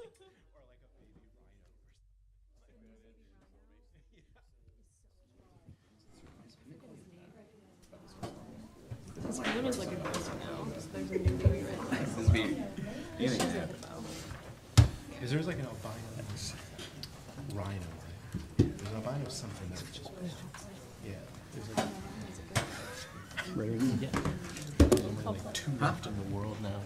Or like a baby rhino or His phone is like a ghost now. There's a new baby right now. This be She's at the phone. Because there's like an albino rhino, right? There's an albino something that was just, yeah. There's like, yeah. There's only like two left in the world now.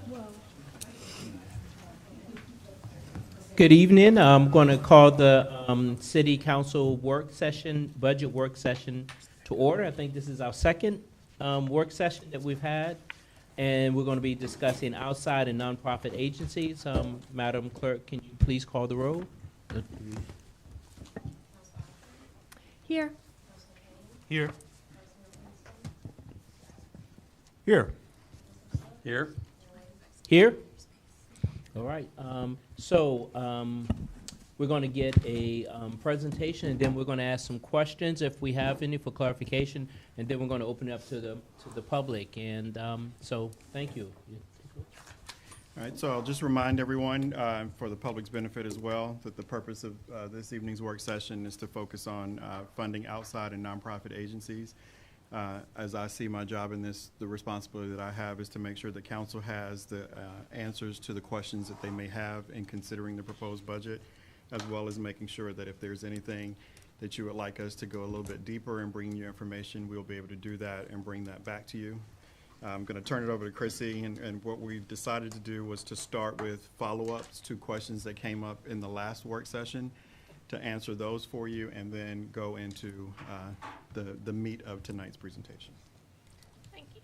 Good evening. I'm going to call the City Council work session, budget work session to order. I think this is our second work session that we've had, and we're going to be discussing outside and nonprofit agencies. Madam Clerk, can you please call the roll? Here. Here. Here. here. Here? All right. We're going to get a presentation, and then we're going to ask some questions if we have any for clarification, and then we're going to open it up to the public. And so, thank you. All right, so I'll just remind everyone, for the public's benefit as well, that the purpose of this evening's work session is to focus on funding outside and nonprofit agencies. As I see my job in this, the responsibility that I have is to make sure that council has the answers to the questions that they may have in considering the proposed budget, as well as making sure that if there's anything that you would like us to go a little bit deeper and bring you information, we'll be able to do that and bring that back to you. I'm going to turn it over to Chrissy, and what we've decided to do was to start with follow-ups to questions that came up in the last work session, to answer those for you, and then go into the meat of tonight's presentation. Thank you.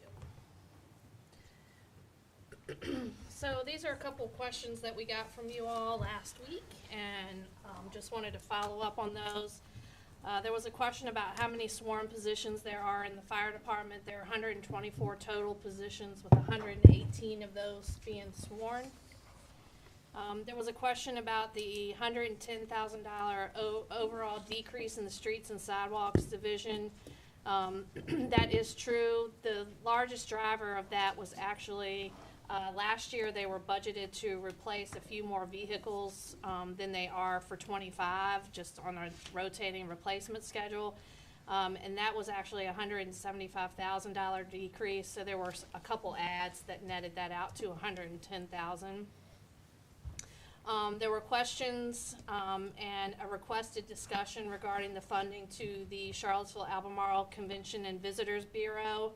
So these are a couple questions that we got from you all last week, and just wanted to follow up on those. There was a question about how many sworn positions there are in the fire department. There are 124 total positions, with 118 of those being sworn. There was a question about the $110,000 overall decrease in the streets and sidewalks division. That is true. The largest driver of that was actually last year they were budgeted to replace a few more vehicles than they are for 25, just on a rotating replacement schedule. And that was actually a $175,000 decrease. So there were a couple ads that netted that out to $110,000. There were questions and a requested discussion regarding the funding to the Charlottesville-Albemarle Convention and Visitors Bureau.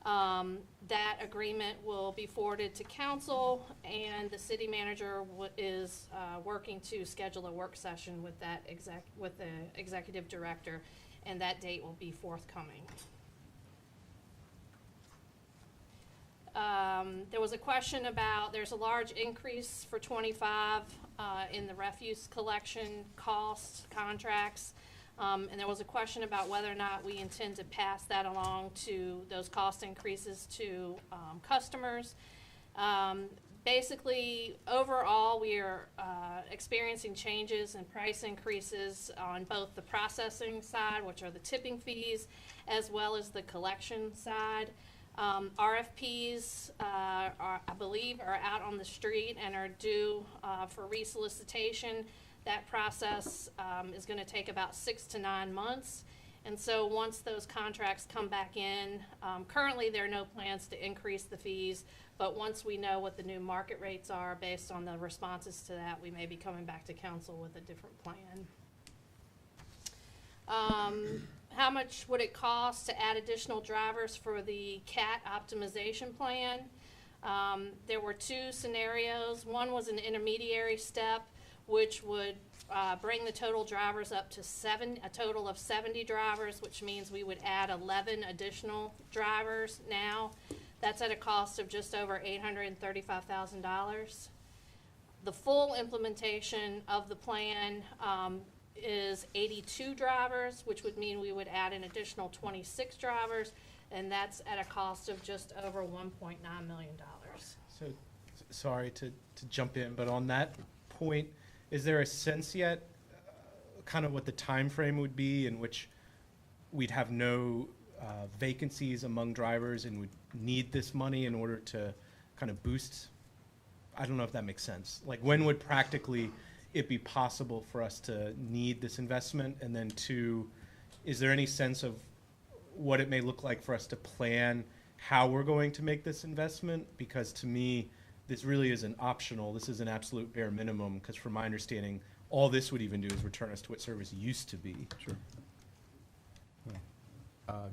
That agreement will be forwarded to council, and the city manager is working to schedule a work session with the executive director, and that date will be forthcoming. There was a question about, there's a large increase for 25 in the refuse collection cost contracts. And there was a question about whether or not we intend to pass that along to those cost increases to customers. Basically, overall, we are experiencing changes and price increases on both the processing side, which are the tipping fees, as well as the collection side. RFPs, I believe, are out on the street and are due for resolicitation. That process is going to take about 6 to 9 months. And so once those contracts come back in, currently there are no plans to increase the fees, but once we know what the new market rates are based on the responses to that, we may be coming back to council with a different plan. How much would it cost to add additional drivers for the CAT optimization plan? There were two scenarios. One was an intermediary step, which would bring the total drivers up to a total of 70 drivers, which means we would add 11 additional drivers now. That's at a cost of just over $835,000. The full implementation of the plan is 82 drivers, which would mean we would add an additional 26 drivers, and that's at a cost of just over $1.9 million. So, sorry to jump in, but on that point, is there a sense yet, kind of what the time frame would be in which we'd have no vacancies among drivers and would need this money in order to kind of boost I don't know if that makes sense. Like, when would practically it be possible for us to need this investment? And then two, is there any sense of what it may look like for us to plan how we're going to make this investment? Because to me, this really isn't optional. This is an absolute bare minimum, because from my understanding, all this would even do is return us to what service used to be. Sure.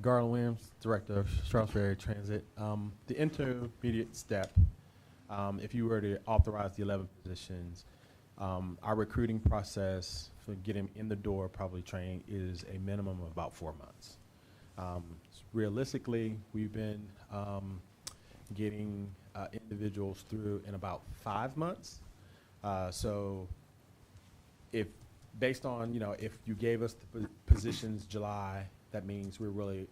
Garland Williams, Director of Charles Ferry Transit. The intermediate step, if you were to authorize the 11 positions, our recruiting process for getting in the door, probably training, is a minimum of about 4 months. Realistically, we've been getting individuals through in about 5 months. So if, based on, if you gave us the positions July, that means we're really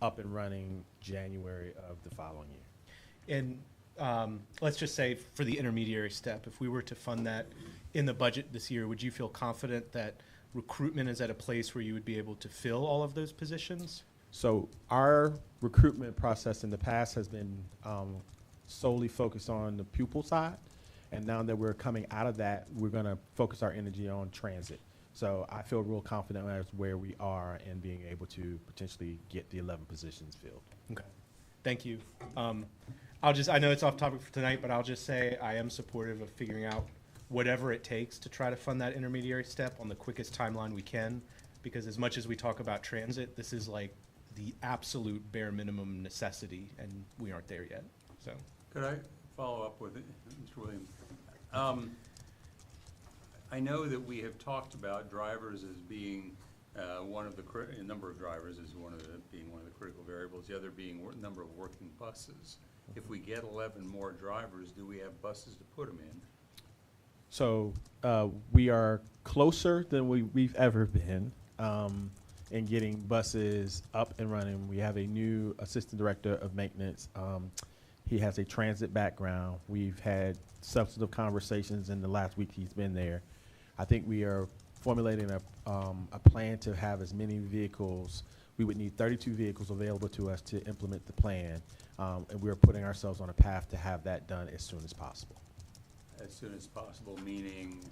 up and running January of the following year. And let's just say for the intermediary step, if we were to fund that in the budget this year, would you feel confident that recruitment is at a place where you would be able to fill all of those positions? So our recruitment process in the past has been solely focused on the pupil side. And now that we're coming out of that, we're going to focus our energy on transit. So I feel real confident as where we are in being able to potentially get the 11 positions filled. Okay, thank you. I know it's off topic for tonight, but I'll just say I am supportive of figuring out whatever it takes to try to fund that intermediary step on the quickest timeline we can, because as much as we talk about transit, this is like the absolute bare minimum necessity, and we aren't there yet, so. Could I follow up with it, Mr. Williams? I know that we have talked about drivers as being a number of drivers as being one of the critical variables, the other being number of working buses. If we get 11 more drivers, do we have buses to put them in? So we are closer than we've ever been in getting buses up and running. We have a new assistant director of maintenance. He has a transit background. We've had substantive conversations in the last week he's been there. I think we are formulating a plan to have as many vehicles. We would need 32 vehicles available to us to implement the plan, and we're putting ourselves on a path to have that done as soon as possible. As soon as possible, meaning,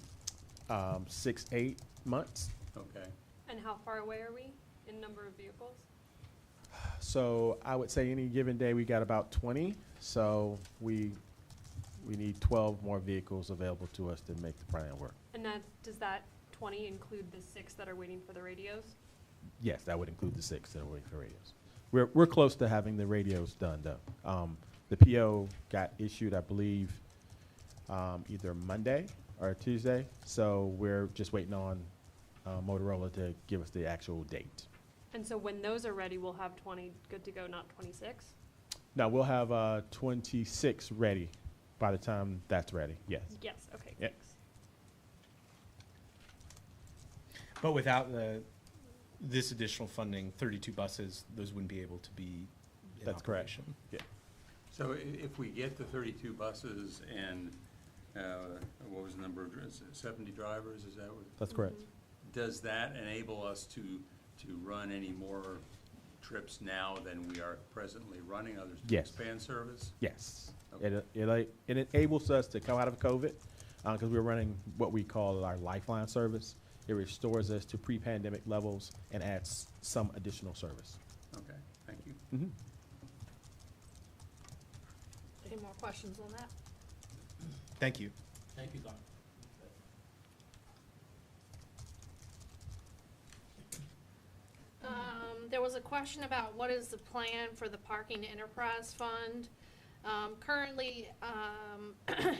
6-8 months. okay. And how far away are we in number of vehicles? So I would say any given day we got about 20. So we need 12 more vehicles available to us to make the plan work. And does that 20 include the 6 that are waiting for the radios? Yes, that would include the 6 that are waiting for radios. We're close to having the radios done though. The PO got issued, I believe, either Monday or Tuesday. So we're just waiting on Motorola to give us the actual date. And so when those are ready, we'll have 20 good to go, not 26? Now we'll have 26 ready by the time that's ready. Yes. Yes, okay, Yep. thanks. But without this additional funding, 32 buses, those wouldn't be able to be in That's correct. operation. Yeah. So if we get the 32 buses and, what was the number of, 70 drivers, is that what? That's correct. Does that enable us to run any more trips now than we are presently running, others to Yes. expand service? Yes. Okay. It enables us to come out of COVID because we're running what we call our lifeline service. It restores us to pre-pandemic levels and adds some additional service. Okay, thank you. Mm-hmm. Any more questions on that? Thank you. Thank you, Garth. There was a question about what is the plan for the parking enterprise fund. Currently,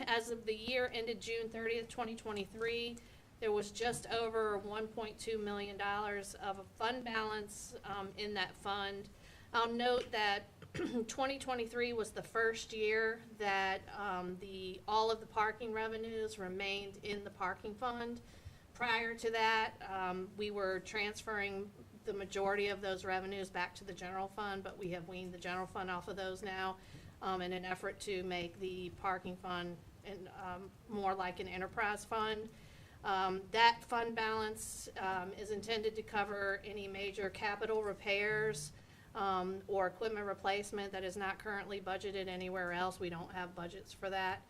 as of the year ended June 30th, 2023, there was just over $1.2 million of a fund balance in that fund. I'll note that 2023 was the first year that all of the parking revenues remained in the parking fund. Prior to that, we were transferring the majority of those revenues back to the general fund, but we have weaned the general fund off of those now in an effort to make the parking fund more like an enterprise fund. That fund balance is intended to cover any major capital repairs or equipment replacement that is not currently budgeted anywhere else. We don't have budgets for that.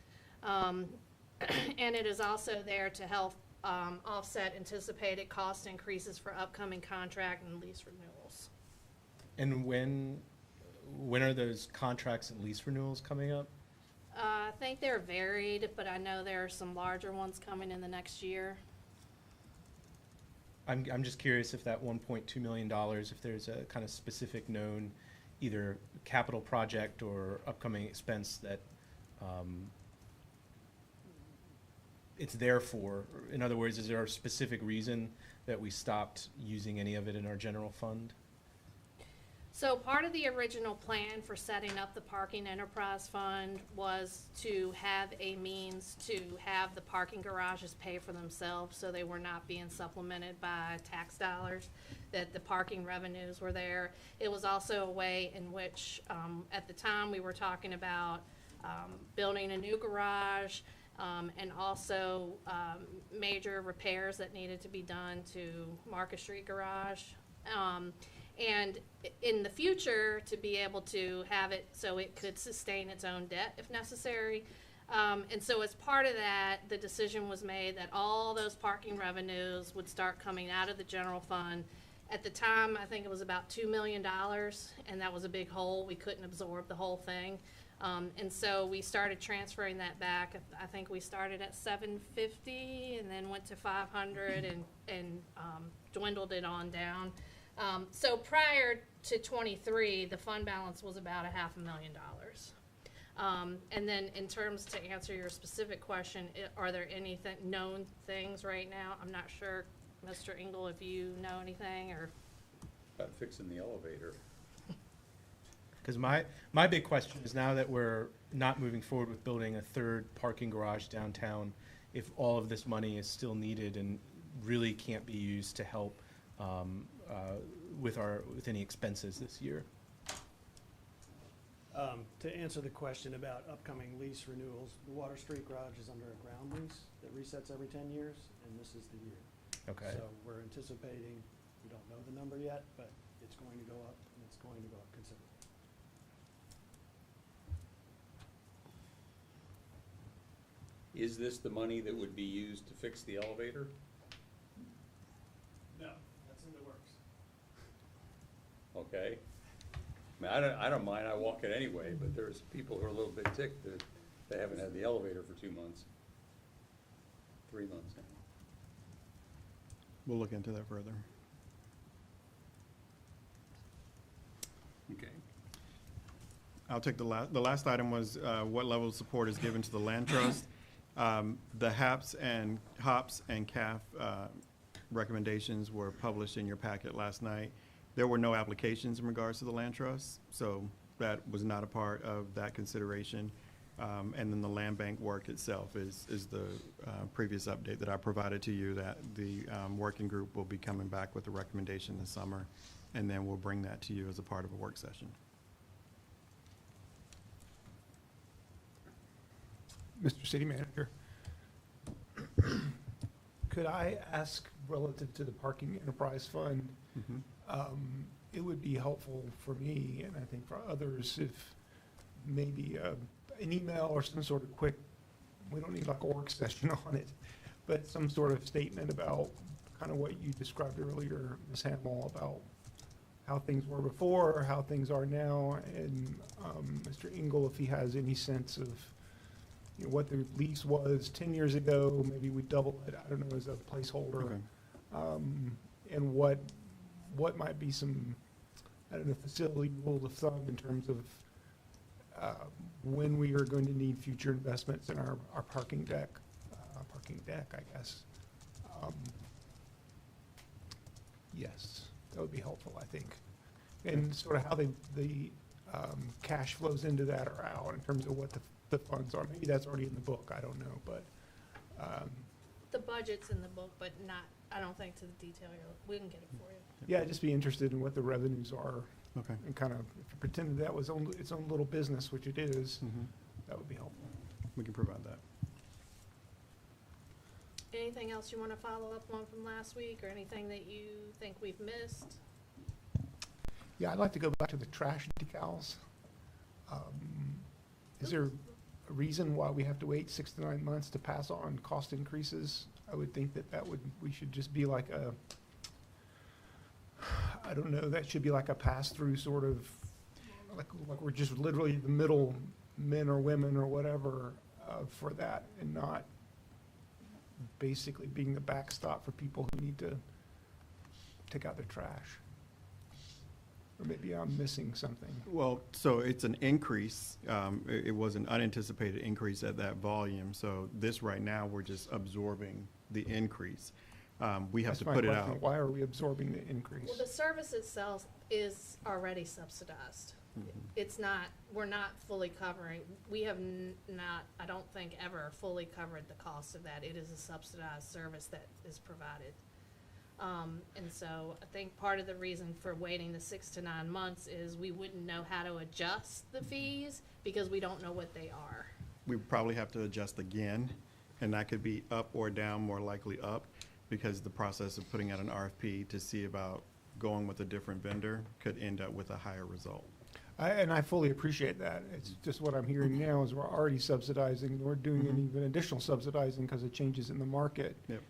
And it is also there to help offset anticipated cost increases for upcoming contract and lease renewals. And when are those contracts and lease renewals coming up? I think they're varied, but I know there are some larger ones coming in the next year. I'm just curious if that $1.2 million, if there's a kind of specific known either capital project or upcoming expense that it's there for. In other words, is there a specific reason that we stopped using any of it in our general fund? So part of the original plan for setting up the parking enterprise fund was to have a means to have the parking garages pay for themselves, so they were not being supplemented by tax dollars, that the parking revenues were there. It was also a way in which, at the time, we were talking about building a new garage, and also major repairs that needed to be done to Market Street Garage. And in the future, to be able to have it so it could sustain its own debt if necessary. And so as part of that, the decision was made that all those parking revenues would start coming out of the general fund. At the time, I think it was about $2 million, and that was a big hole. We couldn't absorb the whole thing. And so we started transferring that back. I think we started at $750 and then went to $500 and dwindled it on down. So prior to '23, the fund balance was about $500,000. And then in terms to answer your specific question, are there anything, known things right now? I'm not sure, Mr. Engel, if you know anything or. About fixing the elevator. Because my big question is, now that we're not moving forward with building a third parking garage downtown, if all of this money is still needed and really can't be used to help with any expenses this year. To answer the question about upcoming lease renewals, the Water Street Garage is under a ground lease that resets every 10 years, and this is the year. Okay. So we're anticipating, we don't know the number yet, but it's going to go up, and it's going to go up considerably. Is this the money that would be used to fix the elevator? No, that's in the works. Okay. I mean, I don't mind, I walk it anyway, but there's people who are a little bit ticked that they haven't had the elevator for 2 months. 3 months now. We'll look into that further. Okay. I'll take the last item was what level of support is given to the land trust. The HAPS and CAF recommendations were published in your packet last night. There were no applications in regards to the land trust, so that was not a part of that consideration. And then the land bank work itself is the previous update that I provided to you, that the working group will be coming back with a recommendation this summer, and then we'll bring that to you as a part of a work session. Mr. City Manager, could I ask relative to the Parking Enterprise Fund? It would be helpful for me, and I think for others, if maybe an email or some sort of quick, we don't need like a work session on it, but some sort of statement about kind of what you described earlier, Ms. Hamill, about how things were before or how things are now, and Mr. Engel, if he has any sense of what the lease was 10 years ago, maybe we double it, I don't know, as a placeholder. Okay. And what might be some, I don't know, facility rule of thumb in terms of when we are going to need future investments in our parking deck, I guess. Yes, that would be helpful, I think. And sort of how the cash flows into that or out in terms of what the funds are. Maybe that's already in the book, I don't know, but. The budget's in the book, but not, I don't think to the detail we can get it for you. Yeah, I'd just be interested in what the revenues are Okay. and kind of, if you pretended that was its own little business, which it is, that would be helpful. We can provide that. Anything else you want to follow up on from last week, or anything that you think we've missed? Yeah, I'd like to go back to the trash decals. Is there, a reason why we have to wait 6 to 9 months to pass on cost increases. I would think we should just be like I don't know, that should be like a pass-through sort of, like we're just literally the middle men or women or whatever for that, and not basically being the backstop for people who need to take out their trash. Or maybe I'm missing something. Well, so it's an increase. It was an unanticipated increase at that volume. So this right now, we're just absorbing the increase. We have That's to my put it question. out. Why are we absorbing the increase? Well, the service itself is already subsidized. It's not, we're not fully covering, we have not, I don't think, ever fully covered the cost of that. It is a subsidized service that is provided. And so I think part of the reason for waiting the 6 to 9 months is we wouldn't know how to adjust the fees because we don't know what they are. We probably have to adjust again, and that could be up or down, more likely up, because the process of putting out an RFP to see about going with a different vendor could end up with a higher result. And I fully appreciate that. It's just what I'm hearing now is we're already subsidizing, we're doing an even additional subsidizing because of changes in the market. Yep.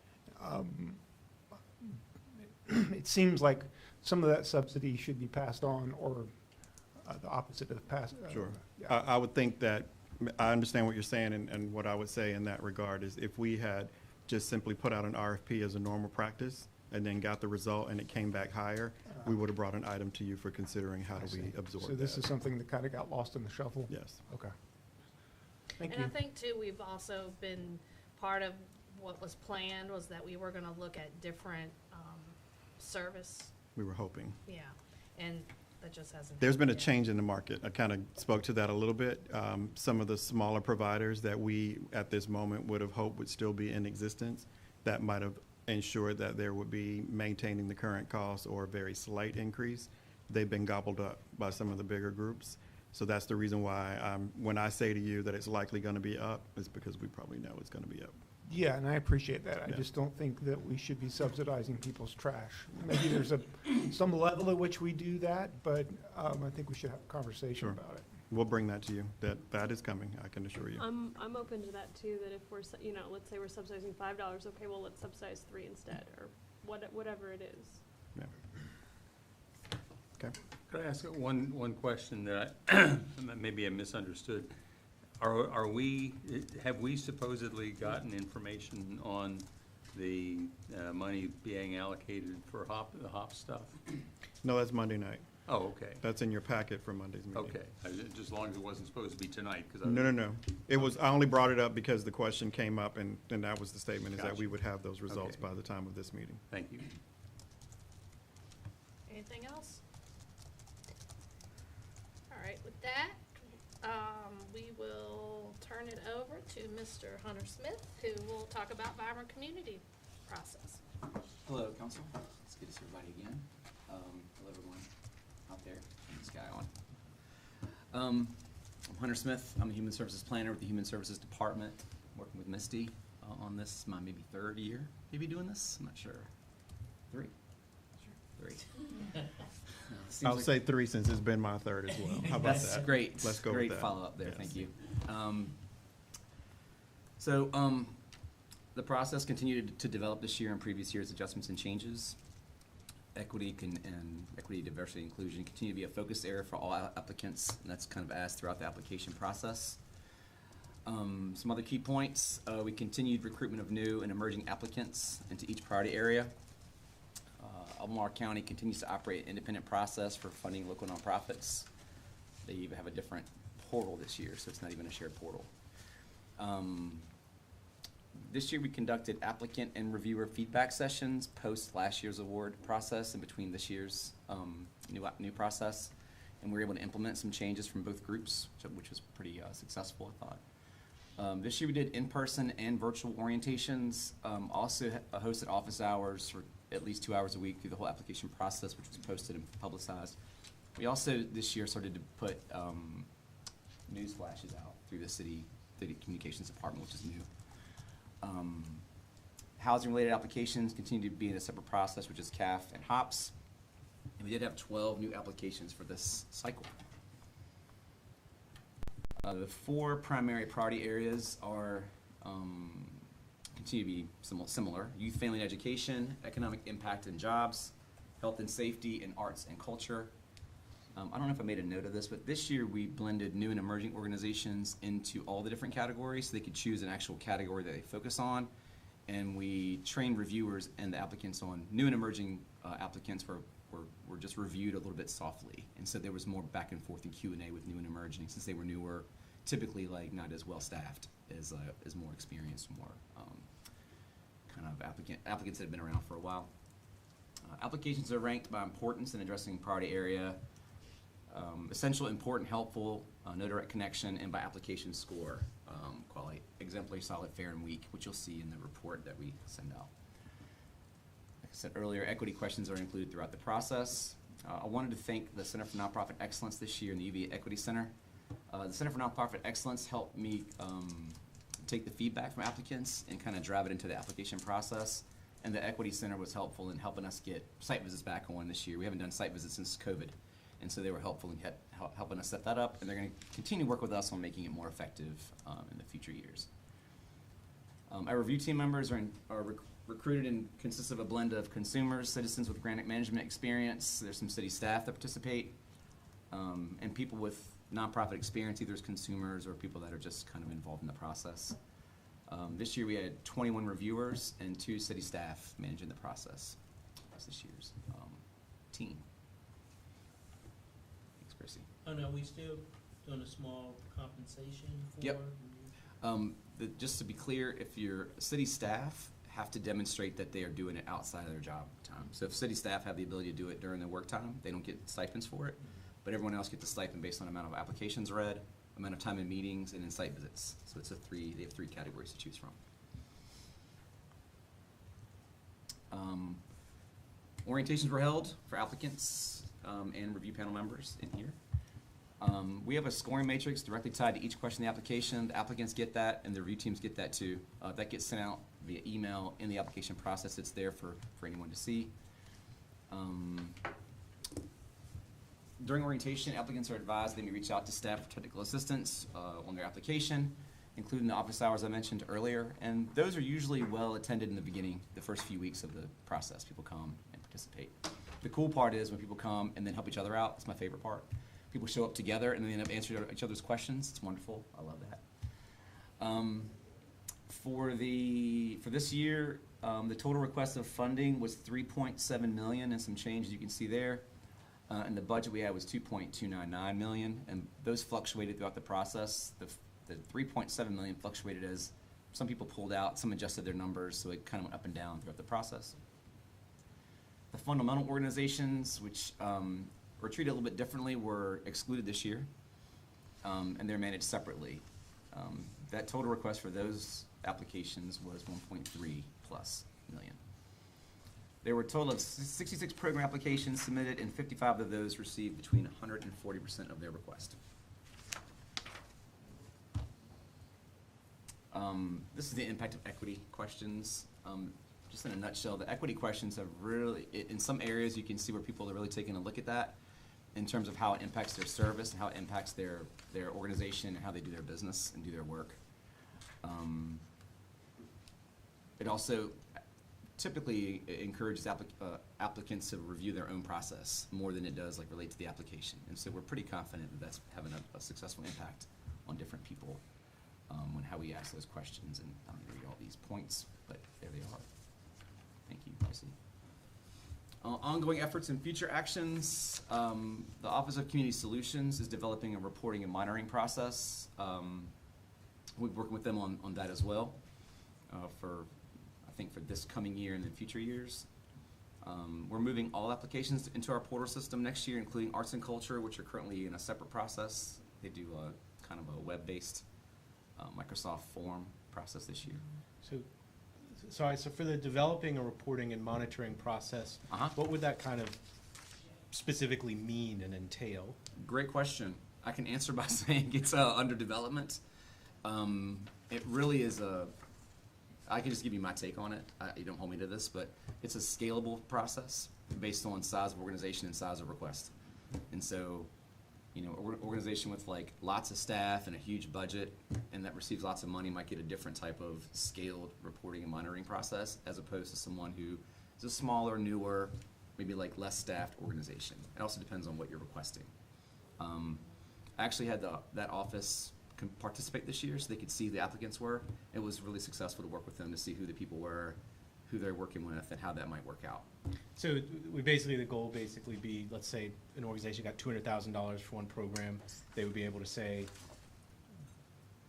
It seems like some of that subsidy should be passed on, or the opposite of pass. Sure. Yeah. I would think that, I understand what you're saying, and what I would say in that regard is if we had just simply put out an RFP as a normal practice and then got the result and it came back higher, we would have brought an item to you for considering how do we absorb that. So this is something that kind of got lost in the shuffle? Yes. Okay. Thank And you. I think too, we've also been, part of what was planned was that we were gonna look at different, service, We were hoping. yeah, and that just hasn't. There's been a happened yet. change in the market. I kind of spoke to that a little bit. Some of the smaller providers that we, at this moment, would have hoped would still be in existence, that might have ensured that there would be maintaining the current cost or a very slight increase. They've been gobbled up by some of the bigger groups. So that's the reason why, when I say to you that it's likely going to be up, it's because we probably know it's going to be up. Yeah, and I appreciate that. I Yeah. just don't think that we should be subsidizing people's trash. Maybe there's some level at which we do that, but I think we should have a conversation Sure. about it. We'll bring that to you. That is coming, I can assure you. I'm open to that too, that if we're, let's say we're subsidizing $5, okay, well, let's subsidize 3 instead, or whatever it is. Yeah. Okay. Could I ask one question that I, maybe I misunderstood? Have we supposedly gotten information on the money being allocated for the HOP stuff? No, that's Monday night. Oh, okay, That's in your packet for Monday's meeting. okay. Just as long as it wasn't supposed to be tonight, because No. It was, I only brought it up because the question came up, and that was the statement, is that Gotcha. we would have those results Okay. by the time of this meeting. Thank you. Anything else? All right, with that, we will turn it over to Mr. Hunter Smith, who will talk about vibrant community process. Hello, council. It's good to see everybody again. Hello, everyone out there in the sky on. I'm Hunter Smith. I'm a human services planner with the Human Services Department, working with Misty on this. My maybe 3rd year, maybe doing this. I'm not sure. 3? Sure, 3. Seems I'll like- say 3 since it's been my 3rd as well. How about that? That's great. Let's go with Great that. follow-up there, Yes. thank you. The process continued to develop this year and previous years' adjustments and changes. Equity, diversity, inclusion continue to be a focus area for all applicants, and that's kind of asked throughout the application process. Some other key points, we continued recruitment of new and emerging applicants into each priority area. Albemarle County continues to operate an independent process for funding local nonprofits. They even have a different portal this year, so it's not even a shared portal. This year, we conducted applicant and reviewer feedback sessions post last year's award process and between this year's new process. And we were able to implement some changes from both groups, which was pretty successful, I thought. This year, we did in-person and virtual orientations. Also hosted office hours for at least 2 hours a week through the whole application process, which was posted and publicized. We also, this year, started to put news flashes out through the city communications department, which is new. Housing-related applications continue to be in a separate process, which is CAF and HOPS. And we did have 12 new applications for this cycle. The four primary priority areas are, continue to be similar: youth, family, and education, economic impact and jobs, health and safety, and arts and culture. I don't know if I made a note of this, but this year we blended new and emerging organizations into all the different categories, so they could choose an actual category that they focus on. And we trained reviewers and the applicants on new and emerging applicants were just reviewed a little bit softly. And so there was more back and forth in Q&A with new and emerging, since they were newer, typically like not as well staffed as more experienced, more kind of applicants that have been around for a while. Applications are ranked by importance in addressing priority area, essential, important, helpful, no direct connection, and by application score, quality, exemplary, solid, fair, and weak, which you'll see in the report that we send out. Like I said earlier, equity questions are included throughout the process. I wanted to thank the Center for Nonprofit Excellence this year and the UVA Equity Center. The Center for Nonprofit Excellence helped me take the feedback from applicants and kind of drive it into the application process. And the Equity Center was helpful in helping us get site visits back on this year. We haven't done site visits since COVID. And so they were helpful in helping us set that up, and they're going to continue to work with us on making it more effective in the future years. Our review team members are recruited and consists of a blend of consumers, citizens with grant management experience. There's some city staff that participate, and people with nonprofit experience, either as consumers or people that are just kind of involved in the process. This year we had 21 reviewers and 2 city staff managing the process. That's this year's team. Oh, no, we still doing a small compensation for? Yep. Just to be clear, if your city staff have to demonstrate that they are doing it outside of their job time. So if city staff have the ability to do it during their work time, they don't get stipends for it. But everyone else gets the stipend based on the amount of applications read, amount of time in meetings, and in site visits. So it's they have 3 categories to choose from. Orientations were held for applicants and review panel members in here. We have a scoring matrix directly tied to each question in the application. The applicants get that, and the review teams get that too. That gets sent out via email in the application process. It's there for anyone to see. During orientation, applicants are advised they may reach out to staff for technical assistance on their application, including the office hours I mentioned earlier. And those are usually well attended in the beginning, the first few weeks of the process. People come and participate. The cool part is when people come and then help each other out. It's my favorite part. People show up together and they end up answering each other's questions. It's wonderful. I love that. For this year, the total request of funding was $3.7 million and some change, as you can see there. And the budget we had was $2.299 million, and those fluctuated throughout the process. The $3.7 million fluctuated as some people pulled out, some adjusted their numbers, so it kind of went up and down throughout the process. The fundamental organizations, which were treated a little bit differently, were excluded this year, and they're managed separately. That total request for those applications was $1.3+ million. There were a total of 66 program applications submitted, and 55 of those received between 100% and 40% of their request. This is the impact of equity questions. Just in a nutshell, the equity questions have really, in some areas you can see where people are really taking a look at that in terms of how it impacts their service and how it impacts their organization and how they do their business and do their work. It also typically encourages applicants to review their own process more than it does relate to the application. And so we're pretty confident that that's having a successful impact on different people on how we ask those questions. And I'm going to read all these points, but there they are. Thank you, Darcy. Ongoing efforts and future actions. The Office of Community Solutions is developing a reporting and monitoring process. We're working with them on that as well for this coming year and the future years. We're moving all applications into our portal system next year, including arts and culture, which are currently in a separate process. They do a kind of a web-based Microsoft form process this year. So for the developing a reporting and monitoring process, what would that kind of specifically mean and entail? Great question. I can answer by saying it's under development. It really is I can just give you my take on it. You don't hold me to this, but it's a scalable process based on size of organization and size of request. And so You know, organization with like lots of staff and a huge budget and that receives lots of money might get a different type of scaled reporting and monitoring process as opposed to someone who is a smaller, newer, maybe like less staffed organization. It also depends on what you're requesting. I actually had that office participate this year so they could see who the applicants were. It was really successful to work with them to see who the people were, who they're working with, and how that might work out. So the goal basically be, let's say an organization got $200,000 for one program, they would be able to say,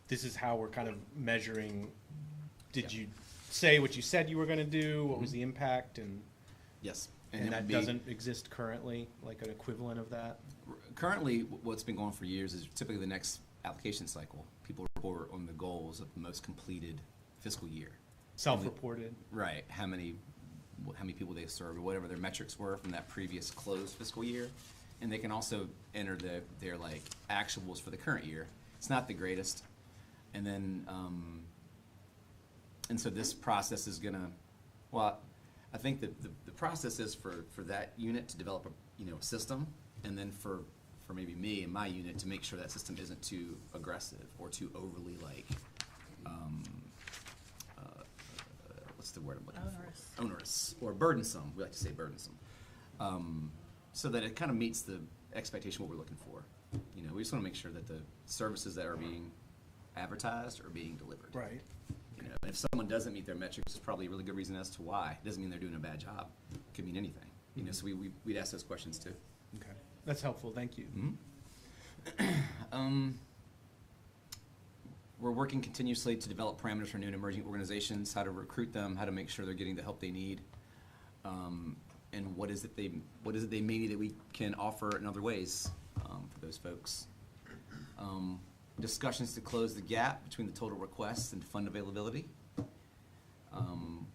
this is how we're kind of measuring, did Yeah. you say what you said you were gonna do, what was the impact, and Yes. and it that would be- doesn't exist currently, like an equivalent of that? Currently, what's been going for years is typically the next application cycle. People report on the goals of the most completed fiscal year. Self-reported? Right, how many people they served, or whatever their metrics were from that previous closed fiscal year. And they can also enter their like actuals for the current year. It's not the greatest. And then, and so this process is gonna, well, I think that the process is for that unit to develop a system, and then for maybe me and my unit to make sure that system isn't too aggressive or too overly like, what's the word I'm looking for? Onerous or burdensome. We like to say burdensome, so that it kind of meets the expectation what we're looking for. You know, we just want to make sure that the services that are being advertised are being delivered. Right. You know, and if someone doesn't meet their metrics, there's probably a really good reason as to why. It doesn't mean they're doing a bad job. It could mean anything. You know, so we'd ask those questions too. Okay, that's helpful, thank you. We're working continuously to develop parameters for new and emerging organizations, how to recruit them, how to make sure they're getting the help they need, and what is it they may need that we can offer in other ways for those folks. Discussions to close the gap between the total requests and fund availability.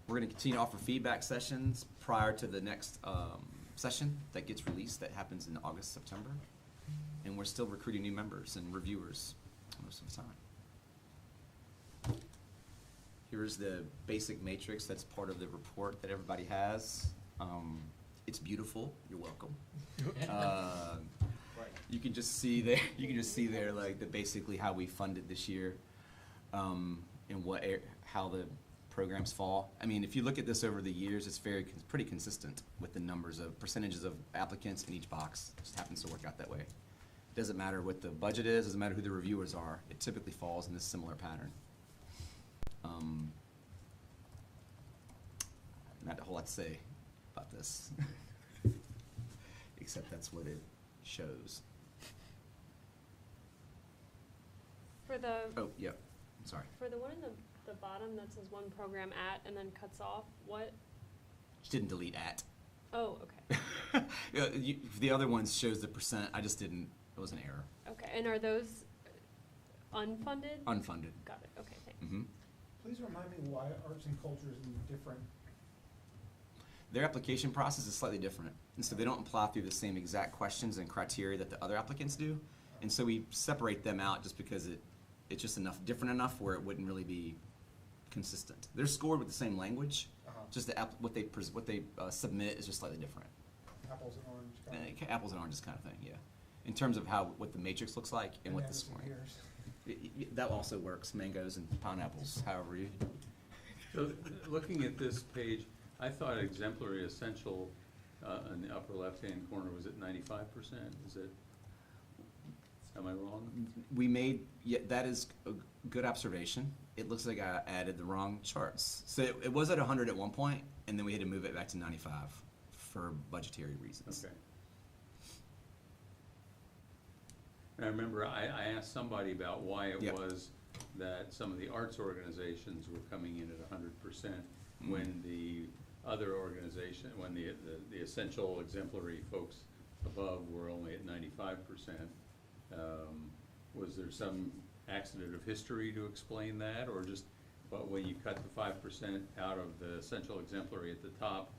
We're going to continue to offer feedback sessions prior to the next session that gets released, that happens in August, September. And we're still recruiting new members and reviewers most of the time. Here's the basic matrix that's part of the report that everybody has. It's beautiful. You're welcome. You can just see there. You can just see there, like basically how we funded this year, and how the programs fall. I mean, if you look at this over the years, it's pretty consistent with the numbers of percentages of applicants in each box. It just happens to work out that way. It doesn't matter what the budget is. Doesn't matter who the reviewers are. It typically falls in this similar pattern. Not a whole lot to say about this, except that's what it shows. For the, Oh, yeah, sorry. for the one in the bottom that says one program at and then cuts off, what? Didn't delete at. Oh, okay. Yeah, the other ones shows the percent. I just didn't. It was an error. Okay, and are those unfunded? Unfunded. Got it, okay, thanks. Mm-hmm. Please remind me why arts and culture is different. Their application process is slightly different, and so they don't apply through the same exact questions and criteria that the other applicants do, and so we separate them out just because it's just different enough where it wouldn't really be consistent. They're scored with the same language, just what they submit is just slightly different. Apples and oranges. Apples and oranges kind of thing, yeah. In terms of what the matrix looks like and what the scoring. That also works. Mangoes and pineapples, however you. So, looking at this page, I thought exemplary essential, in the upper left-hand corner was at 95%. Is it, am I wrong? That is a good observation. It looks like I added the wrong charts. So it was at 100 at one point, and then we had to move it back to 95 for budgetary reasons. Okay. And I remember I asked somebody about why it Yep. was that some of the arts organizations were coming in at 100% when the other organization, when the essential exemplary folks above were only at 95%. Was there some accident of history to explain that, or just, but when you cut the 5% out of the essential exemplary at the top,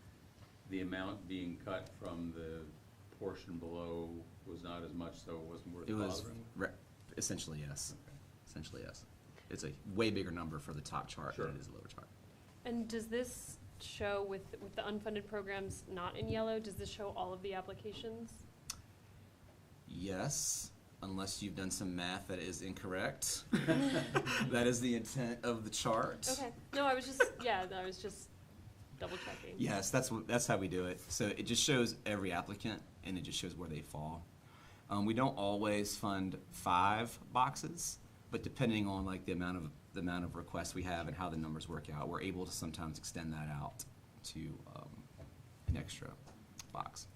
the amount being cut from the portion below was not as much, so it wasn't worth It was bothering? essentially yes. Essentially yes. It's a way bigger number for the top chart Sure. than it is the lower chart. And does this show with the unfunded programs not in yellow, does this show all of the applications? Yes. unless you've done some math that is incorrect. That is the intent of the chart. Okay, no, I was just double checking. Yes, that's how we do it. So it just shows every applicant, and it just shows where they fall. We don't always fund 5 boxes, but depending on like the amount of requests we have and how the numbers work out, we're able to sometimes extend that out to an extra box.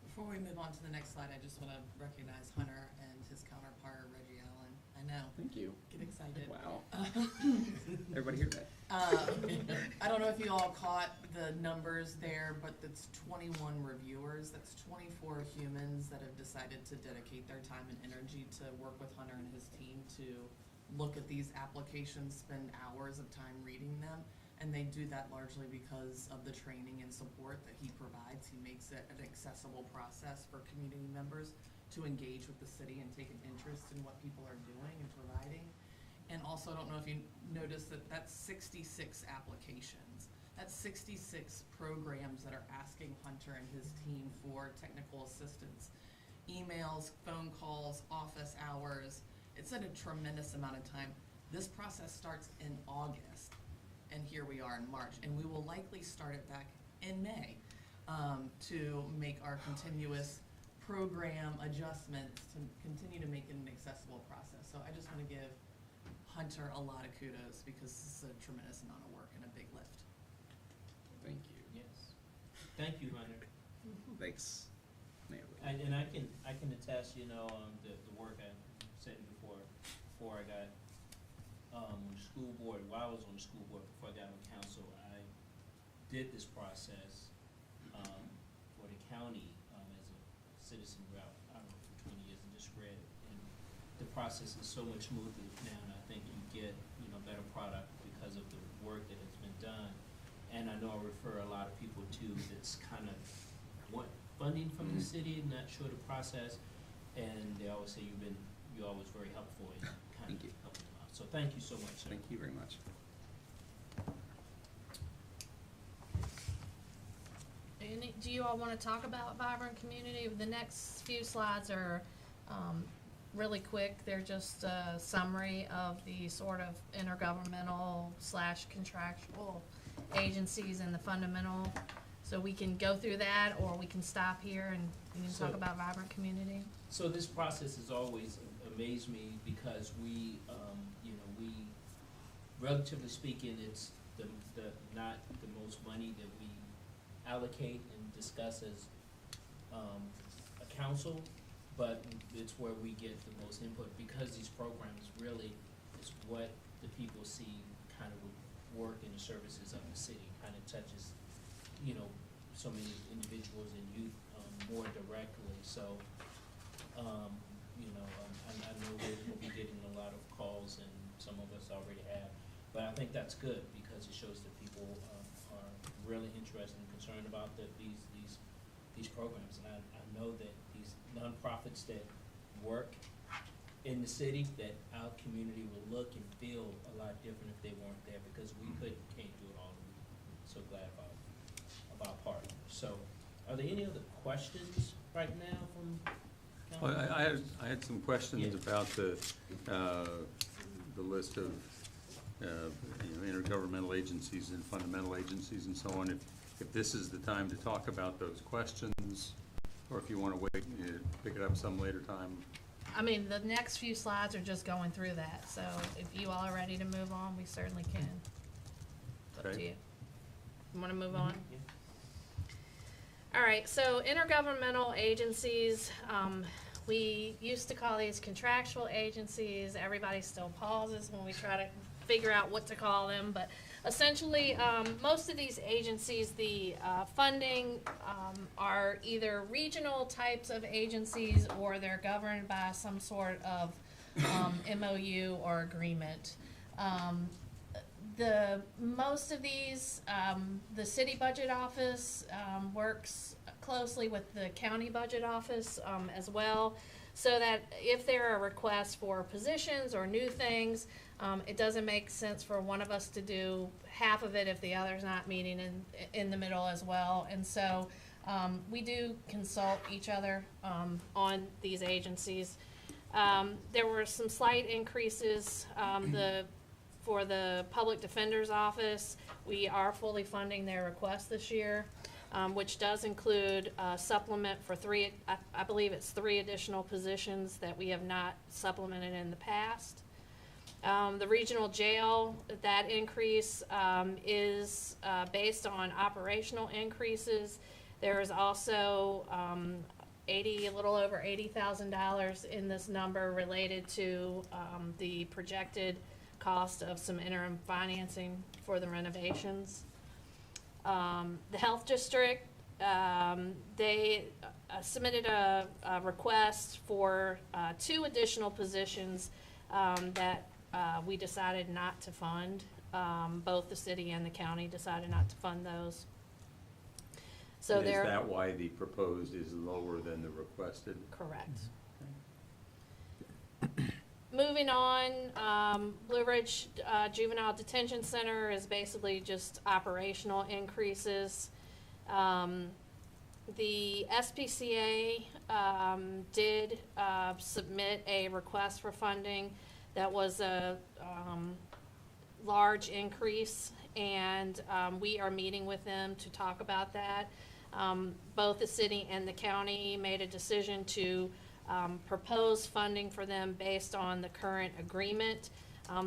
Before we move on to the next slide, I just want to recognize Hunter and his counterpart, Reggie Allen. I know. Thank you. Get excited. Wow. Everybody hear that? I don't know if you all caught the numbers there, but it's 21 reviewers. That's 24 humans that have decided to dedicate their time and energy to work with Hunter and his team to look at these applications, spend hours of time reading them. And they do that largely because of the training and support that he provides. He makes it an accessible process for community members to engage with the city and take an interest in what people are doing and providing. And also, I don't know if you noticed that that's 66 applications. That's 66 programs that are asking Hunter and his team for technical assistance. Emails, phone calls, office hours. It's at a tremendous amount of time. This process starts in August. And here we are in March, and we will likely start it back in May to make our continuous program adjustments to continue to make it an accessible process. So I just want to give Hunter a lot of kudos because this is a tremendous amount of work and a big lift. Thank you. Yes. Thank you, Hunter. Thanks. Mayor. And I can attest, the work I said before I got on the school board, while I was on the school board, before I got on council, I did this process for the county as a citizen rep, I don't know, for 20 years, and just read it. And the process is so much smoother now, and I think you get, better product because of the work that has been done. And I know I refer a lot of people to that's kind of want funding from the city, not sure the process, and they always say you're always very helpful in kind Thank of you. helping them out. So thank you so much, sir. Thank you very much. Do you all want to talk about Vibrant Community? The next few slides are really quick. They're just a summary of the sort of intergovernmental / contractual agencies and the fundamental. So we can go through that, or we can stop here and we can talk about Vibrant Community. So this process has always amazed me because we, relatively speaking, it's the not the most money that we allocate and discuss as a council, but it's where we get the most input because these programs really is what the people see kind of work in the services of the city, kind of touches, so many individuals and youth more directly. So, I know we'll be getting a lot of calls, and some of us already have, but I think that's good because it shows that people are really interested and concerned about these programs. And I know that these nonprofits that work in the city, that our community will look and feel a lot different if they weren't there, because we can't do it all. I'm so glad about partners. So, are there any other questions right now from Well, council? I had some questions Yeah. about the list of, intergovernmental agencies and fundamental agencies and so on. If this is the time to talk about those questions, or if you want to wait, pick it up some later time. I mean, the next few slides are just going through that, so if you all are ready to move on, we certainly can. It's up to Okay. you. You wanna move on? Yeah. All right, so intergovernmental agencies, we used to call these contractual agencies. Everybody still pauses when we try to figure out what to call them, but essentially, most of these agencies, the funding are either regional types of agencies, or they're governed by some sort of MOU or agreement. Most of these, the city budget office works closely with the county budget office as well, so that if there are requests for positions or new things, it doesn't make sense for one of us to do half of it if the other's not meeting in the middle as well. And so We do consult each other on these agencies. There were some slight increases. For the Public Defender's Office, we are fully funding their request this year, which does include a supplement for I believe it's 3 additional positions that we have not supplemented in the past. The regional jail, that increase is based on operational increases. There is also a little over $80,000 in this number related to the projected cost of some interim financing for the renovations. The Health District, they submitted a request for 2 additional positions that we decided not to fund. Both the city and the county decided not to fund those. So And is they're that why the proposed is lower than the requested? correct. Moving on, Blue Ridge Juvenile Detention Center is basically just operational increases. The SPCA did submit a request for funding that was a large increase, and we are meeting with them to talk about that. Both the city and the county made a decision to propose funding for them based on the current agreement.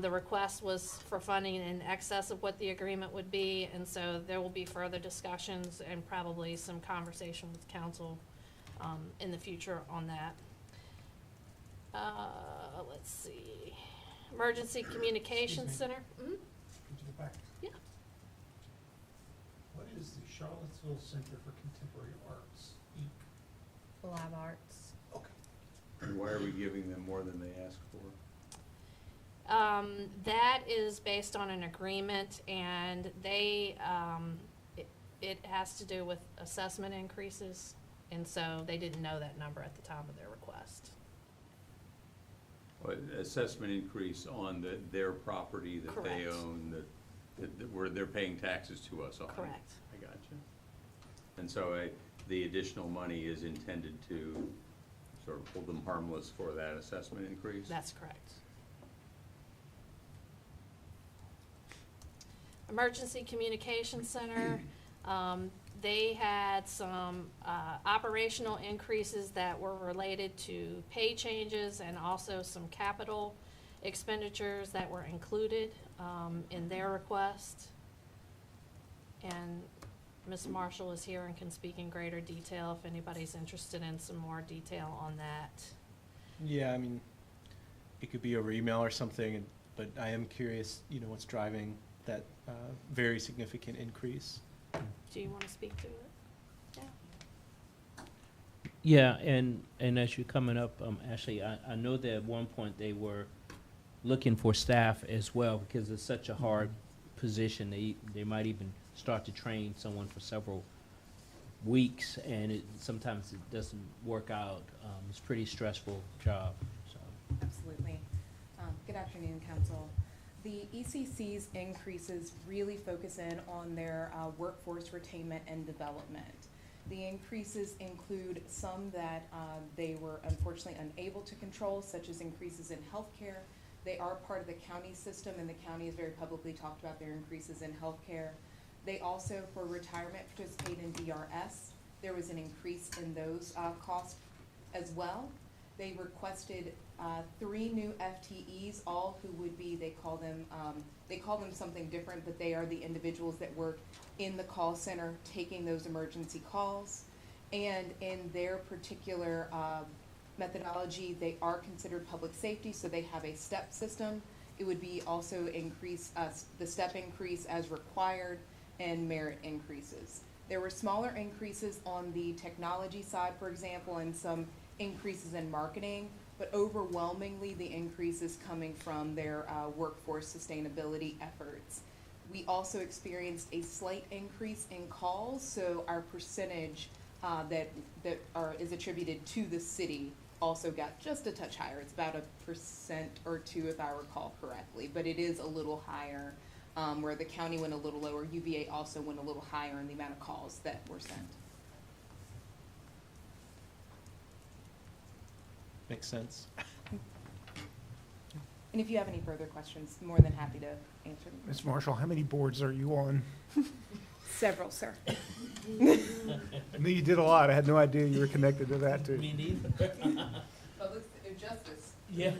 The request was for funding in excess of what the agreement would be, and so there will be further discussions and probably some conversation with council in the future on that. Let's see. Emergency Communications Excuse me. Center. Mhm. Could you go back? Yeah. What is the Charlottesville Center for Contemporary Arts, EAC? Live Arts. Okay. And why are we giving them more than they asked for? That is based on an agreement, and they, it has to do with assessment increases, and so they didn't know that number at the time of their request. Well, assessment increase on their property that they Correct. own, that where they're paying taxes to us on. Correct. I got you. And so the additional money is intended to sort of hold them harmless for that assessment increase? That's correct. Emergency Communications Center, they had some operational increases that were related to pay changes and also some capital expenditures that were included in their request. And Ms. Marshall is here and can speak in greater detail if anybody's interested in some more detail on that. Yeah, I mean, it could be over email or something, but I am curious, what's driving that very significant increase. Do you want to speak to it? Yeah, Yeah. and as you're coming up, Ashley, I know that at one point they were looking for staff as well because it's such a hard position. They might even start to train someone for several weeks, and sometimes it doesn't work out. It's a pretty stressful job. So. Absolutely. Good afternoon, Council. The ECC's increases really focus in on their workforce retainment and development. The increases include some that they were unfortunately unable to control, such as increases in healthcare. They are part of the county system, and the county has very publicly talked about their increases in healthcare. They also, for retirement, participate in DRS. There was an increase in those costs as well. They requested 3 new FTEs, all who would be, they call them something different, but they are the individuals that work in the call center taking those emergency calls. And in their particular methodology, they are considered public safety, so they have a step system. It would be also the step increase as required and merit increases. There were smaller increases on the technology side, for example, and some increases in marketing, but overwhelmingly the increase is coming from their workforce sustainability efforts. We also experienced a slight increase in calls, so our percentage that is attributed to the city also got just a touch higher. It's about 1% or 2% if I recall correctly, but it is a little higher. Where the county went a little lower, UVA also went a little higher in the amount of calls that were sent. Makes sense. And if you have any further questions, more than happy to answer them. Ms. Marshall, how many boards are you on? Several, sir. I knew you did a lot. I had no idea you were connected to that, too. Me neither. Public justice. Yeah.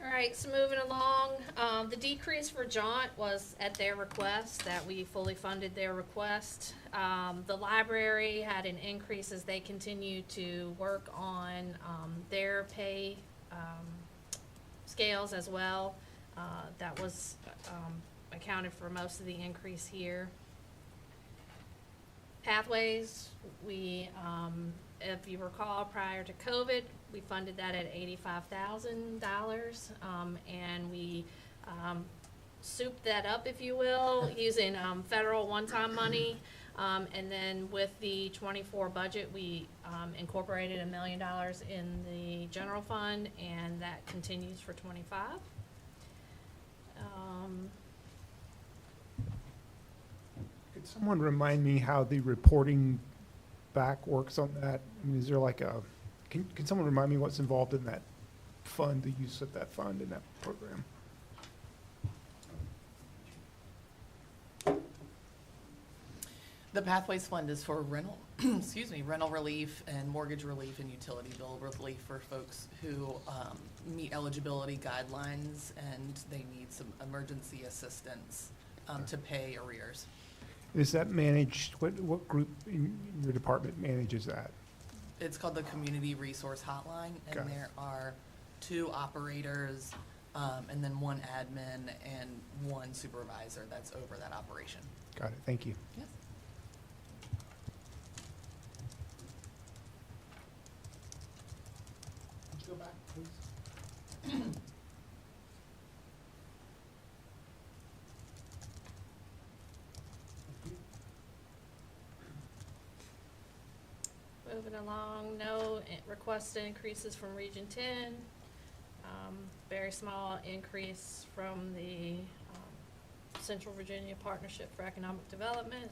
All right, so moving along, the decrease for Jaunt was at their request, that we fully funded their request. The library had an increase as they continue to work on, their pay, scales as well. That was, accounted for most of the increase here. Pathways, we, if you recall, prior to COVID, we funded that at $85,000, and we souped that up, if you will, using federal one-time money. And then with the '24 budget, we incorporated $1 million in the general fund, and that continues for '25. Could someone remind me how the reporting back works on that? I mean, is there like a, can someone remind me what's involved in that fund, the use of that fund in that program? The Pathways Fund is for rental, excuse me, rental relief and mortgage relief and utility bill relief for folks who meet eligibility guidelines and they need some emergency assistance to pay arrears. Is that managed, what group in your department manages that? It's called the Community Resource Hotline, Got and it. there are 2 operators, and then 1 admin and 1 supervisor that's over that operation. Got it, thank you. Yes. Could you go back, please? Moving along, no requested increases from Region 10. Very small increase from the Central Virginia Partnership for Economic Development.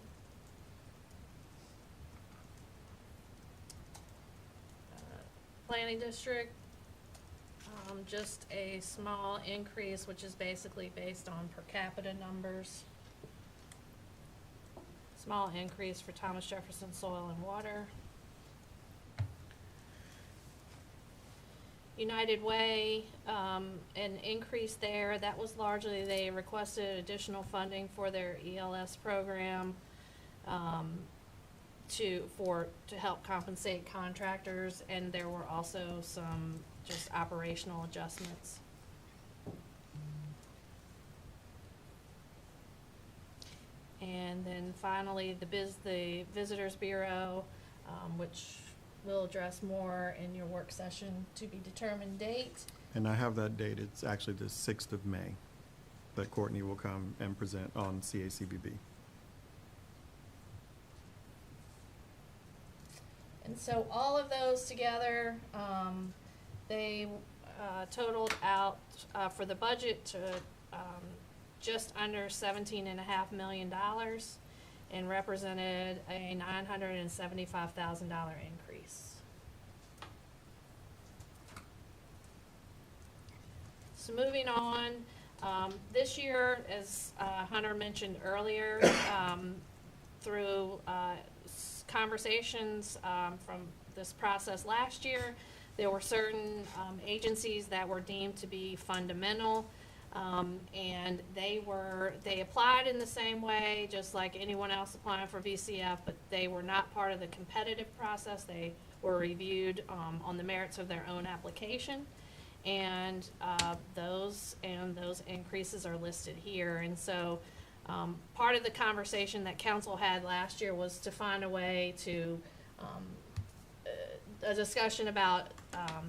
Planning District, just a small increase, which is basically based on per capita numbers. Small increase for Thomas Jefferson Soil and Water. United Way, an increase there. That was largely, they requested additional funding for their ELS program to help compensate contractors, and there were also some just operational adjustments. And then finally, the Visitors Bureau, which we'll address more in your work session to be determined date. And I have that date. It's actually the 6th of May that Courtney will come and present on CACBB. And so all of those together, they totaled out for the budget to just under $17.5 million and represented a $975,000 increase. So moving on, this year, as Hunter mentioned earlier, through conversations from this process last year, there were certain agencies that were deemed to be fundamental, and they applied in the same way, just like anyone else applying for VCF, but they were not part of the competitive process. They were reviewed on the merits of their own application, and those increases are listed here. And so part of the conversation that council had last year was to find a way to a discussion about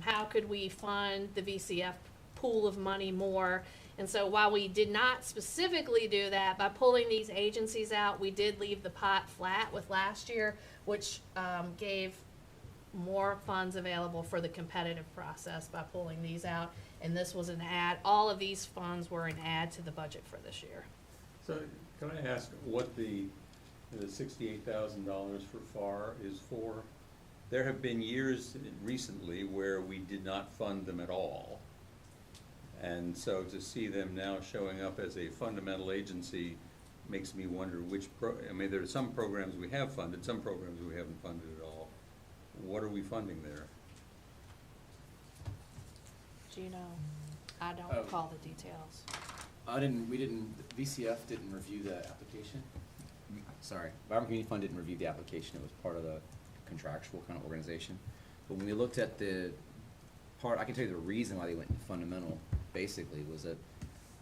how could we fund the VCF pool of money more. And so while we did not specifically do that, by pulling these agencies out, we did leave the pot flat with last year, which gave more funds available for the competitive process by pulling these out. And this was an add, all of these funds were an add to the budget for this year. So can I ask what the $68,000 for FAR is for? there have been years recently where we did not fund them at all. And so to see them now showing up as a fundamental agency makes me wonder I mean, there are some programs we have funded, some programs we haven't funded at all. What are we funding there? Do you know? I don't Oh. recall the details. VCF didn't review the application. Sorry, Vibrant Community Fund didn't review the application. It was part of the contractual kind of organization. But when we looked at the part, I can tell you the reason why they went fundamental, basically, was a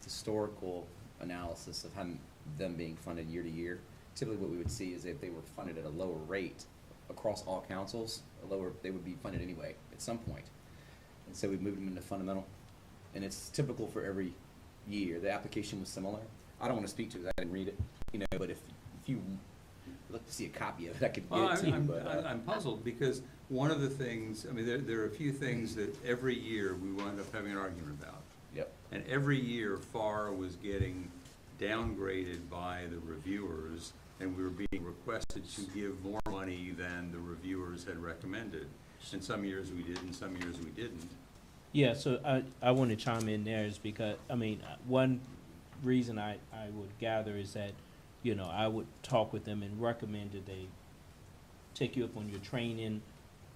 historical analysis of how them being funded year to year. Typically what we would see is if they were funded at a lower rate across all councils, they would be funded anyway at some point. And so we moved them into fundamental. And it's typical for every year. The application was similar. I don't want to speak to it, I didn't read it, but if you look to see a copy of it, I could get it to you, but. I'm puzzled because one of the things, I mean, there are a few things that every year we wind up having an argument about. Yep. And every year FAR was getting downgraded by the reviewers and we were being requested to give more money than the reviewers had recommended. And some years we did and some years we didn't. Yeah, so I want to chime in there is because, I mean, one reason I would gather is that, I would talk with them and recommend that they take you up on your training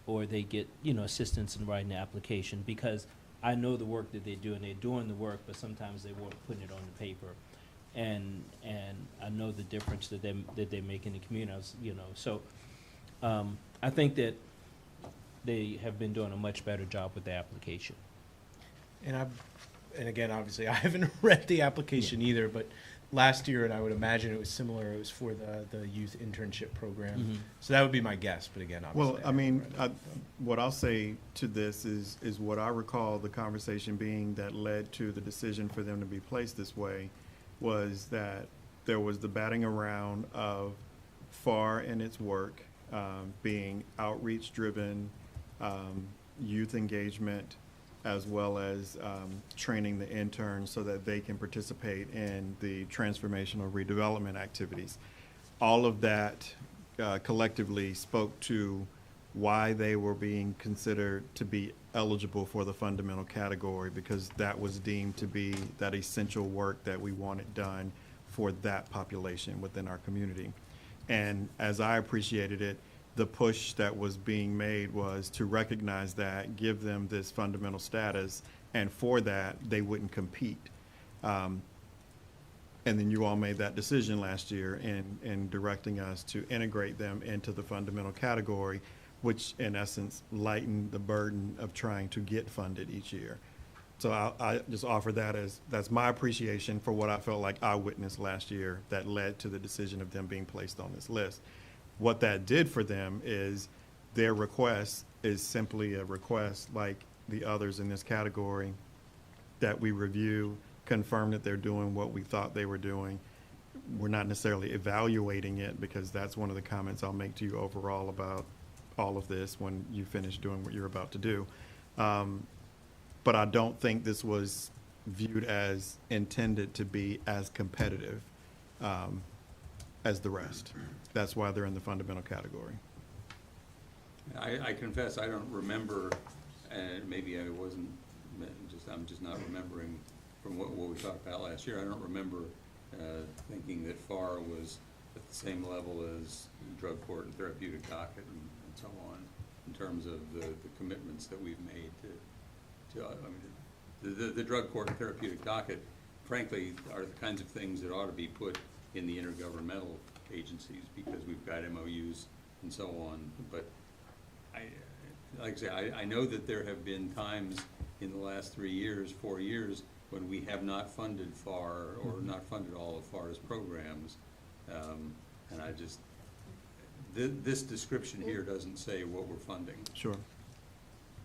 or they get, assistance in writing the application, because I know the work that they're doing the work, but sometimes they weren't putting it on the paper. And I know the difference that they make in the community, so I think that they have been doing a much better job with the application. And again, obviously, I haven't read the application either, but last year, and I would imagine it was similar, it was for the youth internship program. Mhm. So that would be my guess, but again, obviously. Well, I mean, what I'll say to this is what I recall the conversation being that led to the decision for them to be placed this way was that there was the batting around of FAR and its work being outreach-driven, youth engagement, as well as training the interns so that they can participate in the transformational redevelopment activities. All of that collectively spoke to why they were being considered to be eligible for the fundamental category, because that was deemed to be that essential work that we wanted done for that population within our community. And as I appreciated it, the push that was being made was to recognize that, give them this fundamental status, and for that, they wouldn't compete. And then you all made that decision last year in directing us to integrate them into the fundamental category, which in essence lightened the burden of trying to get funded each year. So I just offer that that's my appreciation for what I felt like I witnessed last year that led to the decision of them being placed on this list. What that did for them is their request is simply a request like the others in this category, that we review, confirm that they're doing what we thought they were doing. We're not necessarily evaluating it, because that's one of the comments I'll make to you overall about all of this when you finish doing what you're about to do. But I don't think this was viewed as intended to be as competitive as the rest. That's why they're in the fundamental category. I confess, I don't remember, and maybe I wasn't, I'm just not remembering from what we talked about last year. I don't remember thinking that FAR was at the same level as drug court and therapeutic docket and so on, in terms of the commitments that we've made to I mean, the drug court and therapeutic docket, frankly, are the kinds of things that ought to be put in the intergovernmental agencies, because we've got MOUs and so on. But like I say, I know that there have been times in the last 3 years, 4 years, when we have not funded FAR or not funded all of FAR's programs. And I just, this description here doesn't say what we're funding. Sure.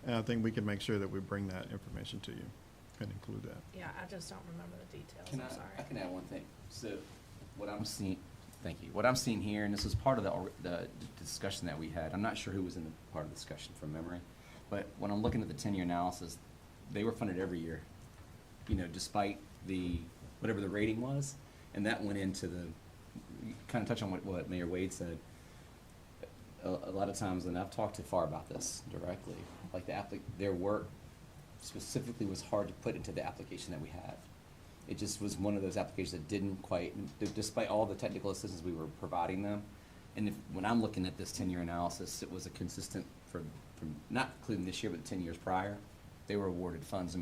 And I think we can make sure that we bring that information to you and include that. Yeah, I just don't remember the details, Can I'm sorry. I can add one thing. So what I'm seeing, thank you. What I'm seeing here, and this was part of the discussion that we had, I'm not sure who was in the part of the discussion from memory, but when I'm looking at the 10-year analysis, they were funded every year, despite whatever the rating was, and that went into the, kind of touch on what Mayor Wade said. a lot of times, and I've talked to FAR about this directly, like their work specifically was hard to put into the application that we had. It just was one of those applications that didn't quite, despite all the technical assistance we were providing them. And when I'm looking at this 10-year analysis, it was a consistent from not including this year, but 10 years prior. They were awarded funds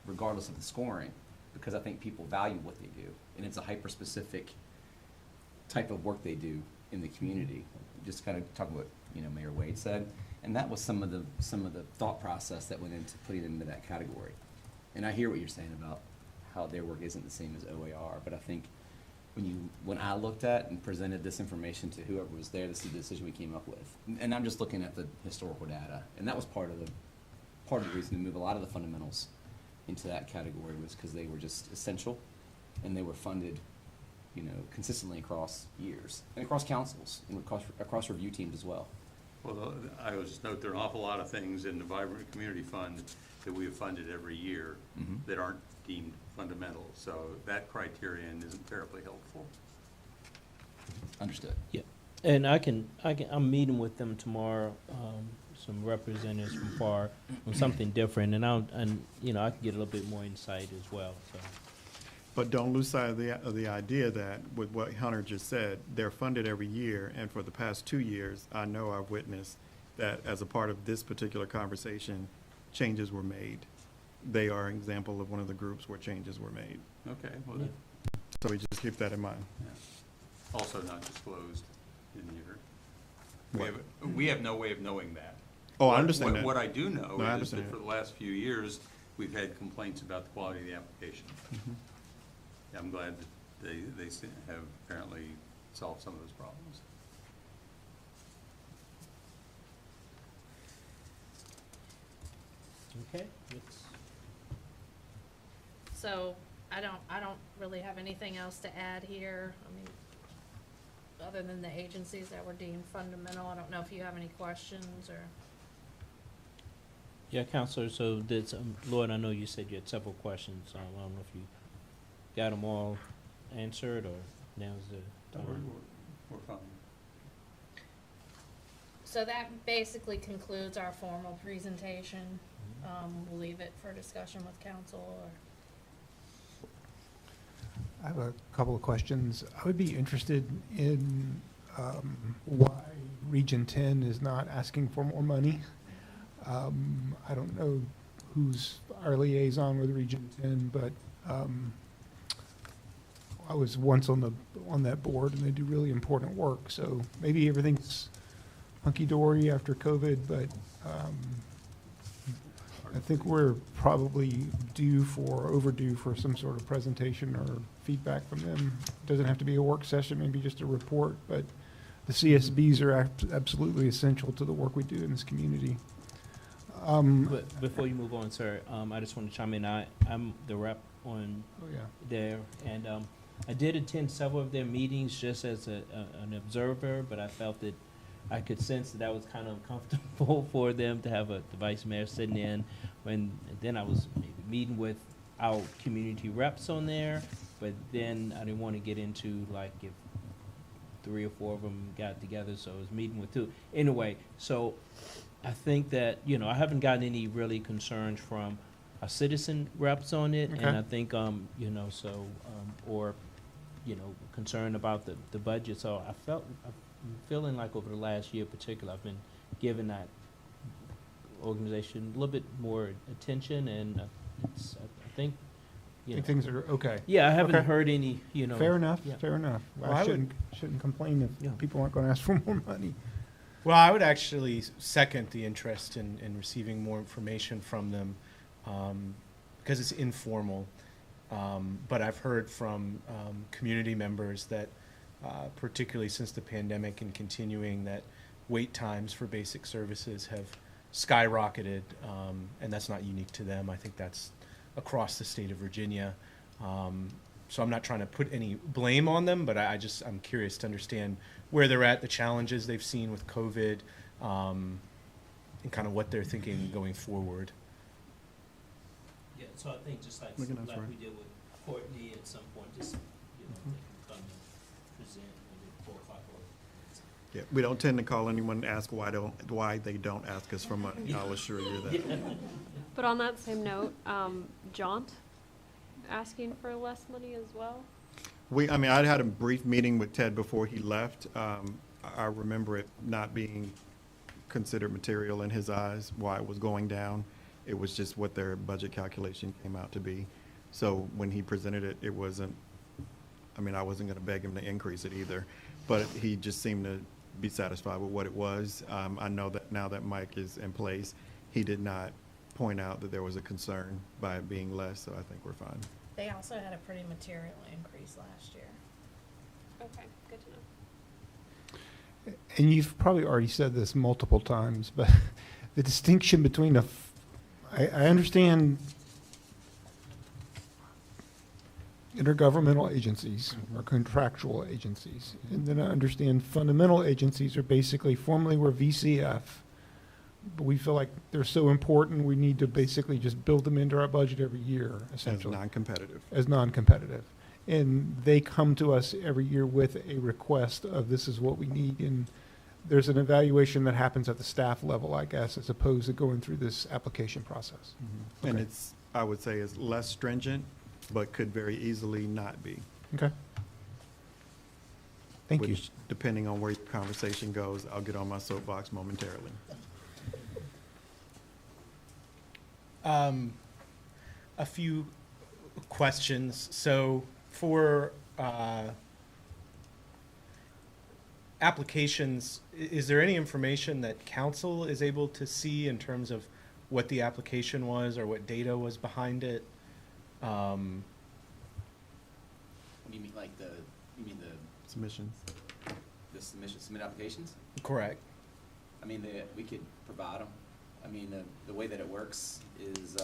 regardless of the scoring, because I think people value what they do. And it's a hyper-specific type of work they do in the community. Just kind of talking what, Mayor Wade said. And that was some of the thought process that went into putting them into that category. And I hear what you're saying about how their work isn't the same as OAR, but I think when I looked at and presented this information to whoever was there, this is the decision we came up with. And I'm just looking at the historical data, and that was part of the reason to move a lot of the fundamentals into that category, was because they were just essential, and they were funded, consistently across years, and across councils, and across review teams as well. Well, I would just note there are an awful lot of things in the Vibrant Community Fund that we have funded every year that aren't deemed fundamental, so that criterion isn't terribly helpful. Understood. Yeah, and I'm meeting with them tomorrow, some representatives from FAR on something different, and I can get a little bit more insight as well, so. But don't lose sight of the idea that, with what Hunter just said, they're funded every year, and for the past 2 years, I know I've witnessed that as a part of this particular conversation, changes were made. They are an example of one of the groups where changes were made. Okay, well, Yeah. So we just keep that in mind. also not disclosed in here. What? We have no way of knowing that. Oh, I understand that. What I do know No, I is understand that for that. the last few years, we've had complaints about the quality of the application. I'm glad that they have apparently solved some of those problems. Okay. So I don't really have anything else to add here. I mean, other than the agencies that were deemed fundamental, I don't know if you have any questions or. Yeah, Counselor, so Lloyd, I know you said you had several questions. I don't know if you got them all answered, or now's the time. We're fine. So that basically concludes our formal presentation. We'll leave it for discussion with council or. I have a couple of questions. I would be interested in why Region 10 is not asking for more money. I don't know who's our liaison with Region 10, but I was once on that board, and they do really important work. So maybe everything's hunky-dory after COVID, but I think we're probably overdue for some sort of presentation or feedback from them. Doesn't have to be a work session, maybe just a report, but the CSBs are absolutely essential to the work we do in this community. But before you move on, sir, I just want to chime in. I'm the rep on there, and I did attend several of their meetings just as an observer, but I felt that I could sense that was kind of uncomfortable for them to have the vice mayor sitting in. Then I was maybe meeting with our community reps on there, but then I didn't want to get into like if 3 or 4 of them got together, so I was meeting with 2. Anyway, so I think that, I haven't gotten any really concerns from our citizen reps on it, Okay. and I think, or concern about the budget. So I'm feeling like over the last year in particular, I've been giving that organization a little bit more attention, and I think, I think things are okay. Yeah, I haven't Okay. heard any, Fair enough, yeah. fair enough. Well, I I would- shouldn't complain if Yeah. people aren't going to ask for more money. Well, I would actually second the interest in receiving more information from them, because it's informal. But I've heard from community members that, particularly since the pandemic and continuing, that wait times for basic services have skyrocketed, and that's not unique to them. I think that's across the state of Virginia. So I'm not trying to put any blame on them, but I'm curious to understand where they're at, the challenges they've seen with COVID, and kind of what they're thinking going forward. Yeah, so I think just like, Looking up like for it. we did with Courtney at some point, just, they can come and present maybe at 4 o'clock or Yeah, we don't tend to call anyone and ask why they don't ask us for money. I'll assure you that. But on that same note, Jaunt asking for less money as well? I mean, I'd had a brief meeting with Ted before he left. I remember it not being considered material in his eyes, why it was going down. It was just what their budget calculation came out to be. So when he presented it, it wasn't, I mean, I wasn't gonna beg him to increase it either, but he just seemed to be satisfied with what it was. I know that now that Mike is in place, he did not point out that there was a concern by it being less, so I think we're fine. They also had a pretty material increase last year. Okay, good to know. And you've probably already said this multiple times, but the distinction between I understand intergovernmental agencies or contractual agencies, and then I understand fundamental agencies are basically formerly were VCF, but we feel like they're so important, we need to basically just build them into our budget every year, As essentially. non-competitive. As non-competitive. And they come to us every year with a request of this is what we need, and there's an evaluation that happens at the staff level, I guess, as opposed to going through this application process. And Okay. it's, I would say, is less stringent, but could very easily not be. Okay. Thank you. Which, depending on where your conversation goes, I'll get on my soapbox momentarily. A few questions. So for applications, is there any information that council is able to see in terms of what the application was or what data was behind it? You mean like the Submissions. submit applications? Correct. I mean, we could provide them. I mean, the way that it works is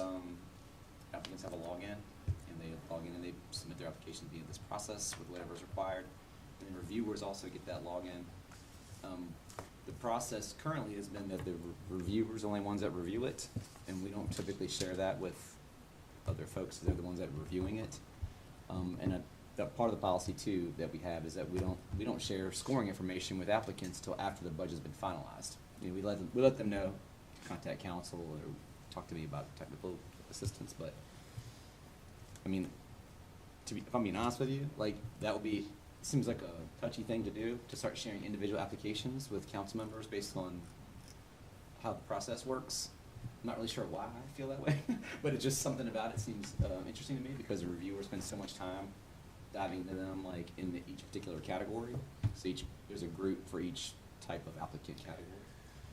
applicants have a login, and they log in and they submit their application via this process with whatever is required. And then reviewers also get that login. The process currently has been that the reviewers are the only ones that review it, and we don't typically share that with other folks. They're the ones that are reviewing it. And that part of the policy too that we have is that we don't share scoring information with applicants till after the budget's been finalized. You know, we let them know, contact council or talk to me about technical assistance, but I mean, if I'm being honest with you, like that seems like a touchy thing to do, to start sharing individual applications with council members based on how the process works. I'm not really sure why I feel that way, but it's just something about it seems interesting to me because the reviewer spends so much time diving into them, like in each particular category. So there's a group for each type of applicant category.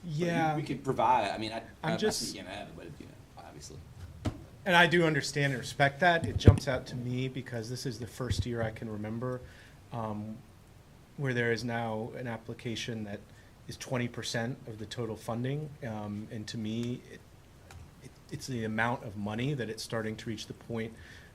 But Yeah. we could provide. I mean, I'm I just- see you can have it, but you know, obviously. And I do understand and respect that. It jumps out to me because this is the first year I can remember where there is now an application that is 20% of the total funding. And to me, it's the amount of money that it's starting to reach the point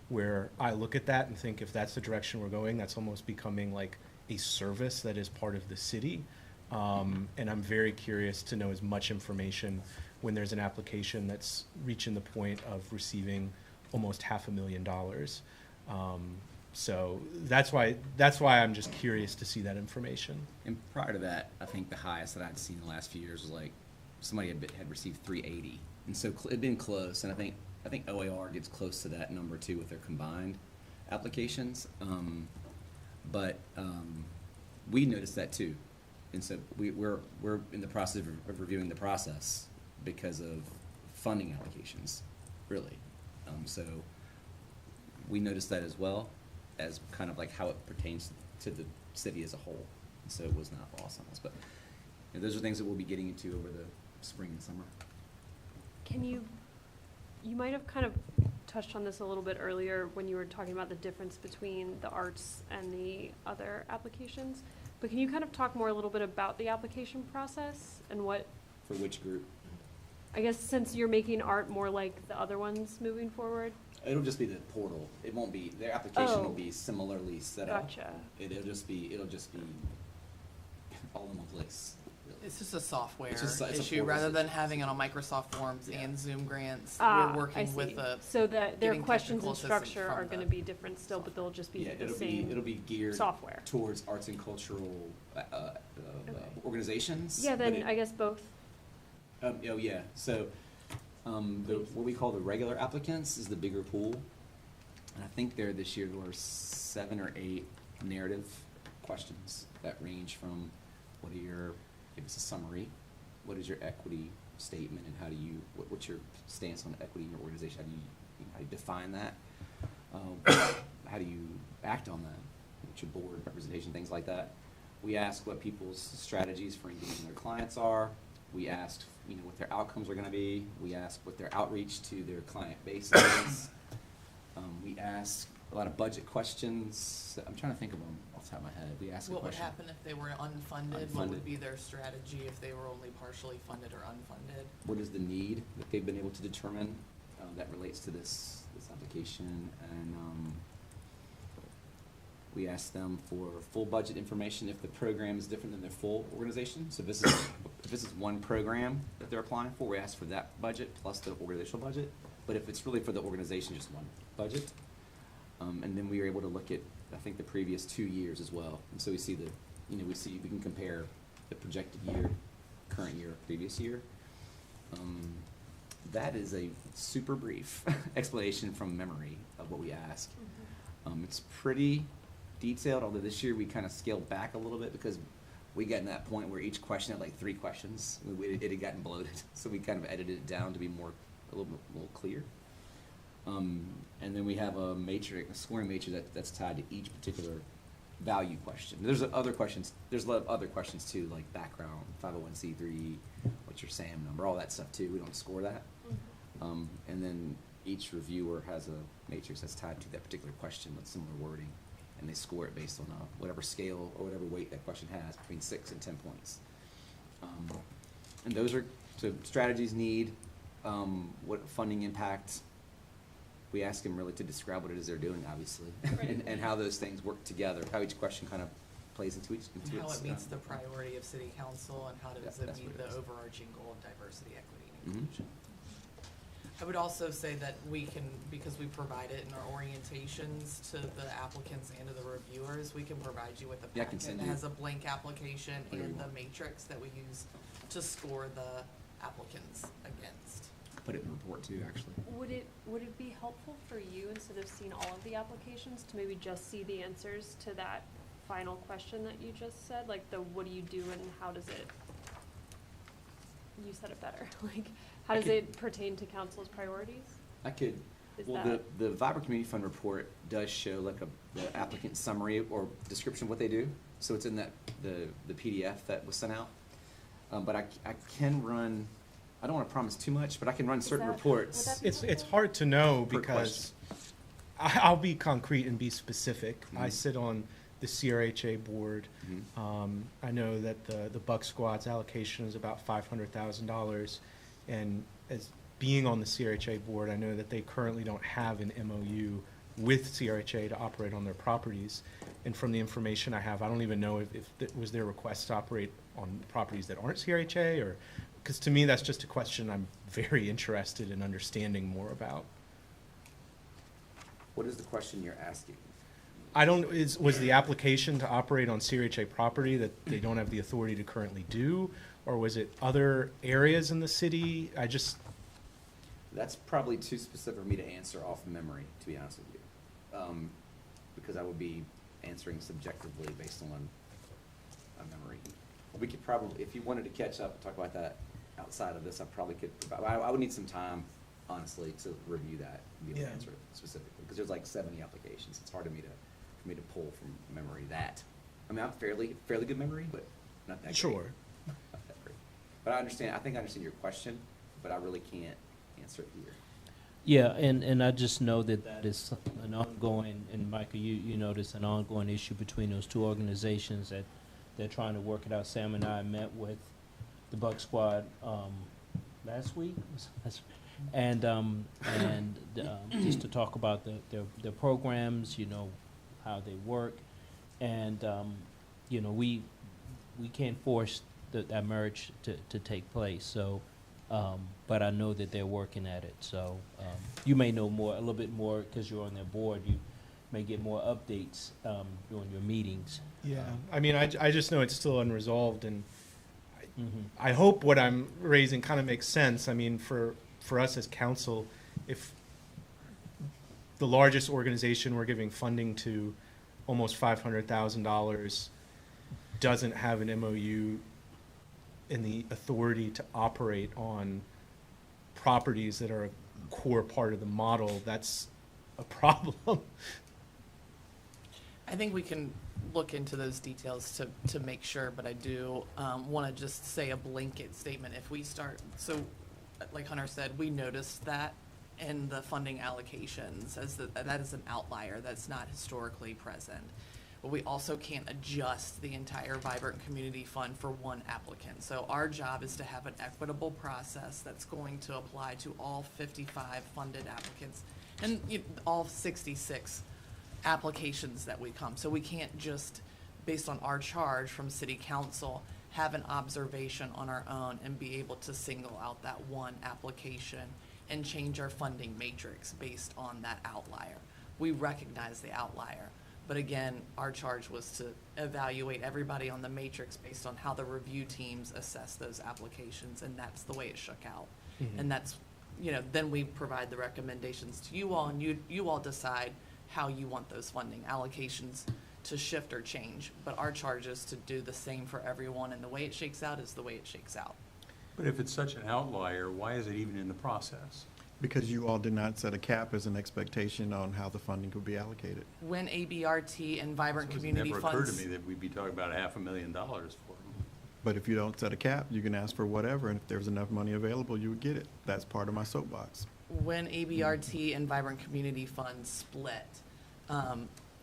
where I look at that and think if that's the direction we're going, that's almost becoming like a service that is part of the city. And I'm very curious to know as much information when there's an application that's reaching the point of receiving almost $500,000. So that's why I'm just curious to see that information. And prior to that, I think the highest that I'd seen in the last few years was like somebody had received 380, and so it'd been close. And I think OAR gets close to that number too with their combined applications. But we noticed that too, and so we're in the process of reviewing the process because of funding applications, really. So we noticed that as well as kind of like how it pertains to the city as a whole. So it was not lost on us, but you know, those are things that we'll be getting into over the spring and summer. Can you might have kind of touched on this a little bit earlier when you were talking about the difference between the arts and the other applications, but can you kind of talk more a little bit about the application process and what, For which group? I guess since you're making art more like the other ones moving forward? It'll just be the portal. It won't be, their application will Oh. be similarly set up. Gotcha. It'll just be all in one place. really. It's just a software It's just- it's a issue, portal rather than situation. having it on Microsoft Forms Yeah. and Zoom grants. Ah, We're working with I a, see. So that their getting questions technical and assistance structure from are gonna the be different still, but they'll just be Yeah, the it'll same be geared software. towards arts and cultural organizations. Yeah, but then it- I guess both. Oh, yeah, so, what we call the regular applicants is the bigger pool. And I think there this year were 7 or 8 narrative questions that range from give us a summary, what is your equity statement and how do you, what's your stance on equity in your organization, how do you define that? How do you act on that? What's your board representation, things like that. We ask what people's strategies for engaging their clients are. We asked, what their outcomes are gonna be. We ask what their outreach to their client base is. We ask a lot of budget questions. I'm trying to think of them off the top of my head. We ask a what would question. happen if they were unfunded? What Unfunded. would be their strategy if they were only partially funded or unfunded? What is the need that they've been able to determine that relates to this application? And we ask them for full budget information if the program is different than their full organization. So if this is one program that they're applying for, we ask for that budget plus the organizational budget. But if it's really for the organization, just one budget. And then we are able to look at, I think, the previous 2 years as well. And so we see we can compare the projected year, current year, previous year. That is a super brief explanation from memory of what we ask. It's pretty detailed, although this year we kind of scaled back a little bit because we got in that point where each question had like 3 questions. It had gotten bloated, so we kind of edited it down to be a little clear. And then we have a scoring matrix that's tied to each particular value question. There's other questions. There's a lot of other questions too, like background, 501c3, what's your SAM number, all that stuff too. We don't score that. And then each reviewer has a matrix that's tied to that particular question with similar wording, and they score it based on whatever scale or whatever weight that question has, between 6 and 10 points. And those are, so strategies need, what funding impact. We ask them really to describe what it is they're doing, obviously, Right. and how those things work together, how each question kind of plays into And how its, it meets the priority of city council, and how does it that's meet what the it is. overarching goal of diversity, equity, and Mhm. inclusion. I would also say that we can, because we provide it in our orientations to the applicants and to the reviewers, we can provide you with a Yeah, I can packet send that you has a blank application whatever you and the want. matrix that we use to score the applicants against. Put it in the report too, actually. Would it be helpful for you, instead of seeing all of the applications, to maybe just see the answers to that final question that you just said? Like the what do you do and how does it, you said it better, like, how does it pertain to council's priorities? I could, Is well, that- the Vibrant Community Fund report does show like the applicant summary or description of what they do. So it's in that, the PDF that was sent out. But I can run, I don't want to promise too much, but I can run certain that- reports. would that be It's hard to know Per because I'll be concrete and be specific. I Mhm. sit on the CRHA board. Mhm. I know that the Buck Squad's allocation is about $500,000. And as being on the CRHA board, I know that they currently don't have an MOU with CRHA to operate on their properties. And from the information I have, I don't even know if it was their request to operate on properties that aren't CRHA, or, because to me, that's just a question I'm very interested in understanding more about. What is the question you're asking? I don't, was the application to operate on CRHA property that they don't have the authority to currently do? Or was it other areas in the city? That's probably too specific for me to answer off memory, to be honest with you. Because I would be answering subjectively based on a memory. We could probably, if you wanted to catch up and talk about that outside of this, I probably could provide, I would need some time, honestly, to review that and be able to Yeah. answer it specifically. Because there's like 70 applications. It's hard for me to pull from memory that. I mean, I'm fairly good memory, but not that great. Sure. Not that great. But I think I understand your question, but I really can't answer it here. Yeah, and I just know that that is an ongoing, and Micah, you notice an ongoing issue between those two organizations that they're trying to work it out. Sam and I met with the Buck Squad last week, and just to talk about their programs, how they work, and we can't force that merge to take place. So, but I know that they're working at it. So you may know more, a little bit more, because you're on their board. You may get more updates during your meetings. Yeah, I mean, I just know it's still unresolved, and Mhm. I hope what I'm raising kind of makes sense. I mean, for us as council, if the largest organization we're giving funding to, almost $500,000, doesn't have an MOU and the authority to operate on properties that are a core part of the model, that's a problem. I think we can look into those details to make sure, but I do want to just say a blanket statement. If we start, so like Hunter said, we noticed that in the funding allocations as that is an outlier that's not historically present. But we also can't adjust the entire Vibrant Community Fund for one applicant. So our job is to have an equitable process that's going to apply to all 55 funded applicants and all 66 applications that we come. So we can't just, based on our charge from City Council, have an observation on our own and be able to single out that one application and change our funding matrix based on that outlier. We recognize the outlier, but again, our charge was to evaluate everybody on the matrix based on how the review teams assess those applications, and that's the way it shook out. Mhm. And that's, then we provide the recommendations to you all, and you all decide how you want those funding allocations to shift or change. But our charge is to do the same for everyone, and the way it shakes out is the way it shakes out. But if it's such an outlier, why is it even in the process? Because you all did not set a cap as an expectation on how the funding could be allocated. When ABRT and Vibrant So Community It never occurred Funds, to me that we'd be talking about $500,000 for them. But if you don't set a cap, you can ask for whatever, and if there's enough money available, you would get it. That's part of my soapbox. when ABRT and Vibrant Community Funds split,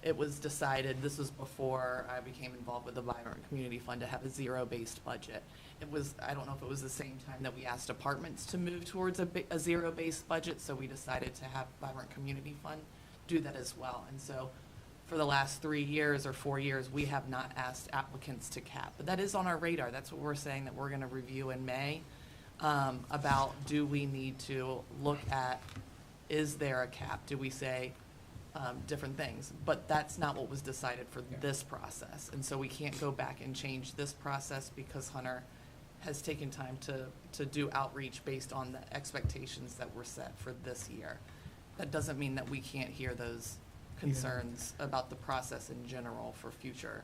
it was decided, this was before I became involved with the Vibrant Community Fund, to have a zero-based budget. It was, I don't know if it was the same time that we asked apartments to move towards a zero-based budget, so we decided to have Vibrant Community Fund do that as well. And so for the last 3 years or 4 years, we have not asked applicants to cap. But that is on our radar. That's what we're saying that we're gonna review in May, about do we need to look at, is there a cap? Do we say, different things? But that's not what was decided for this process. And so we can't go back and change this process because Hunter has taken time to do outreach based on the expectations that were set for this year. That doesn't mean that we can't hear those concerns about the process in general for future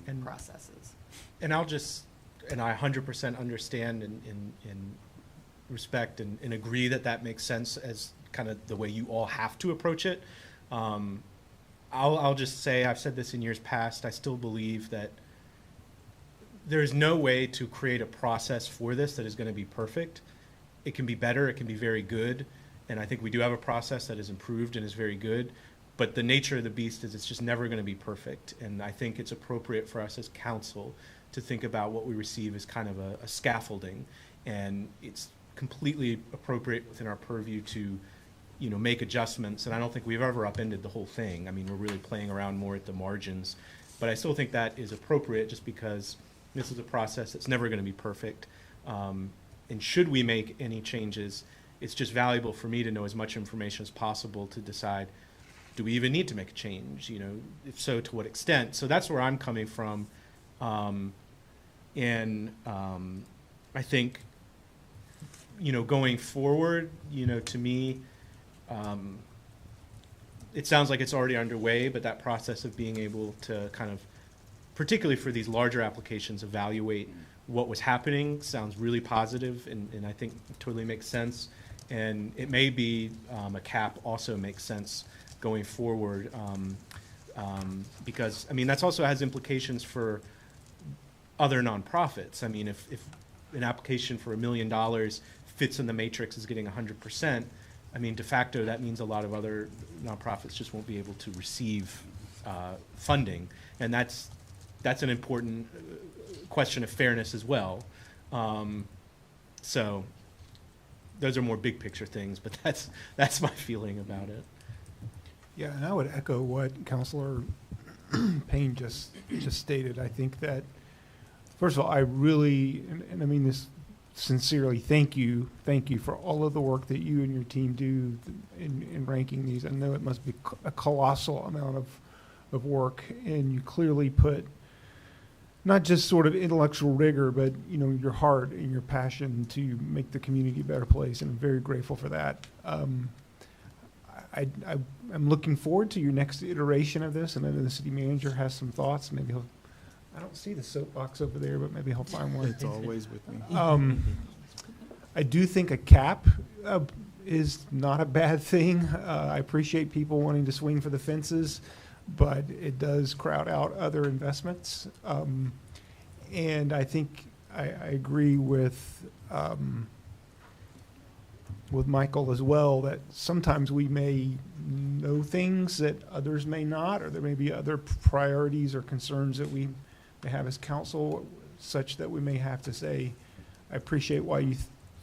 And- processes. And I 100% understand and respect and agree that makes sense as kind of the way you all have to approach it. I'll just say, I've said this in years past, I still believe that there's no way to create a process for this that is going to be perfect. It can be better, it can be very good, and I think we do have a process that is improved and is very good, but the nature of the beast is it's just never going to be perfect, and I think it's appropriate for us as council to think about what we receive as kind of a scaffolding, and it's completely appropriate within our purview to make adjustments, and I don't think we've ever upended the whole thing. I mean, we're really playing around more at the margins, but I still think that is appropriate just because this is a process that's never going to be perfect. And should we make any changes, it's just valuable for me to know as much information as possible to decide, do we even need to make a change? If so, to what extent? So that's where I'm coming from. I think, going forward, to me, it sounds like it's already underway, but that process of being able to kind of, particularly for these larger applications, evaluate what was happening sounds really positive, and I think totally makes sense. And it may be a cap also makes sense going forward, because, that's also has implications for other nonprofits. If an application for $1 million fits in the matrix is getting 100%, de facto, that means a lot of other nonprofits just won't be able to receive funding, and that's an important question of fairness as well. So those are more big picture things, but that's my feeling about it. Yeah, and I would echo what Councilor Payne just stated. I think that first of all, I really, and I mean this sincerely, thank you for all of the work that you and your team do in ranking these. I know it must be a colossal amount of work, and you clearly put not just sort of intellectual rigor, but, you know, your heart and your passion to make the community a better place, and I'm very grateful for that. I'm looking forward to your next iteration of this, and I know the city manager has some thoughts. Maybe he'll, I don't see the soapbox over there, but maybe he'll find one. It's always with me. I do think a cap is not a bad thing. I appreciate people wanting to swing for the fences, but it does crowd out other investments. And I think I agree with Michael as well, that sometimes we may know things that others may not, or there may be other priorities or concerns that we may have as council, such that we may have to say, I appreciate why you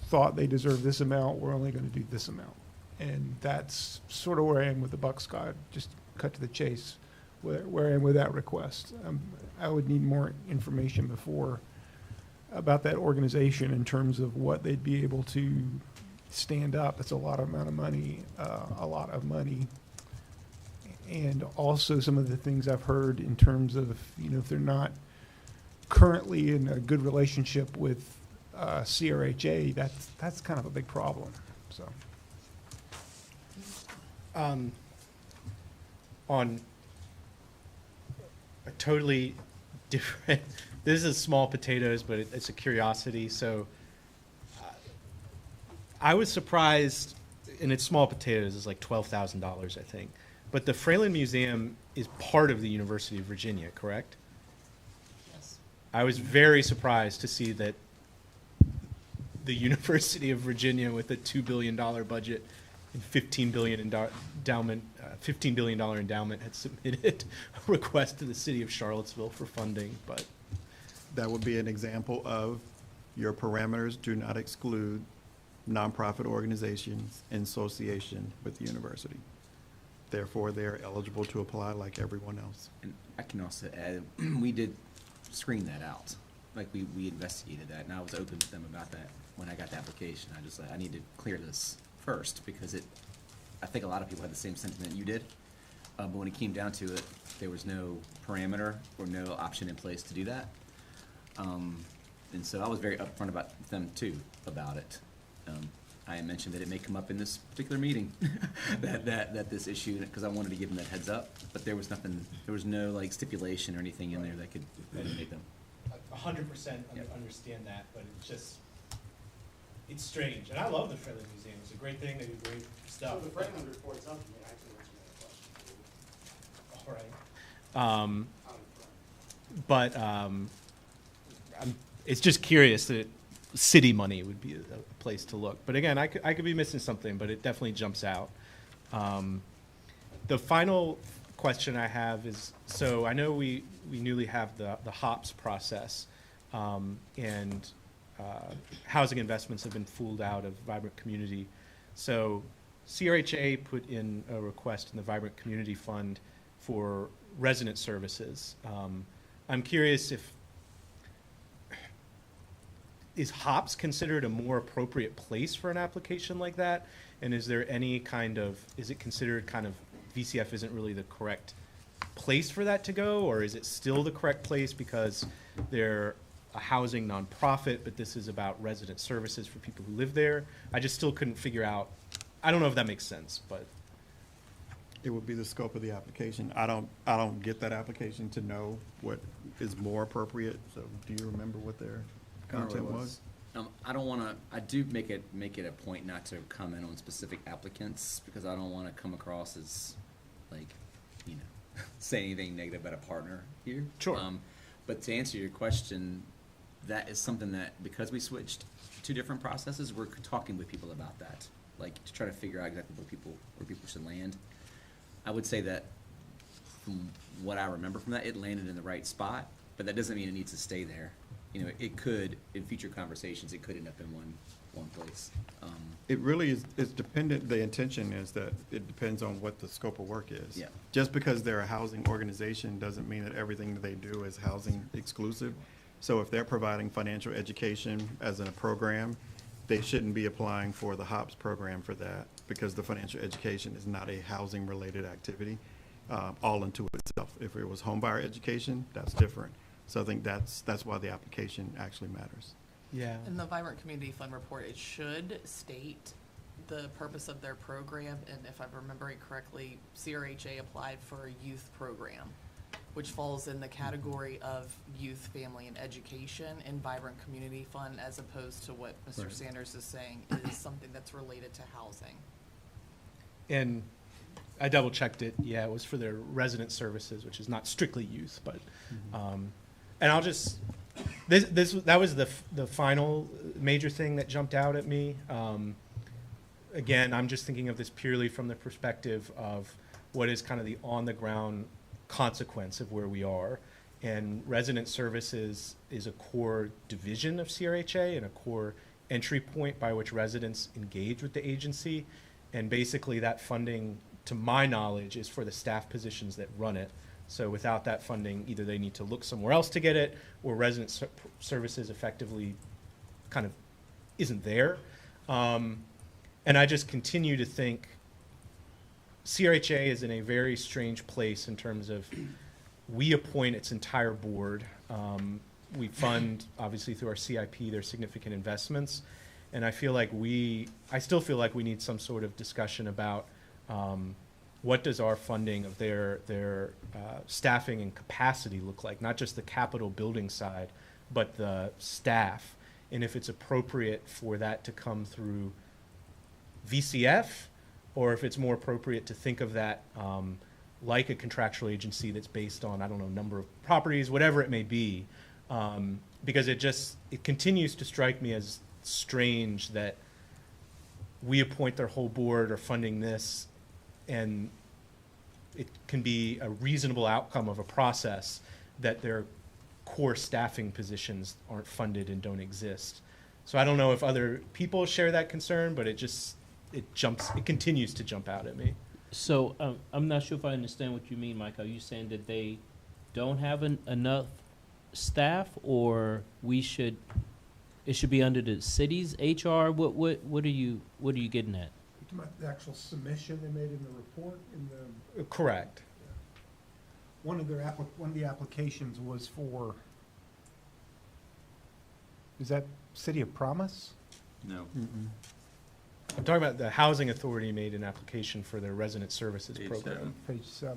thought they deserve this amount, we're only going to do this amount. And that's sort of where I am with the Buck Squad. Just cut to the chase where I am with that request. I would need more information before about that organization in terms of what they'd be able to stand up. It's a lot of money. And also some of the things I've heard in terms of, you know, if they're not currently in a good relationship with CRHA, that's kind of a big problem, so. On a totally different, this is small potatoes, but it's a curiosity. So I was surprised, and it's small potatoes, it's like $12,000, I think. But the Fralin Museum is part of the University of Virginia, correct? Yes. I was very surprised to see that the University of Virginia, with a $2 billion budget and $15 billion endowment, had submitted a request to the city of Charlottesville for funding. But That would be an example of your parameters do not exclude nonprofit organizations in association with the university. Therefore, they are eligible to apply like everyone else. And I can also add, we did screen that out. Like, we investigated that, and I was open with them about that when I got the application. I just like, I need to clear this first, because I think a lot of people had the same sentiment you did. But when it came down to it, there was no parameter or no option in place to do that. And so I was very upfront about them too, about it. I mentioned that it may come up in this particular meeting, that this issue, because I wanted to give them that heads up, but there was nothing, there was no like stipulation or anything in there that could make them. 100% understand that, but it's just, it's strange. And I love the Fralin Museum. It's a great thing. They do great stuff. So the Franklin report's up to me, I actually answered that question. All right. But it's just curious that city money would be a place to look. But again, I could be missing something, but it definitely jumps out. The final question I have is, so I know we newly have the HOPS process, and housing investments have been fooled out of Vibrant Community. So CRHA put in a request in the Vibrant Community Fund for resident services. I'm curious is HOPS considered a more appropriate place for an application like that? And is there any kind of, is it considered kind of, VCF isn't really the correct place for that to go, or is it still the correct place because they're a housing nonprofit, but this is about resident services for people who live there? I just still couldn't figure out, I don't know if that makes sense, but. It would be the scope of the application. I don't get that application to know what is more appropriate, so do you remember what their content was? I don't want to, I do make it a point not to comment on specific applicants, because I don't want to come across as, like, you know, say anything negative about a partner here. Sure. But to answer your question, that is something that, because we switched to different processes, we're talking with people about that, like, to try to figure out exactly where people should land. I would say that, from what I remember from that, it landed in the right spot, but that doesn't mean it needs to stay there. You know, it could, in future conversations, it could end up in one place. It really is, it's dependent, the intention is that it depends on what the scope of work is. Yeah. Just because they're a housing organization doesn't mean that everything that they do is housing exclusive. So if they're providing financial education as in a program, they shouldn't be applying for the HOPS program for that, because the financial education is not a housing-related activity all into itself. If it was home buyer education, that's different. So I think that's why the application actually matters. Yeah. In the Vibrant Community Fund report, it should state the purpose of their program, and if I'm remembering correctly, CRHA applied for a youth program, which falls in the category of youth, family, and education in Vibrant Community Fund, as opposed to what Mr. Right. Sanders is saying is something that's related to housing. And I double checked it. Yeah, it was for their resident services, which is not strictly youth, but, and I'll just, that was the final major thing that jumped out at me. Again, I'm just thinking of this purely from the perspective of what is kind of the on-the-ground consequence of where we are. And resident services is a core division of CRHA and a core entry point by which residents engage with the agency. And basically that funding, to my knowledge, is for the staff positions that run it. So without that funding, either they need to look somewhere else to get it, or resident services effectively kind of isn't there. And I just continue to think CRHA is in a very strange place in terms of we appoint its entire board. We fund, obviously, through our CIP, their significant investments. And I feel like I still feel like we need some sort of discussion about what does our funding of their staffing and capacity look like, not just the capital building side, but the staff, and if it's appropriate for that to come through VCF, or if it's more appropriate to think of that like a contractual agency that's based on, I don't know, number of properties, whatever it may be, because it continues to strike me as strange that we appoint their whole board or funding this, and it can be a reasonable outcome of a process that their core staffing positions aren't funded and don't exist. So I don't know if other people share that concern, but it continues to jump out at me. So I'm not sure if I understand what you mean, Mike. Are you saying that they don't have enough staff, or it should be under the city's HR? What are you getting at? You're talking about the actual submission they made in the report, Correct. one of the applications was for, is that City of Promise? No. I'm talking about the Housing Authority made an application for their resident services Page program. 7. Page 7.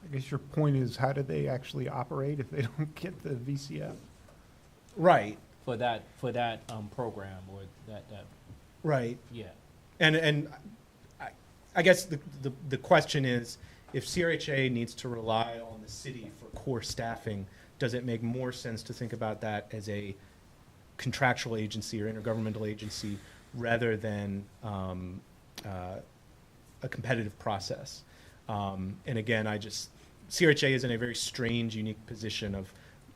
I guess your point is, how do they actually operate if they don't get the VCF? Right, For that program, or that right. yeah. And I guess the question is, if CRHA needs to rely on the city for core staffing, does it make more sense to think about that as a contractual agency or intergovernmental agency rather than a competitive process? And again, CRHA is in a very strange, unique position of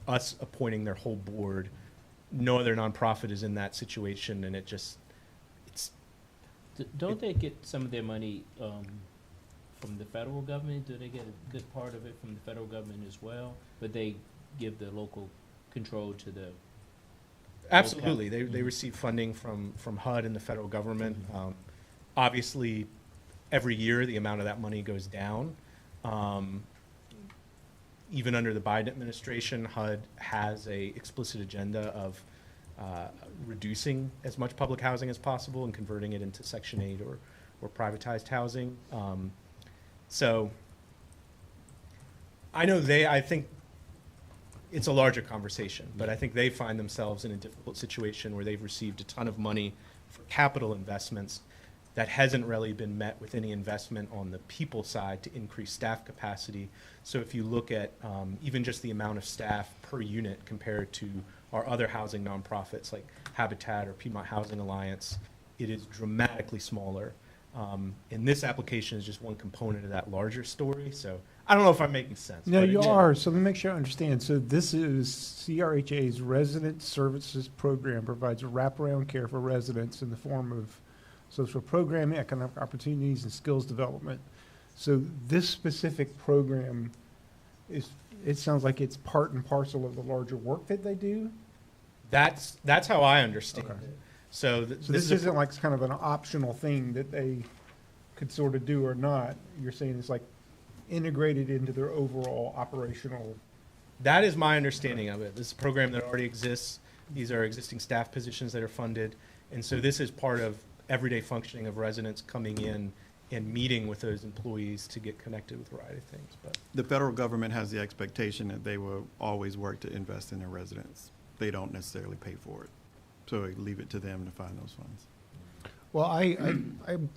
us appointing their whole board. No other nonprofit is in that situation, and Don't they get some of their money from the federal government? Do they get a good part of it from the federal government as well? But they give the local control to the... Absolutely. They receive funding from HUD and the federal government. Obviously, every year the amount of that money goes down. Even under the Biden administration, HUD has a explicit agenda of reducing as much public housing as possible and converting it into Section 8 or privatized housing. So I think it's a larger conversation, but I think they find themselves in a difficult situation where they've received a ton of money for capital investments that hasn't really been met with any investment on the people side to increase staff capacity. So if you look at even just the amount of staff per unit compared to our other housing nonprofits like Habitat or Piedmont Housing Alliance, it is dramatically smaller. And this application is just one component of that larger story. So I don't know if I'm making sense. No, but you it's- are. So let me make sure I understand. So this is CRHA's Resident Services Program, provides wraparound care for residents in the form of social programming, economic opportunities, and skills development. So this specific program it sounds like it's part and parcel of the larger work that they do? That's how I understand Okay. it. So, So this isn't like kind of an optional thing that they could sort of do or not? You're saying it's like integrated into their overall operational? that is my understanding of it. This is a program that already exists. These are existing staff positions that are funded. And so this is part of everyday functioning of residents coming in and meeting with those employees to get connected with a variety of things. But The federal government has the expectation that they will always work to invest in their residents. They don't necessarily pay for it. So we leave it to them to find those funds. Well, I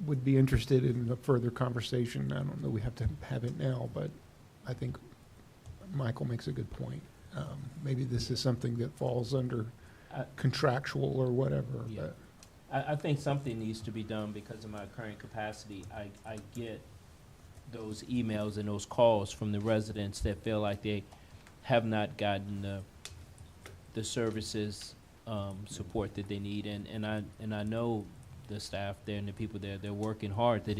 would be interested in a further conversation. I don't know, we have to have it now, but I think Michael makes a good point. Maybe this is something that falls under contractual or whatever, Yeah. but. I think something needs to be done because of my current capacity. I get those emails and those calls from the residents that feel like they have not gotten the services, support that they need. And I know the staff there and the people there, they're working hard. They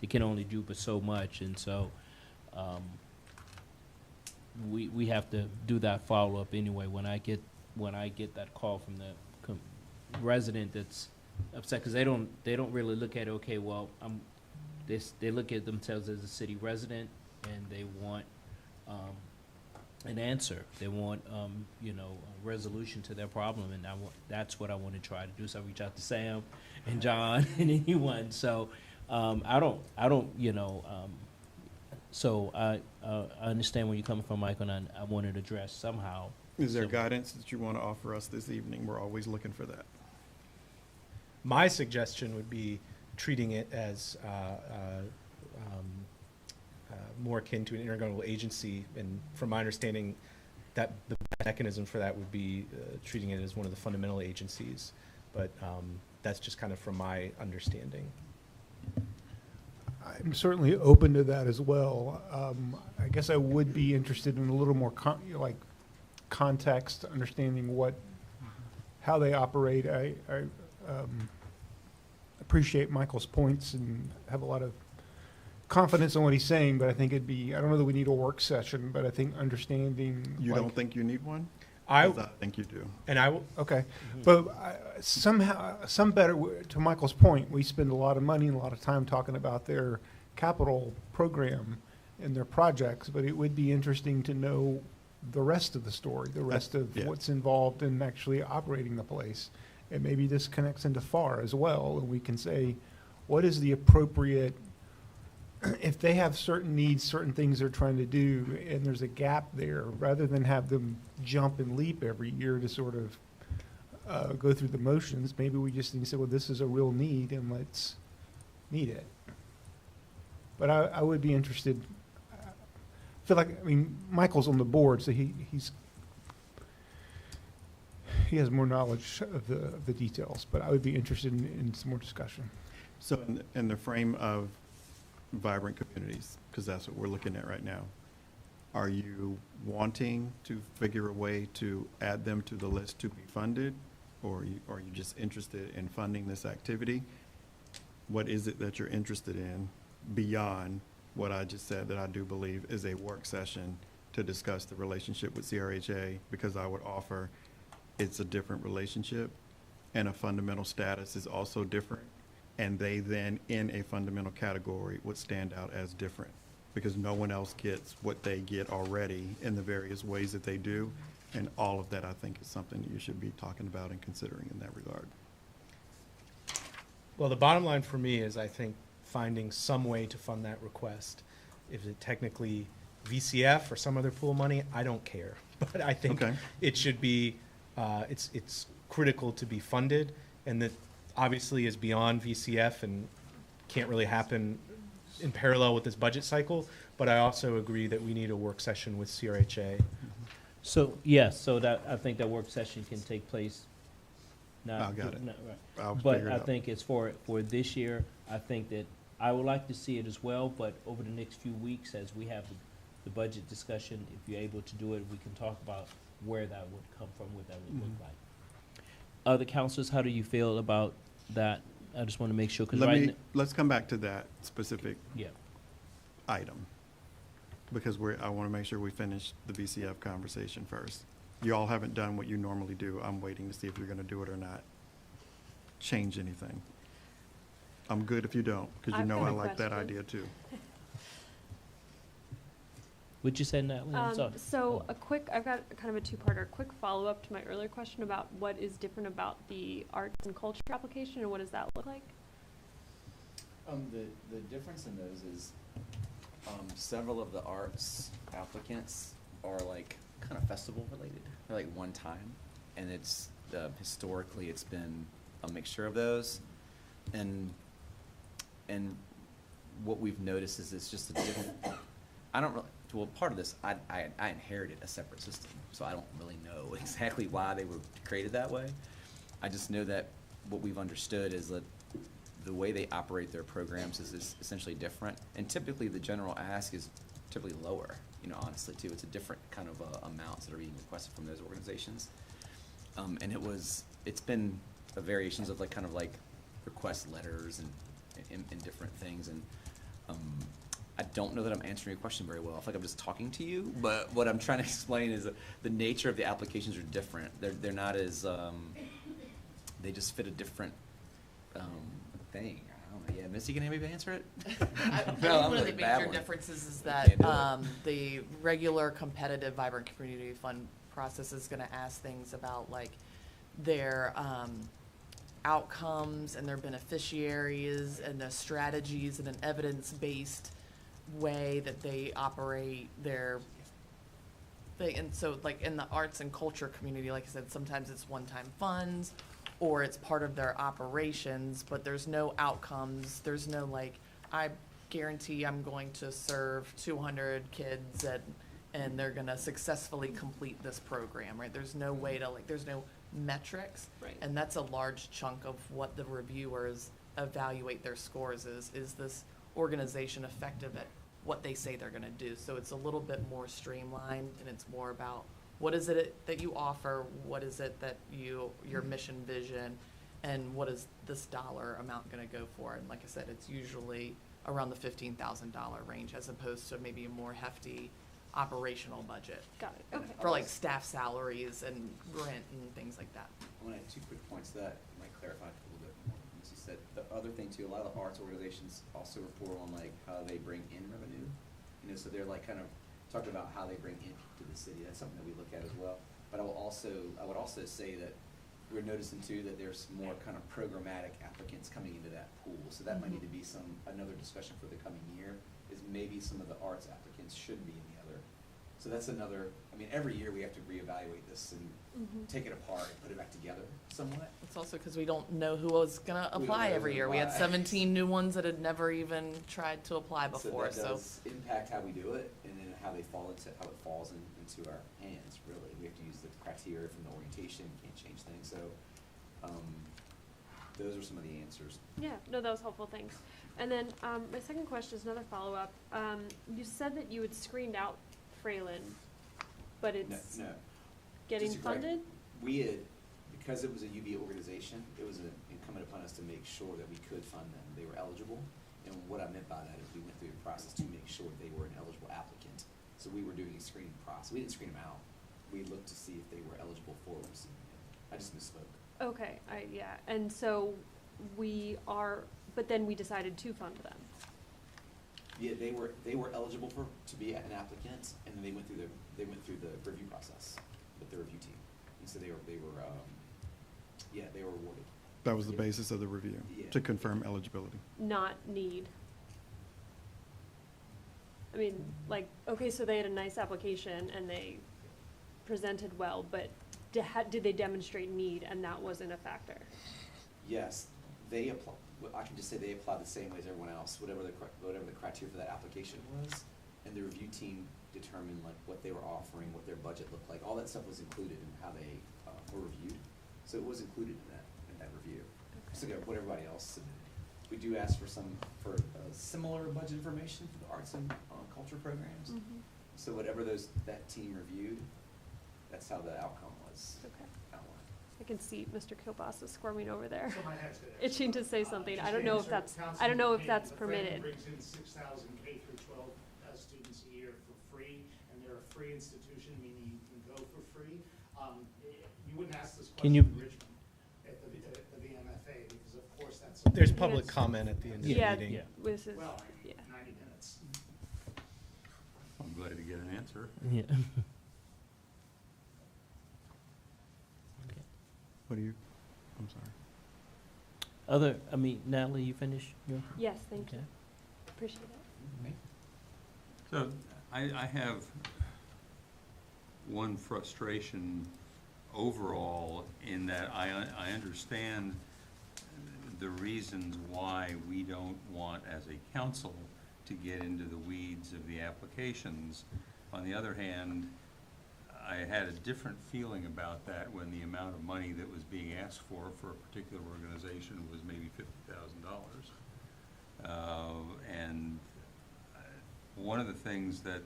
can only do but so much. And so, we have to do that follow-up anyway. When I get that call from the resident that's upset, because they don't really look at it, okay, well, they look at themselves as a city resident, and they want an answer. They want a resolution to their problem, and that's what I want to try to do. So I reach out to Sam and John and anyone. So so I understand where you're coming from, Michael, and I wanted to address somehow. Is there So- guidance that you want to offer us this evening? We're always looking for that. my suggestion would be treating it as more akin to an intergovernmental agency. And from my understanding, that the mechanism for that would be treating it as one of the fundamental agencies. But that's just kind of from my understanding. I'm certainly open to that as well. I guess I would be interested in a little more context, understanding how they operate. I appreciate Michael's points and have a lot of confidence in what he's saying, but I think I don't know that we need a work session, but I think understanding. You don't think you need one? I 'Cause I think you do. And I will. Okay, but somehow, to Michael's point, we spend a lot of money and a lot of time talking about their capital program and their projects, but it would be interesting to know the rest of the story, the rest of Yeah. what's involved in actually operating the place. And maybe this connects into FAR as well, and we can say, what is the appropriate, if they have certain needs, certain things they're trying to do, and there's a gap there, rather than have them jump and leap every year to sort of go through the motions, maybe we just need to say, well, this is a real need, and let's meet it. But I would be interested, I feel like, Michael's on the board, so he has more knowledge of the details, but I would be interested in some more discussion. So in the frame of vibrant communities, because that's what we're looking at right now, are you wanting to figure a way to add them to the list to be funded? Or are you just interested in funding this activity? What is it that you're interested in beyond what I just said that I do believe is a work session to discuss the relationship with CRHA? Because I would offer it's a different relationship and a fundamental status is also different. And they then, in a fundamental category, would stand out as different because no one else gets what they get already in the various ways that they do. And all of that, I think, is something that you should be talking about and considering in that regard. Well, the bottom line for me is I think finding some way to fund that request. If it technically VCF or some other pool of money, I don't care. But I think Okay. it should be, it's critical to be funded, and that obviously is beyond VCF and can't really happen in parallel with this budget cycle. But I also agree that we need a work session with CRHA. So, yes, so that, I think that work session can take place now. I got it. Right. I'll But figure it I out. think it's for this year, I think that I would like to see it as well, but over the next few weeks, as we have the budget discussion, if you're able to do it, we can talk about where that would come from, what that would look Mhm. like. Other councilors, how do you feel about that? I just want to make sure, because Let's right, come back to that specific yeah, item, because I want to make sure we finish the BCF conversation first. You all haven't done what you normally do. I'm waiting to see if you're going to do it or not. Change anything. I'm good if you don't, because you I've know got I a like that question. idea too. Would you say, Natalie? I'm sorry. So I've got kind of a two-parter, quick follow-up to my earlier question about what is different about the arts and culture application, and what does that look like? The difference in those is, several of the arts applicants are like kind of festival related. They're like one time, and it's, historically, it's been a mixture of those. And what we've noticed is it's just a different, I don't really, well, part of this, I inherited a separate system, so I don't really know exactly why they were created that way. I just know that what we've understood is that the way they operate their programs is essentially different. And typically, the general ask is typically lower, honestly, too. It's a different kind of amounts that are being requested from those organizations. And it's been variations of kind of request letters and different things. And I don't know that I'm answering your question very well. I feel like I'm just talking to you, but what I'm trying to explain is that the nature of the applications are different. They're not as, they just fit a different thing. I don't know. Yeah, Missy, can maybe answer it? I think No, I'm one of really the bad major one. differences is Can't that, do it. the regular competitive Vibrant Community Fund process is gonna ask things about their, outcomes and their beneficiaries and the strategies and an evidence-based way that they operate their thing. And so in the arts and culture community, like I said, sometimes it's one-time funds or it's part of their operations, but there's no outcomes. There's no I guarantee I'm going to serve 200 kids and they're gonna successfully complete this program, right? There's no way to there's no metrics. Right. And that's a large chunk of what the reviewers evaluate their scores is this organization effective at what they say they're gonna do? So it's a little bit more streamlined and it's more about what is it that you offer, what is it that your mission vision, and what is this dollar amount gonna go for? And like I said, it's usually around the $15,000 range as opposed to maybe a more hefty operational budget Got it, okay. for staff salaries and rent and things like that. I want to add 2 quick points to that, might clarify it a little bit more. As you said, the other thing too, a lot of the arts organizations also report on how they bring in revenue. So they're kind of talking about how they bring in to the city. That's something that we look at as well. But I would also say that we're noticing too that there's more kind of programmatic applicants coming into that pool. So that might need to be another discussion for the coming year, is maybe some of the arts applicants should be in the other. So that's another, every year we have to reevaluate this and take it apart and put it back together somewhat. It's also because we don't know who was gonna We don't apply know every who year. We had applies. 17 new ones that had never even tried to apply before, So that does impact how we do it, and then how it falls into our hands, really. We have to use the criteria from the orientation, can't change things, so, those are some of the answers. Yeah, no, that was helpful, thanks. And then, my second question is another follow-up. You said that you had screened out Fralin, but it's No, getting just to correct, funded? we had, because it was a UB organization, it was incumbent upon us to make sure that we could fund them, they were eligible. And what I meant by that is we went through a process to make sure they were an eligible applicant. So we were doing a screening process. We didn't screen them out. We looked to see if they were eligible for receiving it. I just misspoke. Okay, yeah, and so but then we decided to fund them. Yeah, they were eligible to be an applicant, and then they went through the review process with the review team. And so they were awarded. That was the basis of the review, Yeah. to confirm eligibility. Not need. Okay, so they had a nice application and they presented well, but did they demonstrate need, and that wasn't a factor? Yes, they apply, I can just say they applied the same way as everyone else, whatever the criteria for that application was. And the review team determined what they were offering, what their budget looked like. All that stuff was included in how they were reviewed. So it was included in that review. Just like what everybody else submitted. We do ask for similar budget information for the arts and culture programs. So whatever that team reviewed, that's how the outcome was Okay. outlined. I can see Mr. Kilbasa squirming over there, So my head's gonna. itching to say something. I Just don't to know if answer that's, I don't know if Councilman that's Payne, the Fred permitted. brings in 6,000 K through 12 students a year for free, and they're a free institution, meaning you can go for free. You wouldn't ask this Can question you- in Richmond at the VMFA, because of course that's. There's public comment at the end of the Yeah, meeting. this is, Well, yeah. 90 minutes. I'm glad to get an answer. Yeah. What do you, I'm sorry. Natalie, you finished your? Yes, thank you. Okay. Appreciate it. So I have one frustration overall in that I understand the reasons why we don't want as a council to get into the weeds of the applications. On the other hand, I had a different feeling about that when the amount of money that was being asked for a particular organization was maybe $50,000. And one of the things that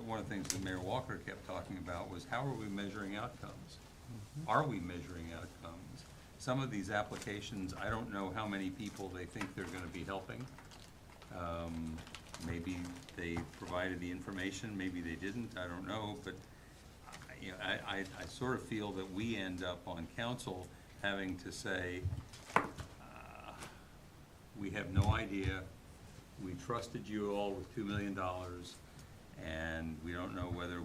one of the things that Mayor Walker kept talking about was, how are we measuring outcomes? Are we measuring outcomes? Some of these applications, I don't know how many people they think they're gonna be helping. Maybe they provided the information, maybe they didn't, I don't know, but I sort of feel that we end up on council having to say, we have no idea, we trusted you all with $2 million, and we don't know whether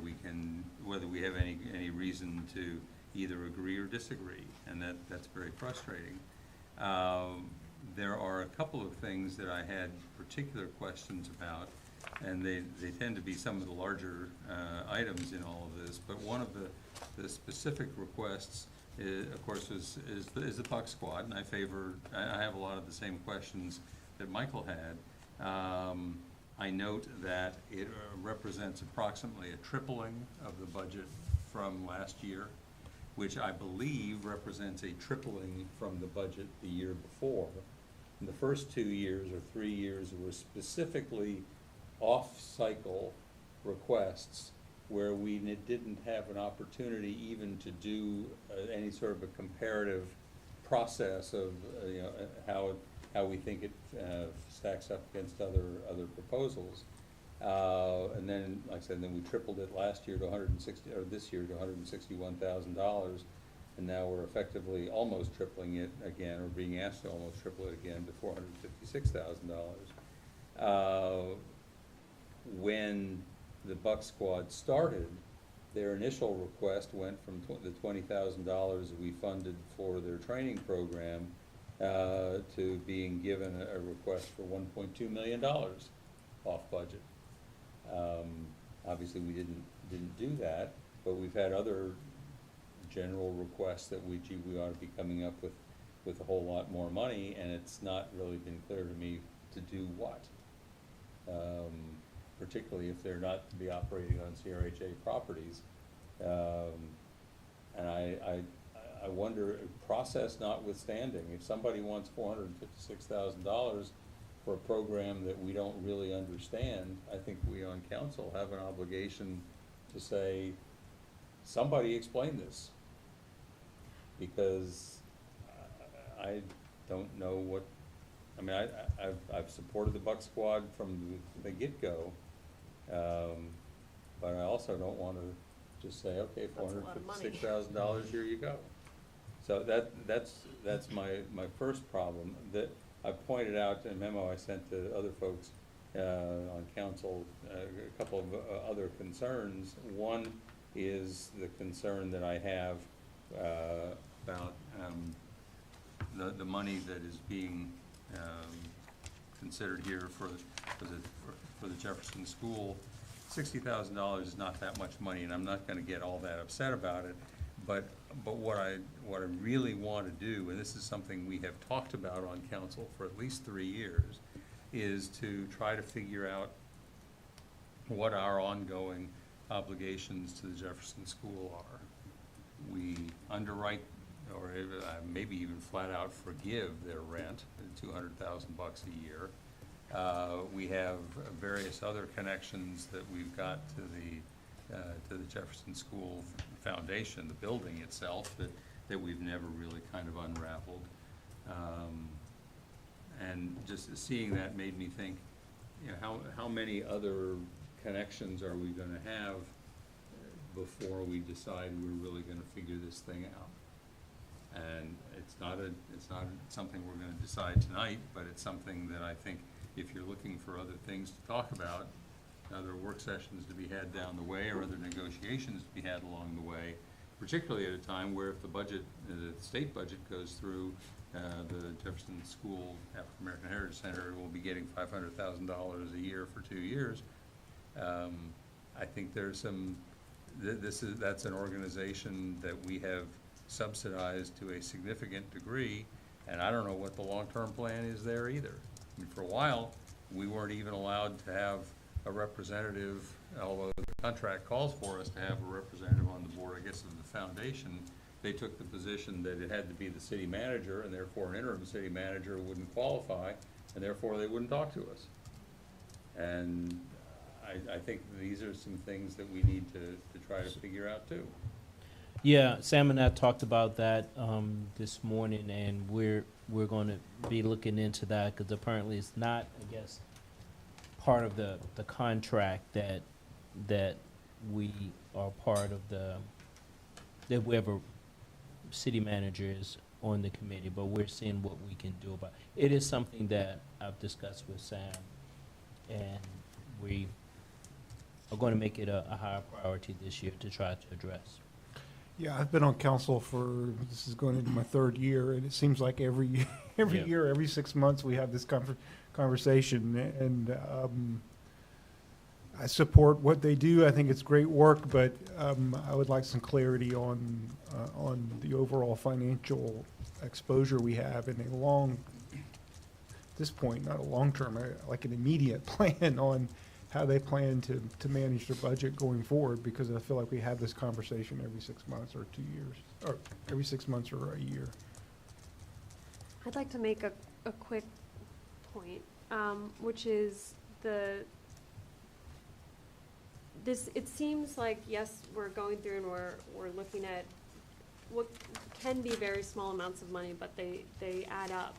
we have any reason to either agree or disagree, and that's very frustrating. There are a couple of things that I had particular questions about, and they tend to be some of the larger items in all of this, but one of the specific requests of course, is the Buck Squad, and I have a lot of the same questions that Michael had. I note that it represents approximately a tripling of the budget from last year, which I believe represents a tripling from the budget the year before. In the first 2 years or 3 years were specifically off-cycle requests where we didn't have an opportunity even to do any sort of a comparative process of how we think it stacks up against other proposals. And then, like I said, then we tripled it last year to this year to $161,000, and now we're effectively almost tripling it again, or being asked to almost triple it again to $456,000. When the Buck Squad started, their initial request went from the $20,000 we funded for their training program to being given a request for $1.2 million off budget. Obviously, we didn't do that, but we've had other general requests that we ought to be coming up with a whole lot more money, and it's not really been clear to me to do what. Particularly if they're not to be operating on CRHA properties. And I wonder, process notwithstanding, if somebody wants $456,000 for a program that we don't really understand, I think we on council have an obligation to say, somebody explain this. Because I don't know what, I mean, I've supported the Buck Squad from the get-go, but I also don't want to just say, okay, That's a lot of money. $456,000, here you go. So that's my first problem, that I pointed out in a memo I sent to other folks on council, a couple of other concerns. One is the concern that I have about the money that is being considered here for the Jefferson School. $60,000 is not that much money, and I'm not going to get all that upset about it. But what I really want to do, and this is something we have talked about on council for at least 3 years, is to try to figure out what our ongoing obligations to the Jefferson School are. We underwrite, or maybe even flat out forgive their rent, $200,000 a year. We have various other connections that we've got to to the Jefferson School Foundation, the building itself, that we've never really kind of unraveled. And just seeing that made me think, you know, how many other connections are we gonna have before we decide we're really gonna figure this thing out? And it's not something we're gonna decide tonight, but it's something that I think if you're looking for other things to talk about, other work sessions to be had down the way, or other negotiations to be had along the way, particularly at a time where if the budget, the state budget goes through, the Jefferson School African American Heritage Center will be getting $500,000 a year for 2 years. I think there's some, that's an organization that we have subsidized to a significant degree, and I don't know what the long-term plan is there either. I mean, for a while, we weren't even allowed to have a representative, although the contract calls for us to have a representative on the board, I guess, of the foundation. They took the position that it had to be the city manager, and therefore an interim city manager wouldn't qualify, and therefore they wouldn't talk to us. And I think these are some things that we need to try to figure out too. Yeah, Sam and I talked about that this morning, and we're going to be looking into that, because apparently it's not, I guess, part of the contract that we are part of that whoever city manager is on the committee, but we're seeing what we can do about it. It is something that I've discussed with Sam, and we are going to make it a higher priority this year to try to address. Yeah, I've been on council this is going into my 3rd year, and it seems like every Yeah. year, every 6 months, we have this conversation, and I support what they do. I think it's great work, but I would like some clarity on the overall financial exposure we have in at this point, not a long-term, like an immediate plan on how they plan to manage their budget going forward, because I feel like we have this conversation every 6 months or 2 years, or every 6 months or a year. I'd like to make a quick point, which is it seems like, yes, we're going through and we're looking at what can be very small amounts of money, but they add up.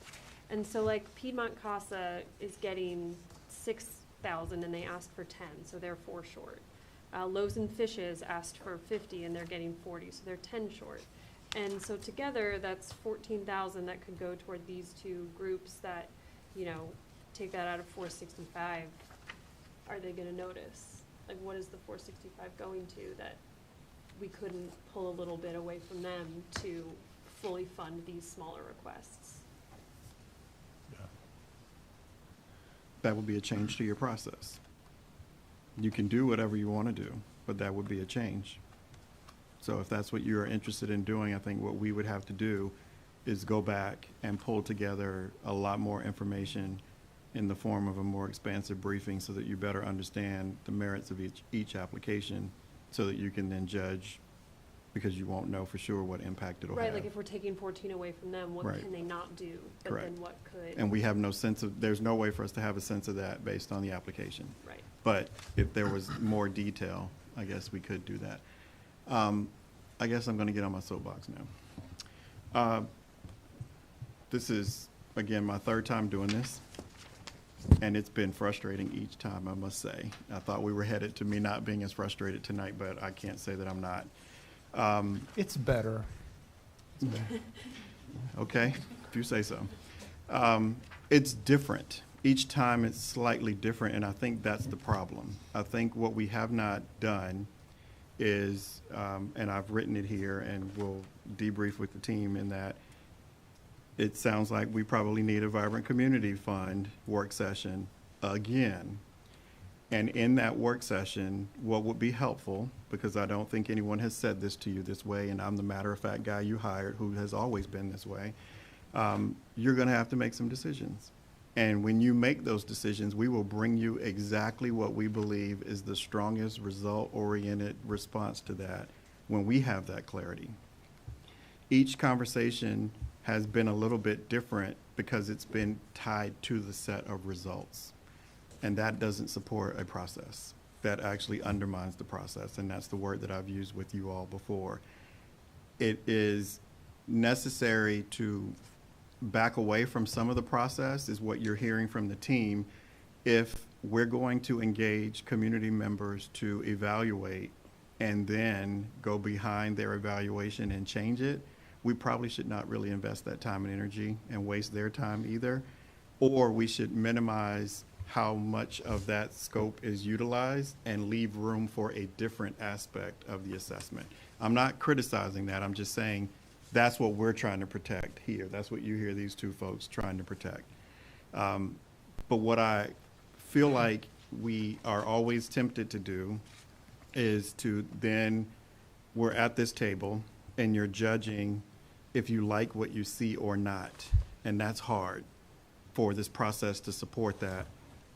And so like Piedmont Casa is getting 6,000 and they asked for 10, so they're 4 short. Loaves and Fishes asked for 50 and they're getting 40, so they're 10 short. And so together, that's 14,000 that could go toward these 2 groups that, you know, take that out of 465. Are they gonna notice? Like, what is the 465 going to that we couldn't pull a little bit away from them to fully fund these smaller requests? That would be a change to your process. You can do whatever you want to do, but that would be a change. So if that's what you're interested in doing, I think what we would have to do is go back and pull together a lot more information in the form of a more expansive briefing so that you better understand the merits of each application, so that you can then judge, because you won't know for sure what impact it'll have. Right, like if we're taking 14 away from them, what Right. can they not do? But Correct. then what could? And we have no sense of, there's no way for us to have a sense of that based on the application. Right. But if there was more detail, I guess we could do that. I guess I'm going to get on my soapbox now. This is, again, my 3rd time doing this, and it's been frustrating each time, I must say. I thought we were headed to me not being as frustrated tonight, but I can't say that I'm not. It's better. Okay, if you say so. It's different. Each time it's slightly different, and I think that's the problem. I think what we have not done is, and I've written it here, and we'll debrief with the team in that, it sounds like we probably need a Vibrant Community Fund work session again. And in that work session, what would be helpful, because I don't think anyone has said this to you this way, and I'm the matter-of-fact guy you hired who has always been this way, you're going to have to make some decisions. And when you make those decisions, we will bring you exactly what we believe is the strongest result-oriented response to that when we have that clarity. Each conversation has been a little bit different because it's been tied to the set of results. And that doesn't support a process. that actually undermines the process, and that's the word that I've used with you all before. It is necessary to back away from some of the process, is what you're hearing from the team, if we're going to engage community members to evaluate and then go behind their evaluation and change it. We probably should not really invest that time and energy and waste their time either. Or we should minimize how much of that scope is utilized and leave room for a different aspect of the assessment. I'm not criticizing that. I'm just saying that's what we're trying to protect here. That's what you hear these two folks trying to protect. But what I feel like we are always tempted to do is to then, we're at this table and you're judging if you like what you see or not. And that's hard for this process to support that,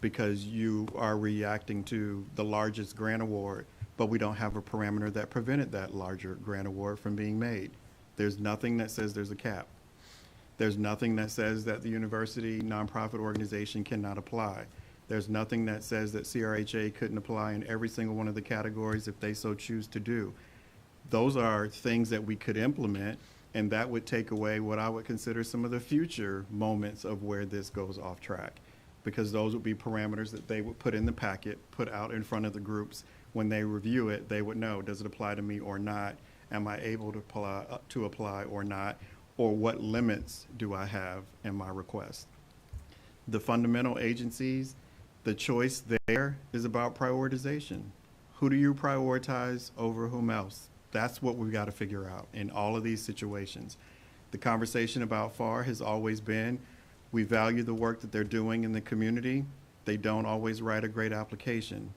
because you are reacting to the largest grant award, but we don't have a parameter that prevented that larger grant award from being made. There's nothing that says there's a cap. There's nothing that says that the university nonprofit organization cannot apply. There's nothing that says that CRHA couldn't apply in every single one of the categories if they so choose to do. Those are things that we could implement, and that would take away what I would consider some of the future moments of where this goes off track, because those would be parameters that they would put in the packet, put out in front of the groups. When they review it, they would know, does it apply to me or not? Am I able to apply or not? Or what limits do I have in my request? The fundamental agencies, the choice there is about prioritization. Who do you prioritize over whom else? That's what we've got to figure out in all of these situations. The conversation about FAR has always been, we value the work that they're doing in the community. They don't always write a great application,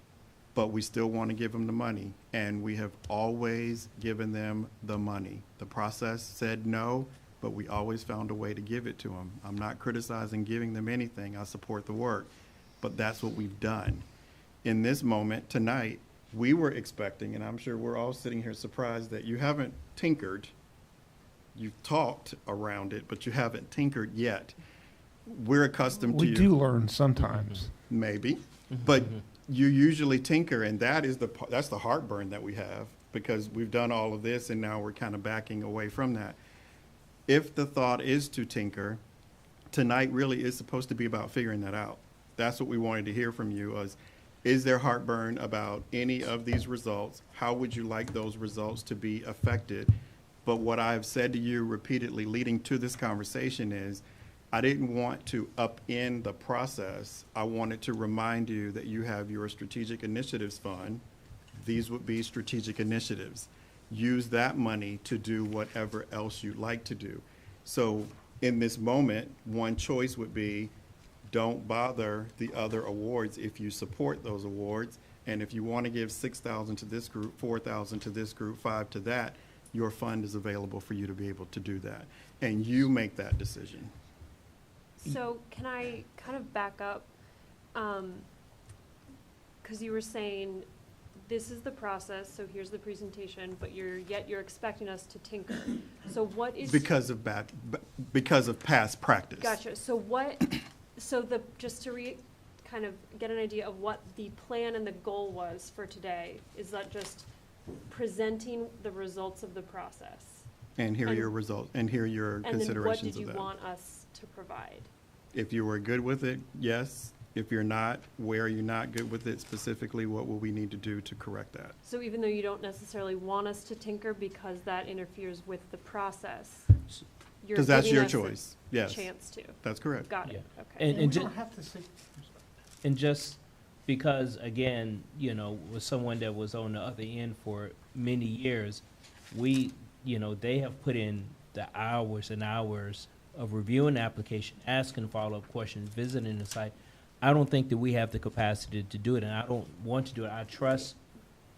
but we still want to give them the money. And we have always given them the money. The process said no, but we always found a way to give it to them. I'm not criticizing giving them anything. I support the work, but that's what we've done. In this moment tonight, we were expecting, and I'm sure we're all sitting here surprised that you haven't tinkered. You've talked around it, but you haven't tinkered yet. We're accustomed to We do learn sometimes. maybe, but you usually tinker, and that's the heartburn that we have, because we've done all of this and now we're kind of backing away from that. If the thought is to tinker, tonight really is supposed to be about figuring that out. That's what we wanted to hear from you, is there heartburn about any of these results? How would you like those results to be affected? But what I've said to you repeatedly leading to this conversation is, I didn't want to upend the process. I wanted to remind you that you have your strategic initiatives fund. These would be strategic initiatives. Use that money to do whatever else you'd like to do. So in this moment, one choice would be, don't bother the other awards if you support those awards. And if you want to give 6,000 to this group, 4,000 to this group, 5 to that, your fund is available for you to be able to do that. And you make that decision. So can I kind of back up? Because you were saying, this is the process, so here's the presentation, but you're expecting us to tinker. So what is? Because of past practice. Gotcha. So just to kind of get an idea of what the plan and the goal was for today, is that just presenting the results of the process? And here are your results, and here are your considerations of that. And then what did you want us to provide? If you were good with it, yes. If you're not, where are you not good with it specifically? What will we need to do to correct that? So even though you don't necessarily want us to tinker because that interferes with the process, you're Because that's giving your us choice, a yes. chance to. That's correct. Got it, Yeah. okay. And We ju- don't have to say, And just because, again, with someone that was on the other end for many years, they have put in the hours and hours of reviewing the application, asking follow-up questions, visiting the site. I don't think that we have the capacity to do it, and I don't want to do it. I trust,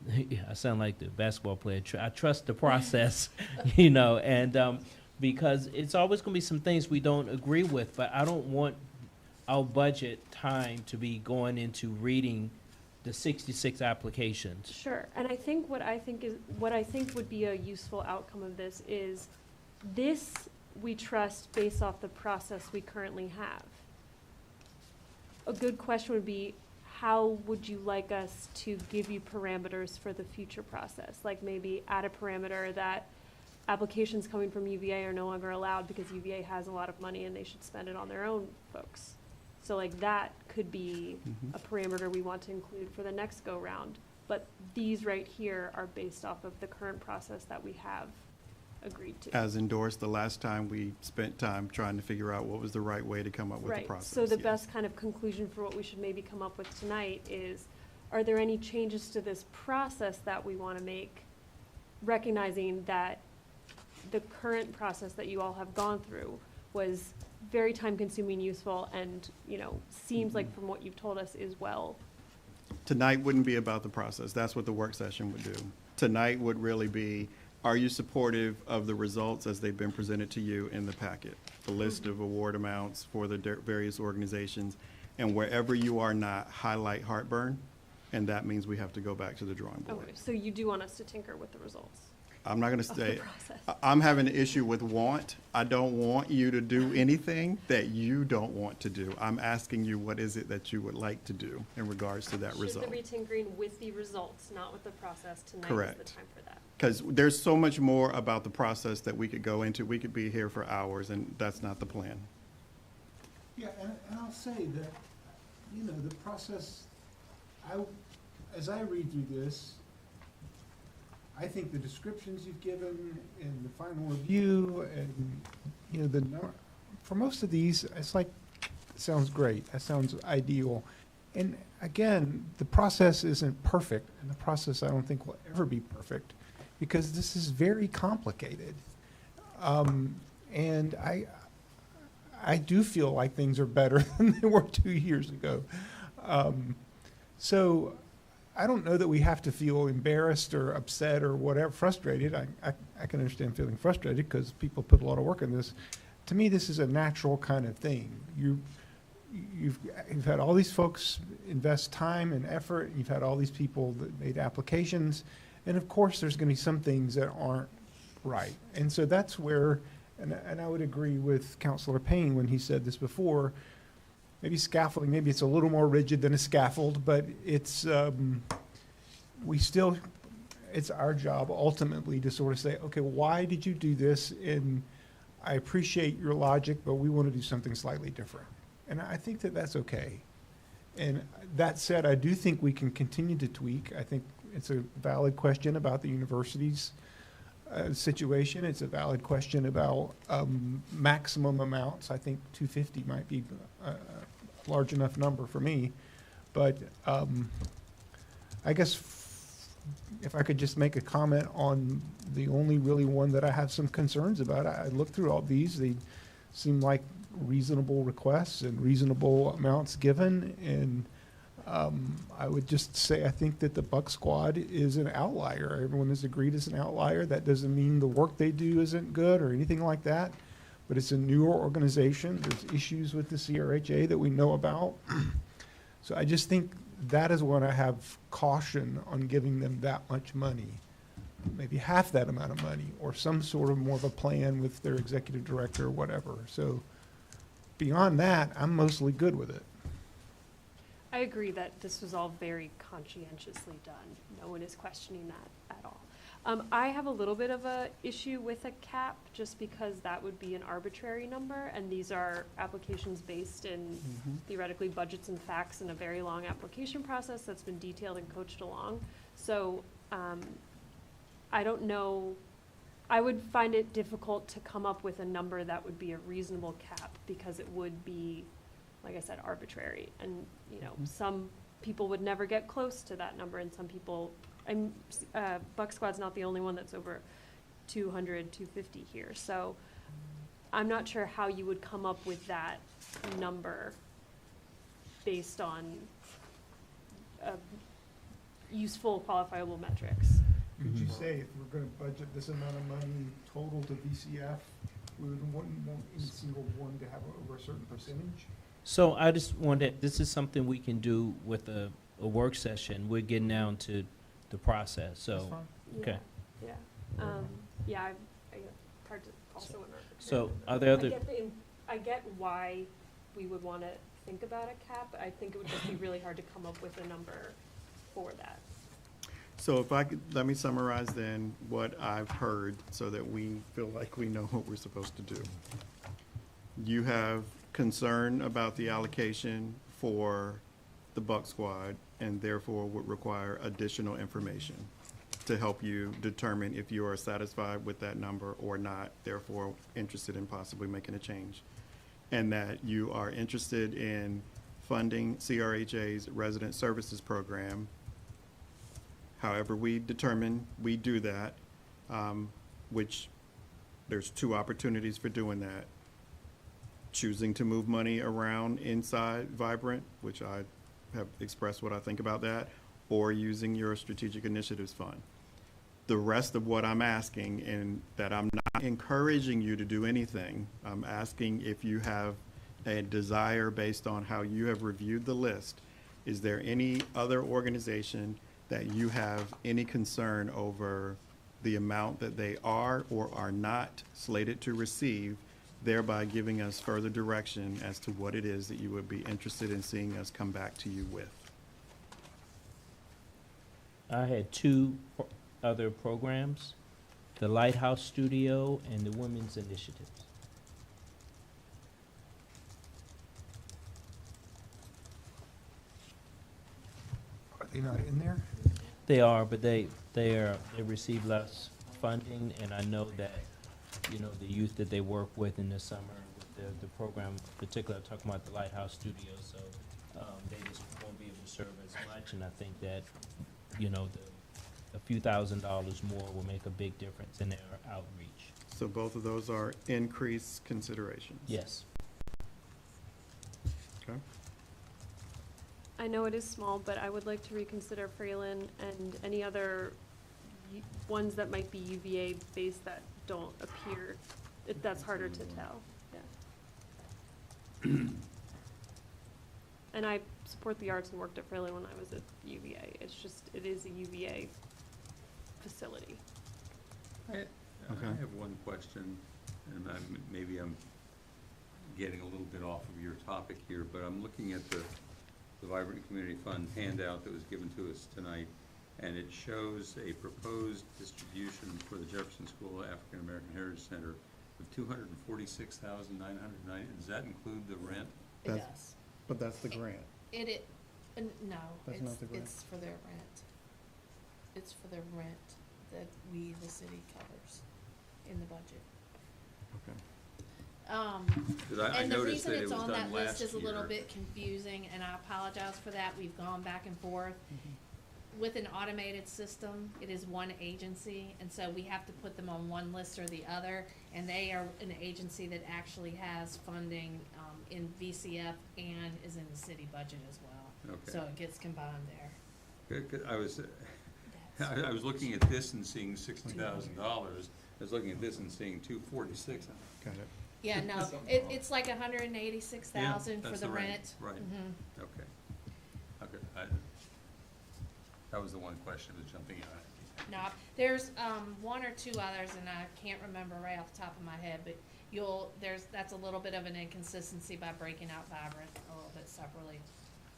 I sound like the basketball player, I trust the process, and because it's always going to be some things we don't agree with, but I don't want our budget time to be going into reading the 66 applications. Sure, and I think what I think would be a useful outcome of this is this we trust based off the process we currently have. A good question would be, how would you like us to give you parameters for the future process? Like maybe add a parameter that applications coming from UVA are no longer allowed because UVA has a lot of money and they should spend it on their own folks. So like that could be a parameter we want to include for the next go-round. But these right here are based off of the current process that we have agreed to. As endorsed the last time we spent time trying to figure out what was the right way to come up with the Right, process. so the yes. best kind of conclusion for what we should maybe come up with tonight is, are there any changes to this process that we want to make, recognizing that the current process that you all have gone through was very time-consuming, useful, and, you know, seems like from what you've told us is well. Tonight wouldn't be about the process. That's what the work session would do. Tonight would really be, are you supportive of the results as they've been presented to you in the packet? The list of award amounts for the various organizations, and wherever you are not, highlight heartburn, and that means we have to go back to the drawing board. Okay, so you do want us to tinker with the results I'm not gonna of the say, process? I'm having an issue with want. I don't want you to do anything that you don't want to do. I'm asking you, what is it that you would like to do in regards to that result? Should there be tinkering with the results, not with the process? Tonight is Correct. the time for that. Because there's so much more about the process that we could go into. We could be here for hours, and that's not the plan. Yeah, and I'll say that, you know, the process, as I read through this, I think the descriptions you've given and the final review and, you know, for most of these, it's like, it sounds great, that sounds ideal. And again, the process isn't perfect, and the process I don't think will ever be perfect, because this is very complicated. And I do feel like things are better than they were 2 years ago. So I don't know that we have to feel embarrassed or upset or whatever, frustrated. I can understand feeling frustrated because people put a lot of work in this. To me, this is a natural kind of thing. You've had all these folks invest time and effort. You've had all these people that made applications. And of course, there's going to be some things that aren't right. And so that's where, and I would agree with Councilor Payne when he said this before, maybe scaffolding, maybe it's a little more rigid than a scaffold, but it's, it's our job ultimately to sort of say, okay, why did you do this? And I appreciate your logic, but we want to do something slightly different. And I think that that's okay. And that said, I do think we can continue to tweak. I think it's a valid question about the university's situation. It's a valid question about maximum amounts. I think 250 might be a large enough number for me. But I guess if I could just make a comment on the only really one that I have some concerns about. I looked through all these. They seem like reasonable requests and reasonable amounts given. And I would just say I think that the Buck Squad is an outlier. Everyone has agreed it's an outlier. That doesn't mean the work they do isn't good or anything like that. But it's a newer organization. There's issues with the CRHA that we know about. So I just think that is when I have caution on giving them that much money, maybe half that amount of money, or some sort of more of a plan with their executive director or whatever. So beyond that, I'm mostly good with it. I agree that this was all very conscientiously done. No one is questioning that at all. I have a little bit of a issue with a cap, just because that would be an arbitrary number, and these are applications based in theoretically budgets and facts in a very long application process that's been detailed and coached along. So I don't know, I would find it difficult to come up with a number that would be a reasonable cap, because it would be, like I said, arbitrary. And, you know, some people would never get close to that number, and some people, Buck Squad's not the only one that's over 200, 250 here. So I'm not sure how you would come up with that number based on useful, qualifiable metrics. Could you say if we're going to budget this amount of money total to VCF, we would want any single one to have over a certain percentage? So I just wanted, this is something we can do with a work session. We're getting down to the process, That's so, fine. okay. Yeah, I hard to also. So are there other, I get why we would want to think about a cap. I think it would just be really hard to come up with a number for that. So if I could, let me summarize then what I've heard so that we feel like we know what we're supposed to do. You have concern about the allocation for the Buck Squad and therefore would require additional information to help you determine if you are satisfied with that number or not, therefore interested in possibly making a change. And that you are interested in funding CRHA's Resident Services Program. However we determine we do that, which there's two opportunities for doing that. Choosing to move money around inside Vibrant, which I have expressed what I think about that, or using your Strategic Initiatives Fund. The rest of what I'm asking, and that I'm not encouraging you to do anything, I'm asking if you have a desire based on how you have reviewed the list. Is there any other organization that you have any concern over the amount that they are or are not slated to receive, thereby giving us further direction as to what it is that you would be interested in seeing us come back to you with? I had two other programs, the Lighthouse Studio and the Women's Initiatives. Are they not in there? They are, but they receive less funding, and I know that, you know, the youth that they work with in the summer, with the program, particularly I'm talking about the Lighthouse Studio, so, they just won't be able to serve as much, and I think that, you know, a few $1,000s more will make a big difference in their outreach. So both of those are increased considerations? Yes. Okay. I know it is small, but I would like to reconsider Fralin and any other ones that might be UVA based that don't appear, that's harder to tell, yeah. And I support the arts and worked at Fralin when I was at UVA. It's just, it is a UVA facility. I Okay. have one question, and maybe I'm getting a little bit off of your topic here, but I'm looking at the Vibrant Community Fund handout that was given to us tonight, and it shows a proposed distribution for the Jefferson School African American Heritage Center of $246,990. Does that include the rent? It That's- does. But that's the grant. No, That's not the grant? it's for their rent. It's for the rent that we, the city, covers in the budget. Okay. Because I And the noticed reason that it it's was on done that list last is a little year. bit confusing, and I apologize for that. We've gone back and forth. With an automated system, it is one agency, and so we have to put them on one list or the other. And they are an agency that actually has funding in VCF and is in the city budget as well. Okay. So it gets combined there. Good, 'cause I was Yes. I was looking at this and seeing $60,000. I was looking at this and seeing 246. Got it. Yeah, no, it's like 186,000 for that's the the rent. Right. Mhm. Okay. Okay. That was the one question that was jumping out. No, there's one or two others, and I can't remember right off the top of my head, but that's a little bit of an inconsistency by breaking out Vibrant a little bit separately,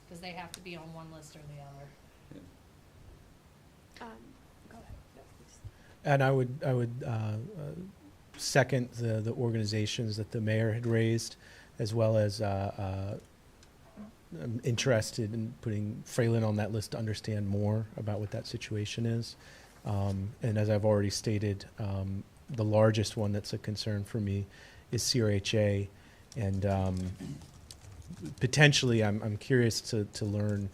because they have to be on one list or the other. Yeah. Go ahead, yeah, please. And I would second the organizations that the mayor had raised, as well as I'm interested in putting Fralin on that list to understand more about what that situation is. And as I've already stated, the largest one that's a concern for me is CRHA. And potentially, I'm curious to learn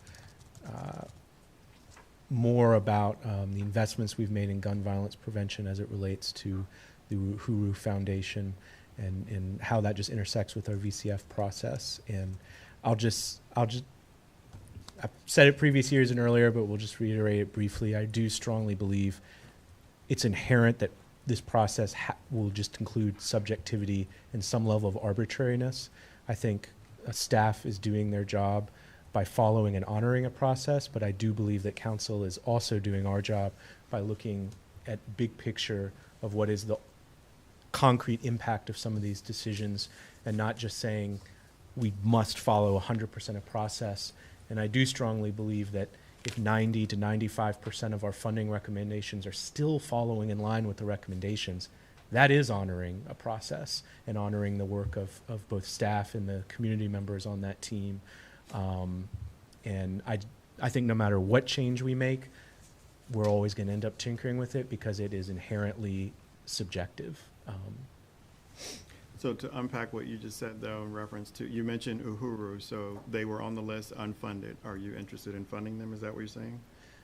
more about the investments we've made in gun violence prevention as it relates to the Uhuru Foundation and how that just intersects with our VCF process. And I've said it previous years and earlier, but we'll just reiterate it briefly. I do strongly believe it's inherent that this process will just include subjectivity and some level of arbitrariness. I think staff is doing their job by following and honoring a process, but I do believe that council is also doing our job by looking at big picture of what is the concrete impact of some of these decisions and not just saying, we must follow 100% of process. And I do strongly believe that if 90 to 95% of our funding recommendations are still following in line with the recommendations, that is honoring a process and honoring the work of both staff and the community members on that team. And I think no matter what change we make, we're always going to end up tinkering with it because it is inherently subjective. So to unpack what you just said, though, in reference to, you mentioned Uhuru, so they were on the list unfunded. Are you interested in funding them? Is that what you're saying?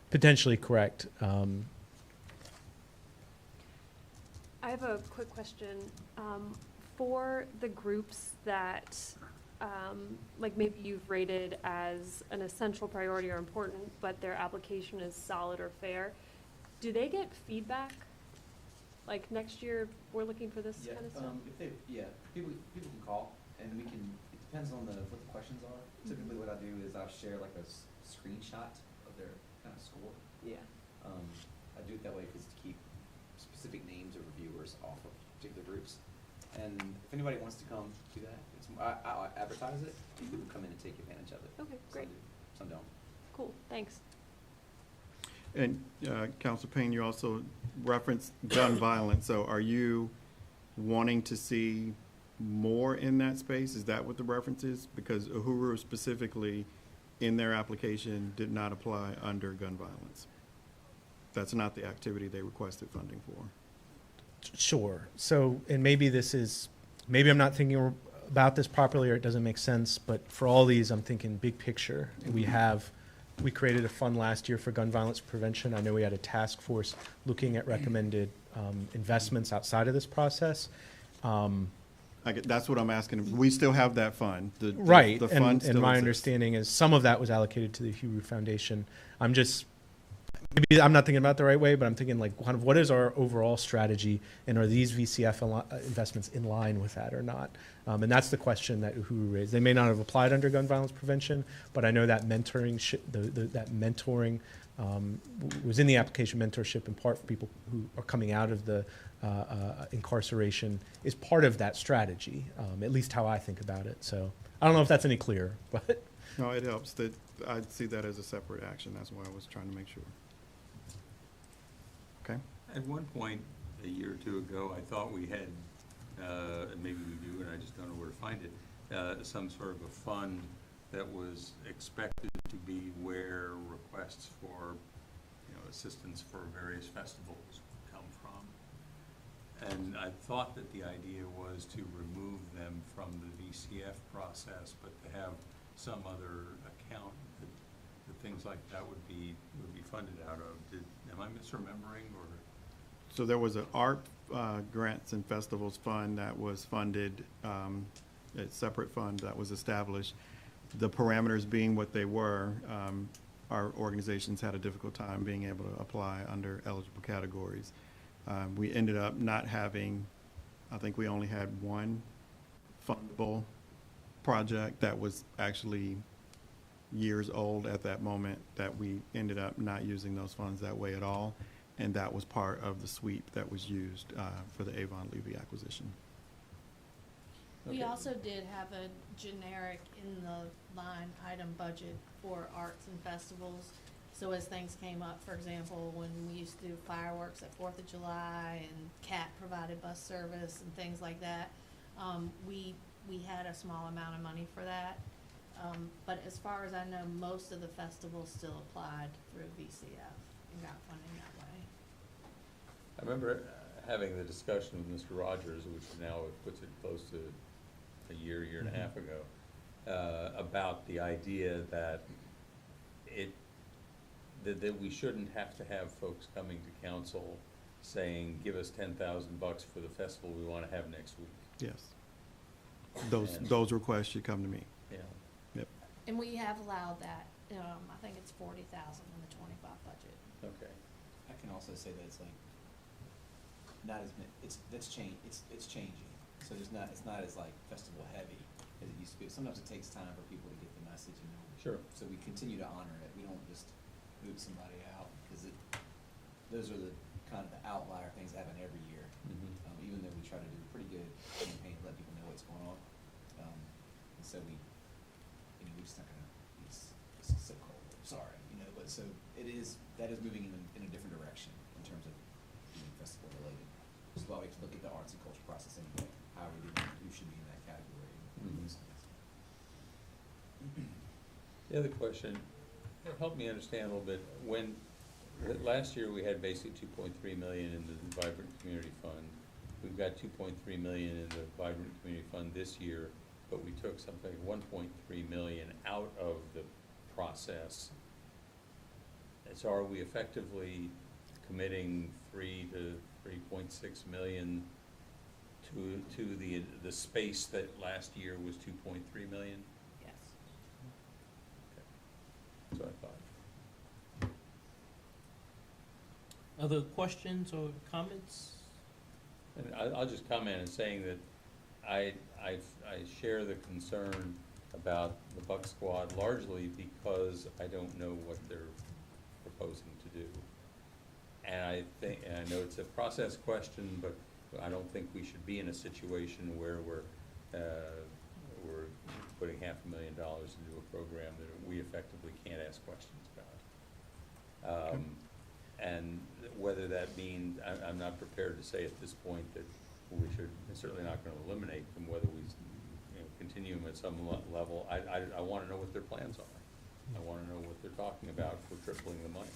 Potentially correct. I have a quick question. For the groups that, like maybe you've rated as an essential priority or important, but their application is solid or fair, do they get feedback? Like next year, we're looking for this kind of stuff? People can call, and we can, it depends on what the questions are. Typically what I do is I'll share like a screenshot of their kind of score. Yeah. I do it that way because to keep specific names of reviewers off of particular groups. And if anybody wants to come do that, I'll advertise it, and people come in and take advantage of it. Okay, great. Some don't. Cool, thanks. And Councilor Payne, you also referenced gun violence. So are you wanting to see more in that space? Is that what the reference is? Because Uhuru specifically, in their application, did not apply under gun violence. That's not the activity they requested funding for. Sure. So, and maybe I'm not thinking about this properly or it doesn't make sense, but for all these, I'm thinking big picture. We created a fund last year for gun violence prevention. I know we had a task force looking at recommended investments outside of this process. That's what I'm asking. We still have that fund. Right. The fund still and my exists. understanding is some of that was allocated to the Uhuru Foundation. Maybe I'm not thinking about it the right way, but I'm thinking like kind of what is our overall strategy, and are these VCF investments in line with that or not? And that's the question that Uhuru raised. They may not have applied under gun violence prevention, but I know that mentoring, that mentoring was in the application. Mentorship, in part for people who are coming out of the incarceration, is part of that strategy. At least how I think about it. So I don't know if that's any clearer, but No, it helps. That I'd see that as a separate action. That's why I was trying to make sure. Okay. At one point, a year or two ago, I thought we had, maybe we do, and I just don't know where to find it, some sort of a fund that was expected to be where requests for, assistance for various festivals come from. And I thought that the idea was to remove them from the VCF process, but to have some other account that things like that would be funded out of. Am I misremembering, or? So there was an art grants and festivals fund that was funded, a separate fund that was established. The parameters being what they were, our organizations had a difficult time being able to apply under eligible categories. We ended up not having, I think we only had one fundable project that was actually years old at that moment, that we ended up not using those funds that way at all. And that was part of the sweep that was used for the Avon Levy acquisition. We also did have a generic in the line item budget for arts and festivals. So as things came up, for example, when we used to do fireworks at 4th of July and CAT provided bus service and things like that, we had a small amount of money for that. But as far as I know, most of the festivals still applied through VCF and got funding that way. I remember having the discussion with Mr. Rogers, which now puts it close to a year and a half ago, about the idea that that we shouldn't have to have folks coming to council saying, give us $10,000 for the festival we want to have next week. Yes. Those requests should come to me. Yeah. Yep. And we have allowed that. I think it's 40,000 in the 25 budget. Okay. I can also say that it's like, not as, it's changing. So it's not as like festival heavy as it used to be. Sometimes it takes time for people to get the message, Sure. So we continue to honor it. We don't just move somebody out, because those are the kind of the outlier things that happen every year. Mm-hmm. Even though we try to do a pretty good campaign to let people know what's going on. so we, we're just not gonna, it's so cold, sorry, but so that is moving in a different direction in terms of being festival related. Which is why we have to look at the arts and culture process anyway, how are we doing, who should be in that category, and those things. The other question, help me understand a little bit, last year we had basically 2.3 million in the Vibrant Community Fund. We've got 2.3 million in the Vibrant Community Fund this year, but we took something 1.3 million out of the process. And so are we effectively committing 3 to 3.6 million to the space that last year was 2.3 million? Yes. That's what I thought. Other questions or comments? And I'll just comment in saying that I share the concern about the Buck Squad largely because I don't know what they're proposing to do. And I know it's a process question, but I don't think we should be in a situation where we're putting $500,000 into a program that we effectively can't ask questions about. And whether that means, I'm not prepared to say at this point that we should, certainly not going to eliminate them, whether we continue them at some level. I want to know what their plans are. I want to know what they're talking about for tripling the money.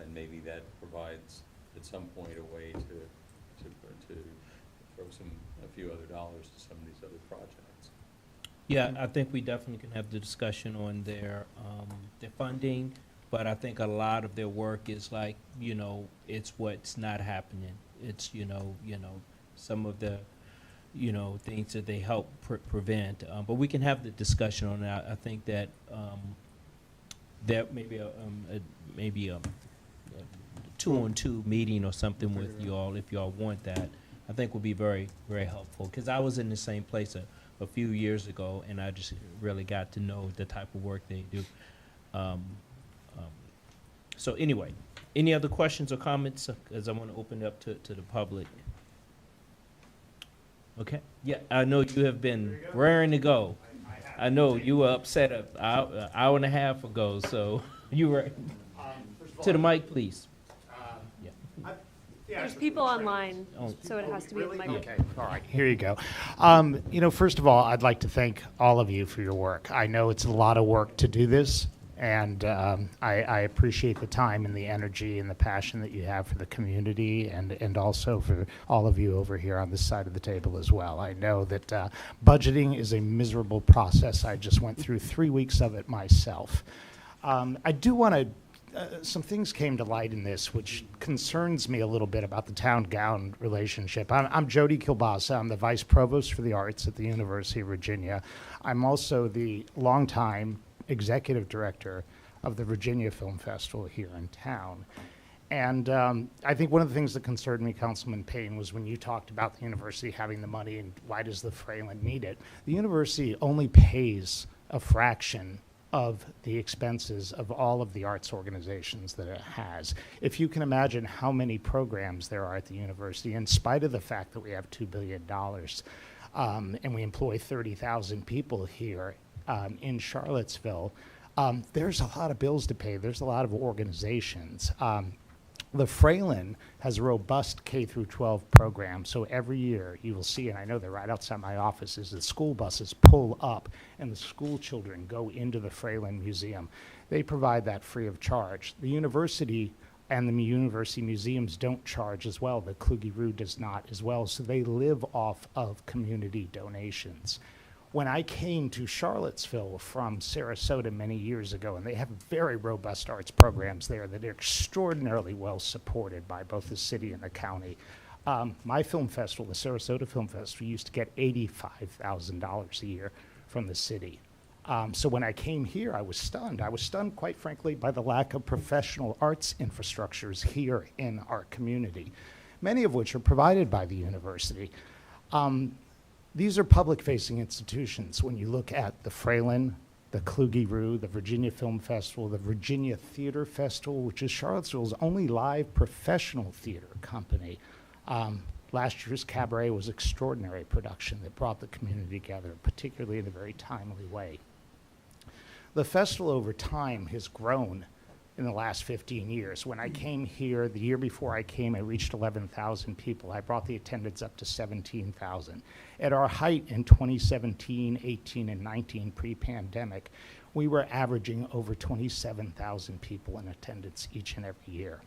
And maybe that provides at some point a way to throw a few other dollars to some of these other projects. Yeah, I think we definitely can have the discussion on their funding, but I think a lot of their work is like, it's what's not happening. It's, some of the, things that they help prevent. But we can have the discussion on that. I think that that maybe a 2-on-2 meeting or something with you all, if you all want that, I think would be very, very helpful. Because I was in the same place a few years ago, and I just really got to know the type of work they do. So anyway, any other questions or comments? Because I want to open it up to the public. Okay. Yeah, I know you have been raring to go. I know you were upset an hour and a half ago, so you were. To the mic, please. There's people online, so it has to be in the microphone. Okay, all right, here you go. First of all, I'd like to thank all of you for your work. I know it's a lot of work to do this, and I appreciate the time and the energy and the passion that you have for the community and also for all of you over here on this side of the table as well. I know that budgeting is a miserable process. I just went through 3 weeks of it myself. I do want to some things came to light in this, which concerns me a little bit about the town-gown relationship. I'm Jody Kilbasa. I'm the Vice Provost for the Arts at the University of Virginia. I'm also the longtime Executive Director of the Virginia Film Festival here in town. And I think one of the things that concerned me, Councilman Payne, was when you talked about the university having the money and why does the Fralin need it? The university only pays a fraction of the expenses of all of the arts organizations that it has. If you can imagine how many programs there are at the university, in spite of the fact that we have $2 billion and we employ 30,000 people here in Charlottesville, there's a lot of bills to pay. There's a lot of organizations. The Fralin has a robust K-12 program, so every year you will see, and I know they're right outside my office, is the school buses pull up and the school children go into the Fralin Museum. They provide that free of charge. The university and the university museums don't charge as well. The Kluge-Ruhe does not as well, so they live off of community donations. When I came to Charlottesville from Sarasota many years ago, and they have very robust arts programs there that are extraordinarily well supported by both the city and the county. My film festival, the Sarasota Film Festival, used to get $85,000 a year from the city. So when I came here, I was stunned. I was stunned, quite frankly, by the lack of professional arts infrastructures here in our community, many of which are provided by the university. These are public-facing institutions. When you look at the Fralin, the Kluge-Ruhe, the Virginia Film Festival, the Virginia Theater Festival, which is Charlottesville's only live professional theater company. Last year's Cabaret was extraordinary production that brought the community together, particularly in a very timely way. The festival over time has grown in the last 15 years. When I came here, the year before I came, I reached 11,000 people. I brought the attendance up to 17,000. At our height in 2017, 18, and 19, pre-pandemic, we were averaging over 27,000 people in attendance each and every year.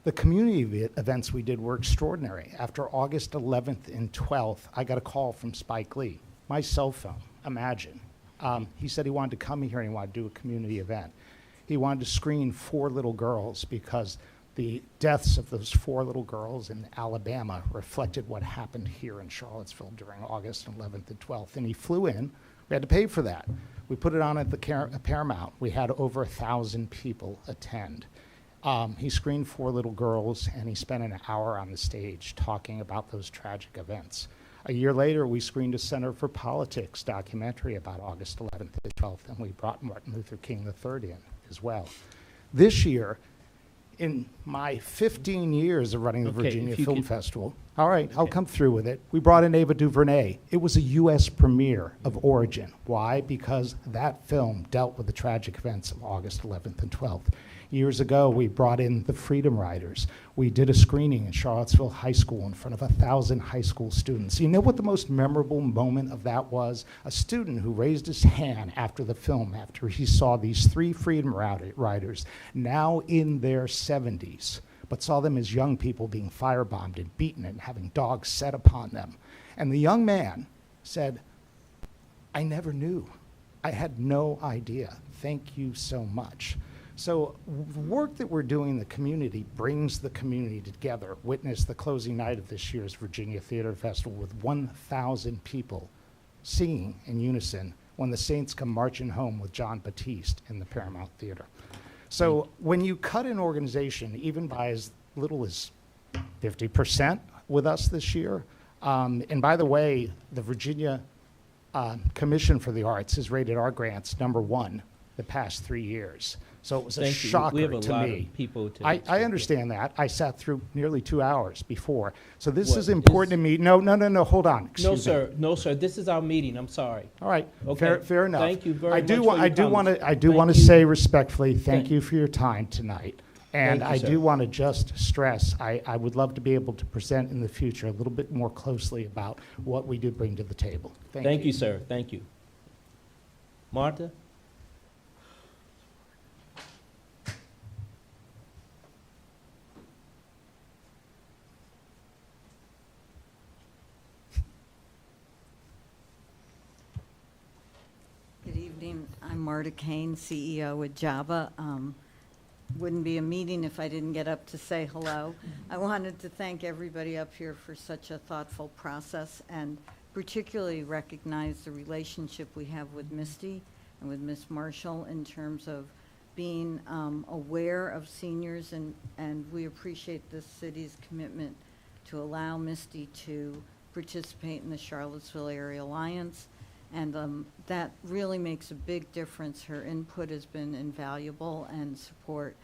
The community events we did were extraordinary. After August 11th and 12th, I got a call from Spike Lee, my cell phone, imagine. He said he wanted to come here and he wanted to do a community event. He wanted to screen 4 little girls because the deaths of those 4 little girls in Alabama reflected what happened here in Charlottesville during August 11th and 12th. And he flew in. We had to pay for that. We put it on at the Paramount. We had over 1,000 people attend. He screened 4 little girls, and he spent an hour on the stage talking about those tragic events. A year later, we screened a Center for Politics documentary about August 11th and 12th, and we brought Martin Luther King III in as well. This year, in my 15 years of running the Okay, Virginia if you Film could- Festival, all right, I'll Okay. come through with it. We brought in Ava DuVernay. It was a U.S. premiere of Origin. Why? Because that film dealt with the tragic events of August 11th and 12th. Years ago, we brought in the Freedom Riders. We did a screening in Charlottesville High School in front of 1,000 high school students. You know what the most memorable moment of that was? A student who raised his hand after the film, after he saw these 3 Freedom Riders, now in their 70s, but saw them as young people being firebombed and beaten and having dogs set upon them. And the young man said, "I never knew. I had no idea. Thank you so much." So the work that we're doing in the community brings the community together. Witness the closing night of this year's Virginia Theater Festival with 1,000 people singing in unison when the Saints come marching home with John Batiste in the Paramount Theater. So when you cut an organization, even by as little as 50% with us this year, and by the way, the Virginia Commission for the Arts has rated our grants #1 the past 3 years. So it was a Thank you. shocker We have a to lot me. of people to. I understand that. I sat through nearly 2 hours before. So this What, is important to me. No, hold on. No, Excuse me. sir, no, sir, this is our meeting, I'm sorry. All right, Okay. fair enough. Thank you very I much do for wa- your I do want comments. to, I do Thank want to you. say respectfully, thank Thank- you for your time tonight. And Thank you, I sir. do want to just stress, I would love to be able to present in the future a little bit more closely about what we do bring to the table. Thank you, sir, thank you. Martha? Good evening. I'm Marta Kane, CEO with Java. Wouldn't be a meeting if I didn't get up to say hello. I wanted to thank everybody up here for such a thoughtful process and particularly recognize the relationship we have with Misty and with Ms. Marshall in terms of being aware of seniors, and we appreciate this city's commitment to allow Misty to participate in the Charlottesville Area Alliance. And that really makes a big difference. Her input has been invaluable and support.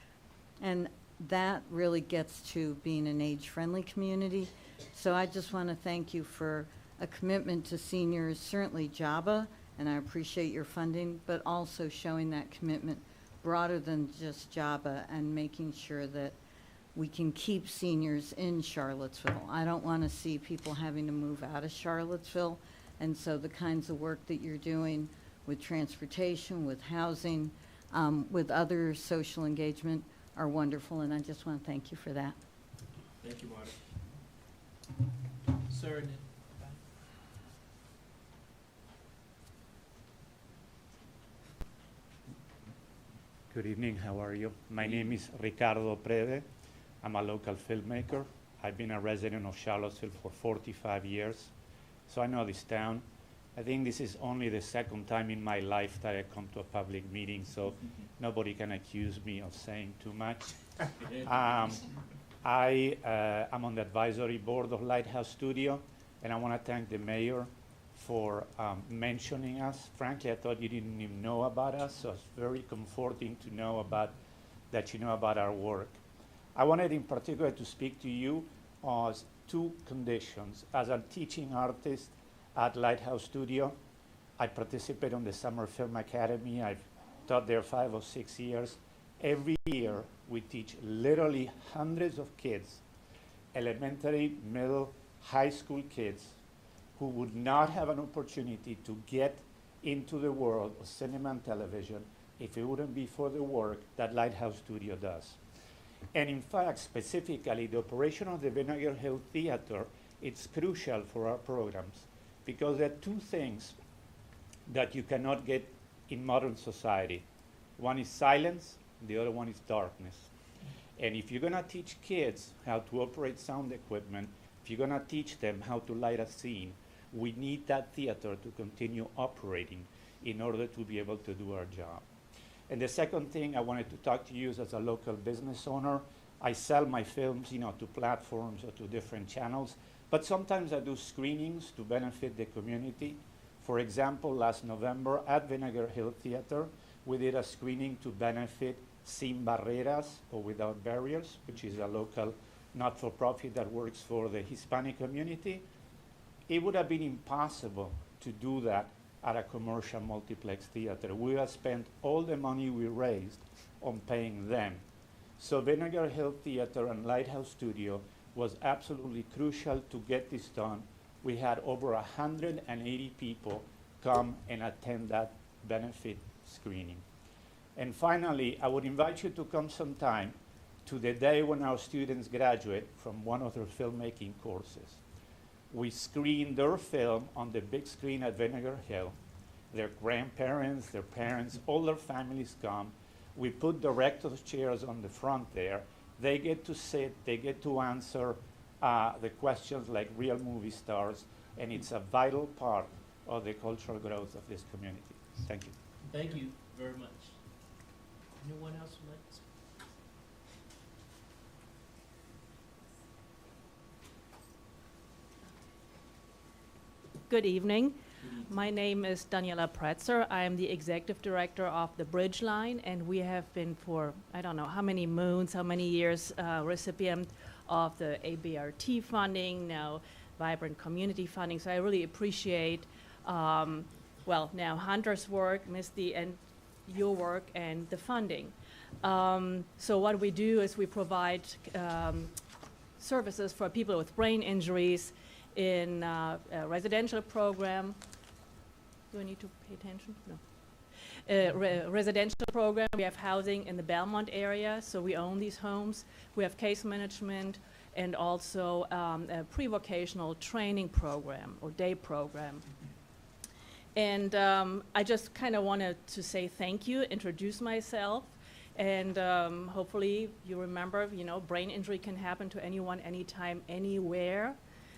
And that really gets to being an age-friendly community. So I just want to thank you for a commitment to seniors, certainly JABA, and I appreciate your funding, but also showing that commitment broader than just JABA and making sure that we can keep seniors in Charlottesville. I don't want to see people having to move out of Charlottesville. And so the kinds of work that you're doing with transportation, with housing, with other social engagement are wonderful, and I just want to thank you for that. Thank you, Martha. Sir, and then- Good evening, how are you? My name is Ricardo Prede. I'm a local filmmaker. I've been a resident of Charlottesville for 45 years, so I know this town. I think this is only the second time in my life that I come to a public meeting, so nobody can accuse me of saying too much. I'm on the advisory board of Lighthouse Studio, and I want to thank the mayor for mentioning us. Frankly, I thought you didn't even know about us, so it's very comforting to know that you know about our work. I wanted in particular to speak to you us two conditions. As a teaching artist at Lighthouse Studio, I participate on the Summer Film Academy. I've taught there 5 or 6 years. Every year, we teach literally hundreds of kids, elementary, middle, high school kids, who would not have an opportunity to get into the world of cinema and television if it wouldn't be for the work that Lighthouse Studio does. And in fact, specifically, the operation of the Vinegar Hill Theater, it's crucial for our programs because there are two things that you cannot get in modern society. One is silence, the other one is darkness. And if you're gonna teach kids how to operate sound equipment, if you're gonna teach them how to light a scene, we need that theater to continue operating in order to be able to do our job. And the second thing I wanted to talk to you is as a local business owner, I sell my films, to platforms or to different channels, but sometimes I do screenings to benefit the community. For example, last November at Vinegar Hill Theater, we did a screening to benefit Sin Barreras, or Without Barriers, which is a local not-for-profit that works for the Hispanic community. It would have been impossible to do that at a commercial multiplex theater. We have spent all the money we raised on paying them. So Vinegar Hill Theater and Lighthouse Studio was absolutely crucial to get this done. We had over 180 people come and attend that benefit screening. And finally, I would invite you to come sometime to the day when our students graduate from one of their filmmaking courses. We screen their film on the big screen at Vinegar Hill. Their grandparents, their parents, all their families come. We put director's chairs on the front there. They get to sit, they get to answer the questions like real movie stars, and it's a vital part of the cultural growth of this community. Thank you. Thank you very much. Anyone else would like to speak? Good evening. My name is Daniela Pretzer. I am the executive director of the Bridge Line, and we have been for, I don't know how many moons, how many years, recipient of the ABRT funding, now Vibrant Community funding. So I really appreciate, now Hunter's work, Misty, and your work and the funding. So what we do is we provide services for people with brain injuries in a residential program. Do I need to pay attention? No. Residential program. We have housing in the Belmont area, so we own these homes. We have case management and also a pre-vocational training program or day program. And I just kind of wanted to say thank you, introduce myself, and hopefully you remember, brain injury can happen to anyone, anytime, anywhere.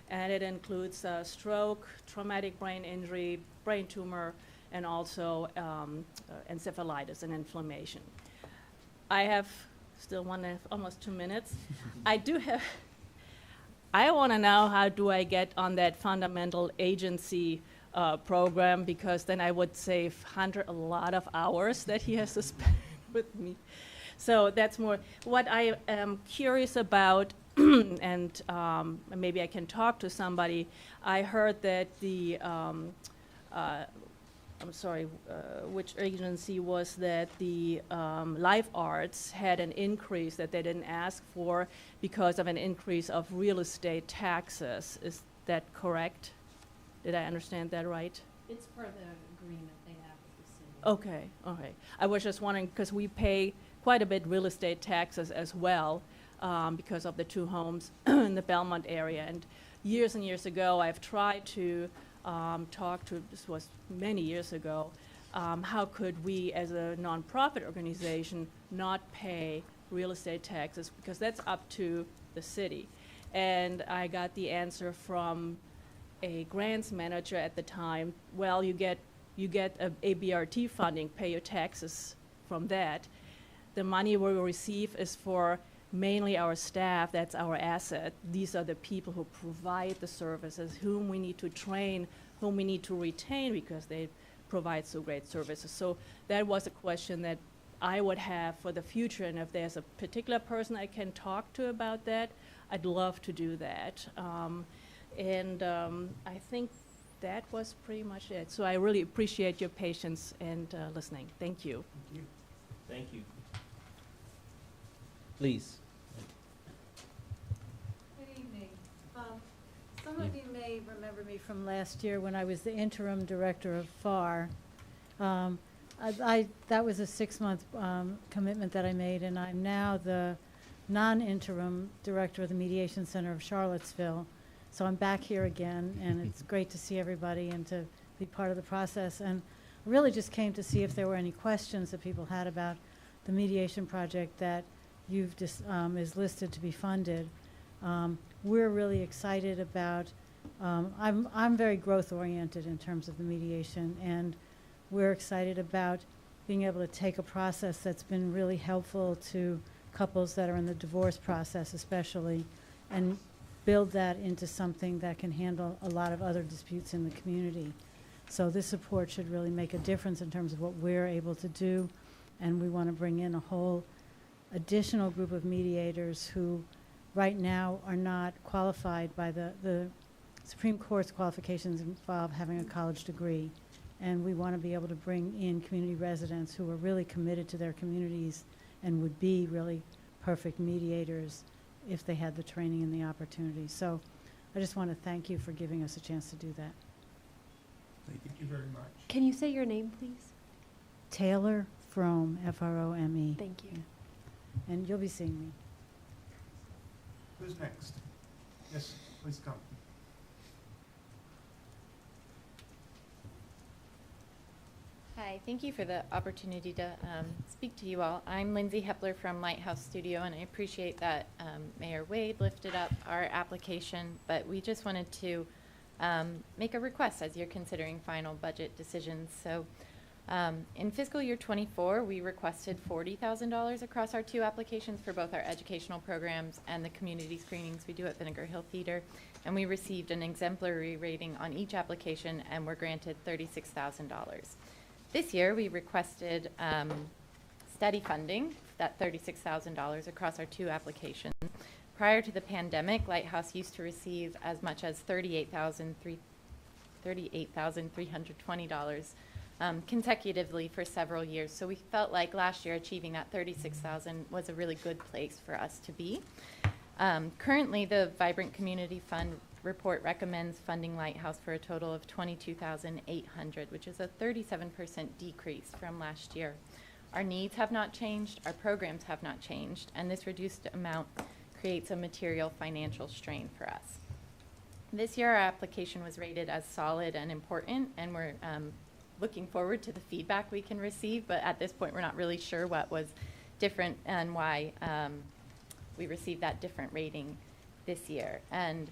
And it includes stroke, traumatic brain injury, brain tumor, and also encephalitis and inflammation. I have still almost 2 minutes. I want to know how do I get on that fundamental agency program, because then I would save Hunter a lot of hours that he has to spend with me. So that's more what I am curious about. And maybe I can talk to somebody. I heard that the, which agency was that the Life Arts had an increase that they didn't ask for because of an increase of real estate taxes. Is that correct? Did I understand that right? It's part of the agreement they have with the city. Okay, okay. I was just wondering, because we pay quite a bit real estate taxes as well. Because of the 2 homes in the Belmont area. And years ago, I've tried to talk to, this was many years ago, how could we as a nonprofit organization not pay real estate taxes, because that's up to the city. And I got the answer from a grants manager at the time, well, you get a ABRT funding, pay your taxes from that. The money we will receive is for mainly our staff. That's our asset. These are the people who provide the services, whom we need to train, whom we need to retain because they provide so great services. So that was a question that I would have for the future. And if there's a particular person I can talk to about that, I'd love to do that. I think that was pretty much it. So I really appreciate your patience and listening. Thank you. Thank you. Please. Good evening. Some of you may remember me from last year when I was the interim director of FAR. That was a 6-month commitment that I made, and I'm now the non-interim director of the Mediation Center of Charlottesville. So I'm back here again, and it's great to see everybody and to be part of the process. And really just came to see if there were any questions that people had about the mediation project that you've just is listed to be funded. We're really excited about. I'm very growth oriented in terms of the mediation, and we're excited about being able to take a process that's been really helpful to couples that are in the divorce process, especially, and build that into something that can handle a lot of other disputes in the community. So this support should really make a difference in terms of what we're able to do, and we want to bring in a whole additional group of mediators who right now are not qualified by the Supreme Court's qualifications involve having a college degree. And we want to be able to bring in community residents who are really committed to their communities and would be really perfect mediators if they had the training and the opportunity. So I just want to thank you for giving us a chance to do that. Thank you very much. Can you say your name, please? Taylor Frome, F-R-O-M-E. Thank you. And you'll be seeing me. Who's next? Yes, please come. Hi, thank you for the opportunity to speak to you all. I'm Lindsay Hepler from Lighthouse Studio, and I appreciate that Mayor Wade lifted up our application, but we just wanted to make a request as you're considering final budget decisions. So in fiscal year 24, we requested $40,000 across our 2 applications for both our educational programs and the community screenings we do at Vinegar Hill Theater, and we received an exemplary rating on each application and were granted $36,000. This year, we requested steady funding, that $36,000 across our 2 applications. Prior to the pandemic, Lighthouse used to receive as much as $38,320 consecutively for several years. So we felt like last year achieving that $36,000 was a really good place for us to be. Currently, the Vibrant Community Fund report recommends funding Lighthouse for a total of $22,800, which is a 37% decrease from last year. Our needs have not changed, our programs have not changed, and this reduced amount creates a material financial strain for us. This year, our application was rated as solid and important, and we're looking forward to the feedback we can receive, but at this point, we're not really sure what was different and why we received that different rating this year. And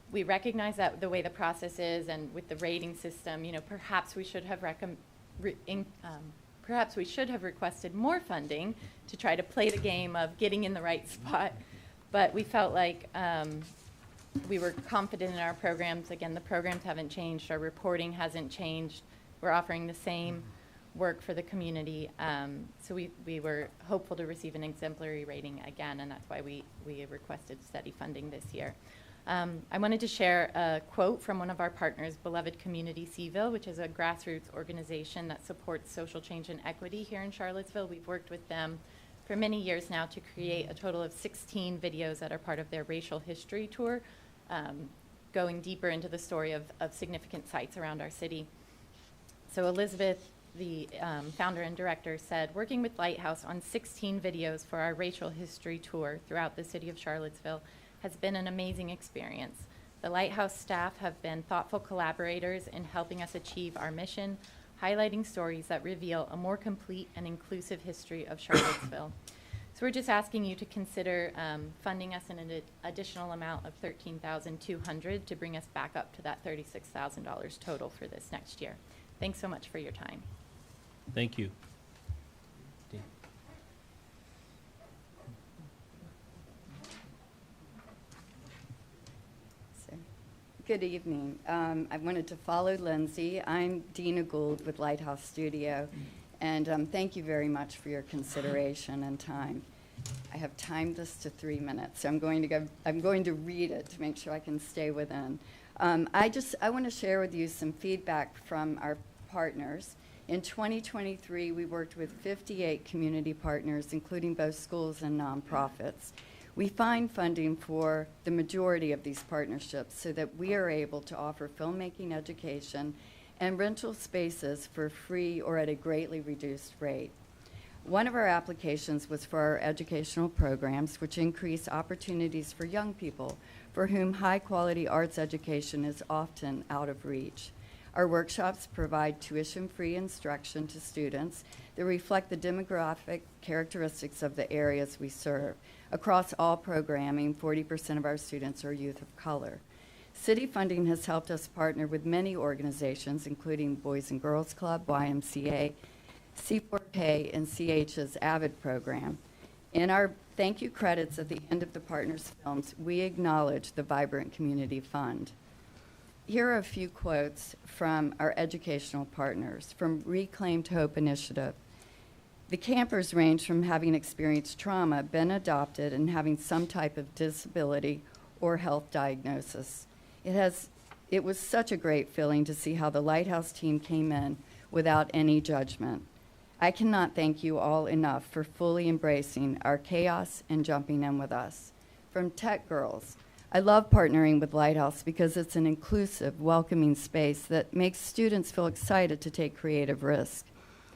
we recognize that the way the process is and with the rating system, you know, perhaps we should have requested more funding to try to play the game of getting in the right spot. But we felt like we were confident in our programs. Again, the programs haven't changed. Our reporting hasn't changed. We're offering the same work for the community. So we were hopeful to receive an exemplary rating again, and that's why we requested steady funding this year. I wanted to share a quote from one of our partners, Beloved Community Seville, which is a grassroots organization that supports social change and equity here in Charlottesville. We've worked with them for many years now to create a total of 16 videos that are part of their racial history tour, going deeper into the story of significant sites around our city. So Elizabeth, the founder and director, said, working with Lighthouse on 16 videos for our racial history tour throughout the city of Charlottesville has been an amazing experience. The Lighthouse staff have been thoughtful collaborators in helping us achieve our mission, highlighting stories that reveal a more complete and inclusive history of Charlottesville. So we're just asking you to consider funding us in an additional amount of $13,200 to bring us back up to that $36,000 total for this next year. Thanks so much for your time. Thank you. Good evening. I wanted to follow Lindsay. I'm Dina Gould with Lighthouse Studio, And thank you very much for your consideration and time. I have timed this to 3 minutes, so I'm going to read it to make sure I can stay within. I want to share with you some feedback from our partners. In 2023, we worked with 58 community partners, including both schools and nonprofits. We find funding for the majority of these partnerships so that we are able to offer filmmaking education and rental spaces for free or at a greatly reduced rate. One of our applications was for our educational programs, which increase opportunities for young people for whom high-quality arts education is often out of reach. Our workshops provide tuition-free instruction to students that reflect the demographic characteristics of the areas we serve. Across all programming, 40% of our students are youth of color. City funding has helped us partner with many organizations, including Boys and Girls Club, YMCA, C4K, and CH's AVID program. In our thank you credits at the end of the partners' films, we acknowledge the Vibrant Community Fund. Here are a few quotes from our educational partners from Reclaimed Hope Initiative. The campers range from having experienced trauma, been adopted, and having some type of disability or health diagnosis. It was such a great feeling to see how the Lighthouse team came in without any judgment. I cannot thank you all enough for fully embracing our chaos and jumping in with us. From Tech Girls, I love partnering with Lighthouse because it's an inclusive, welcoming space that makes students feel excited to take creative risks.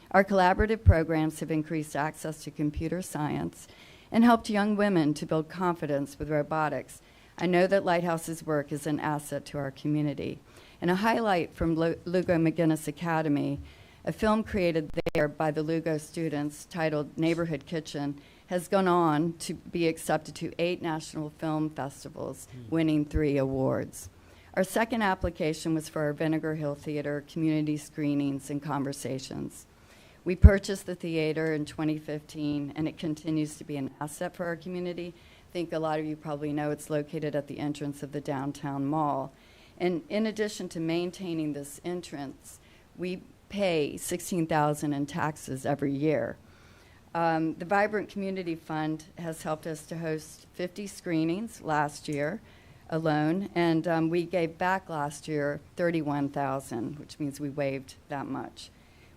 Our collaborative programs have increased access to computer science and helped young women to build confidence with robotics. I know that Lighthouse's work is an asset to our community. And a highlight from Lugo McGinnis Academy, a film created there by the Lugo students titled Neighborhood Kitchen, has gone on to be accepted to 8 national film festivals, winning 3 awards. Our second application was for our Vinegar Hill Theater community screenings and conversations. We purchased the theater in 2015, and it continues to be an asset for our community. I think a lot of you probably know it's located at the entrance of the downtown mall. And in addition to maintaining this entrance, we pay $16,000 in taxes every year. The Vibrant Community Fund has helped us to host 50 screenings last year alone, and we gave back last year $31,000, which means we waived that much.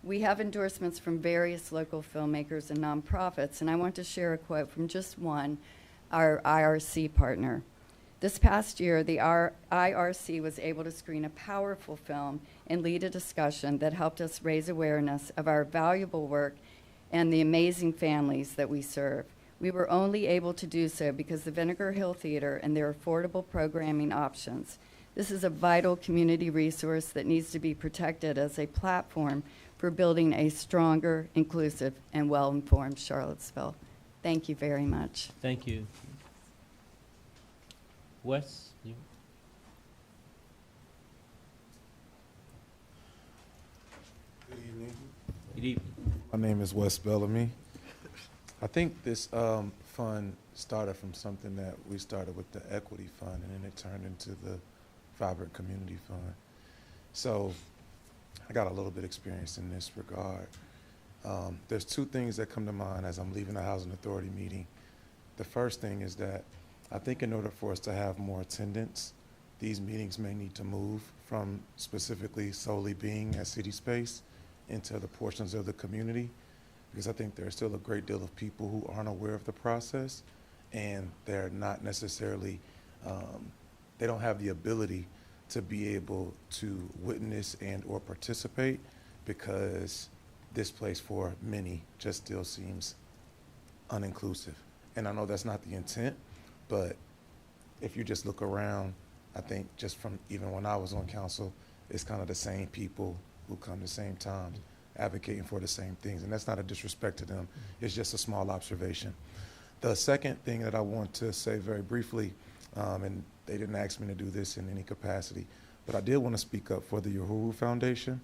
We have endorsements from various local filmmakers and nonprofits, and I want to share a quote from just one, our IRC partner. This past year, the IRC was able to screen a powerful film and lead a discussion that helped us raise awareness of our valuable work and the amazing families that we serve. We were only able to do so because the Vinegar Hill Theater and their affordable programming options. This is a vital community resource that needs to be protected as a platform for building a stronger, inclusive, and well-informed Charlottesville. Thank you very much. Thank you. Wes? You? Good evening. Good evening. My name is Wes Bellamy. I think this fund started from something that we started with the Equity Fund, and then it turned into the Vibrant Community Fund. So I got a little bit experience in this regard. There's 2 things that come to mind as I'm leaving the Housing Authority meeting. The first thing is that I think in order for us to have more attendance, these meetings may need to move from specifically solely being at City Space into the portions of the community, because I think there's still a great deal of people who aren't aware of the process, and they're not necessarily, they don't have the ability to be able to witness and or participate, because this place for many just still seems uninclusive. And I know that's not the intent, but if you just look around, I think just from even when I was on council, it's kind of the same people who come the same times advocating for the same things. And that's not a disrespect to them. It's just a small observation. The second thing that I want to say very briefly, and they didn't ask me to do this in any capacity, but I did want to speak up for the Uhuru Foundation.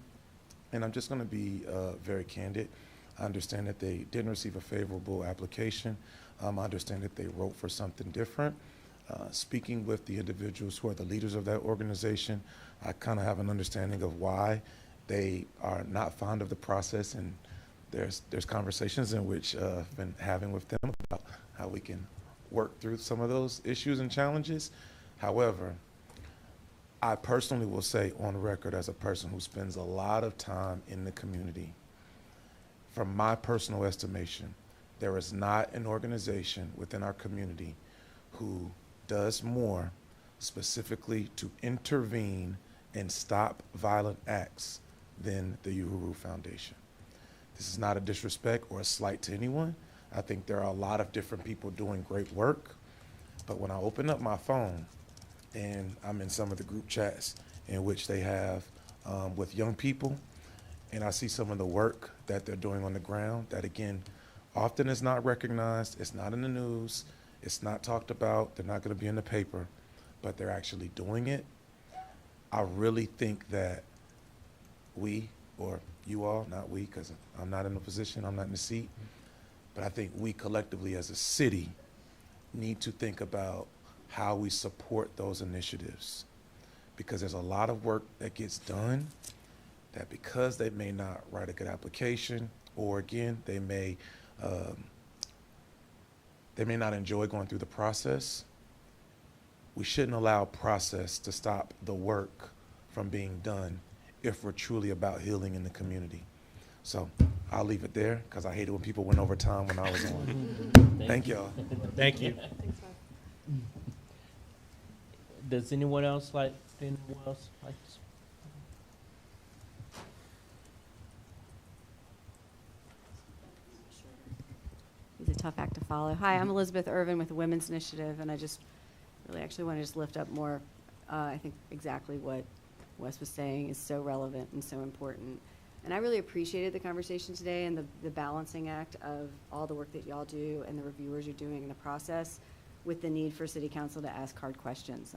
And I'm just going to be very candid. I understand that they didn't receive a favorable application. I understand that they wrote for something different. Speaking with the individuals who are the leaders of that organization, I kind of have an understanding of why they are not fond of the process and there's conversations in which I've been having with them about how we can work through some of those issues and challenges. However, I personally will say on record as a person who spends a lot of time in the community, from my personal estimation, there is not an organization within our community who does more specifically to intervene and stop violent acts than the Uhuru Foundation. This is not a disrespect or a slight to anyone. I think there are a lot of different people doing great work, but when I open up my phone and I'm in some of the group chats in which they have with young people, and I see some of the work that they're doing on the ground that, again, often is not recognized, it's not in the news, it's not talked about, they're not going to be in the paper, but they're actually doing it. I really think that we, or you all, not we, because I'm not in the position, I'm not in the seat, but I think we collectively as a city need to think about how we support those initiatives, because there's a lot of work that gets done that because they may not write a good application, or again, they may not enjoy going through the process, we shouldn't allow process to stop the work from being done if we're truly about healing in the community. So I'll leave it there because I hated when people went over time when I was on. Thank y'all. Thank you. Thanks, Matt. Does anyone else like to speak? He's a tough act to follow. Hi, I'm Elizabeth Irvin with the Women's Initiative, and I just really actually want to just lift up more, I think exactly what Wes was saying is so relevant and so important. And I really appreciated the conversation today and the balancing act of all the work that y'all do and the reviewers you're doing in the process with the need for City Council to ask hard questions.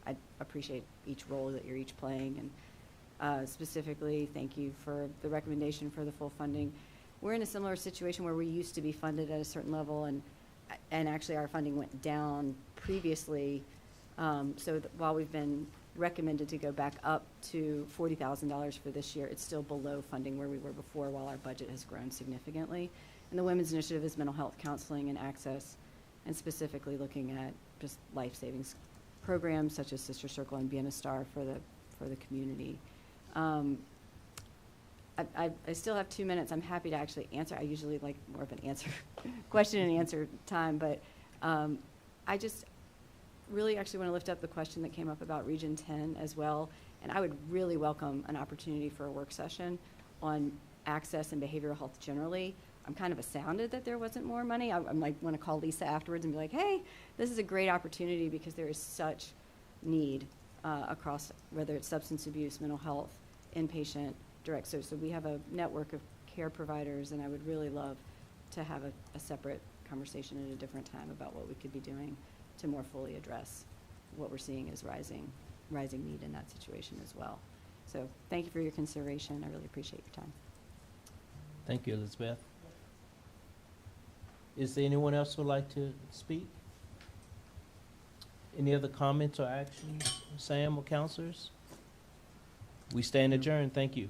I appreciate each role that you're each playing, and specifically, thank you for the recommendation for the full funding. We're in a similar situation where we used to be funded at a certain level, and actually our funding went down previously. So while we've been recommended to go back up to $40,000 for this year, it's still below funding where we were before, while our budget has grown significantly. And the Women's Initiative is mental health counseling and access, and specifically looking at just life savings programs such as Sister Circle and Being a Star for the community. I still have 2 minutes. I'm happy to actually answer. I usually like more of an answer, question and answer time, but I just really actually want to lift up the question that came up about Region 10 as well. And I would really welcome an opportunity for a work session on access and behavioral health generally. I'm kind of astounded that there wasn't more money. I might want to call Lisa afterwards and be like, hey, this is a great opportunity because there is such need across, whether it's substance abuse, mental health, inpatient, direct. So we have a network of care providers, and I would really love to have a separate conversation at a different time about what we could be doing to more fully address what we're seeing as rising need in that situation as well. So thank you for your consideration. I really appreciate your time. Thank you, Elizabeth. Is there anyone else who would like to speak? Any other comments or actions, Sam or counselors? We stand adjourned. Thank you.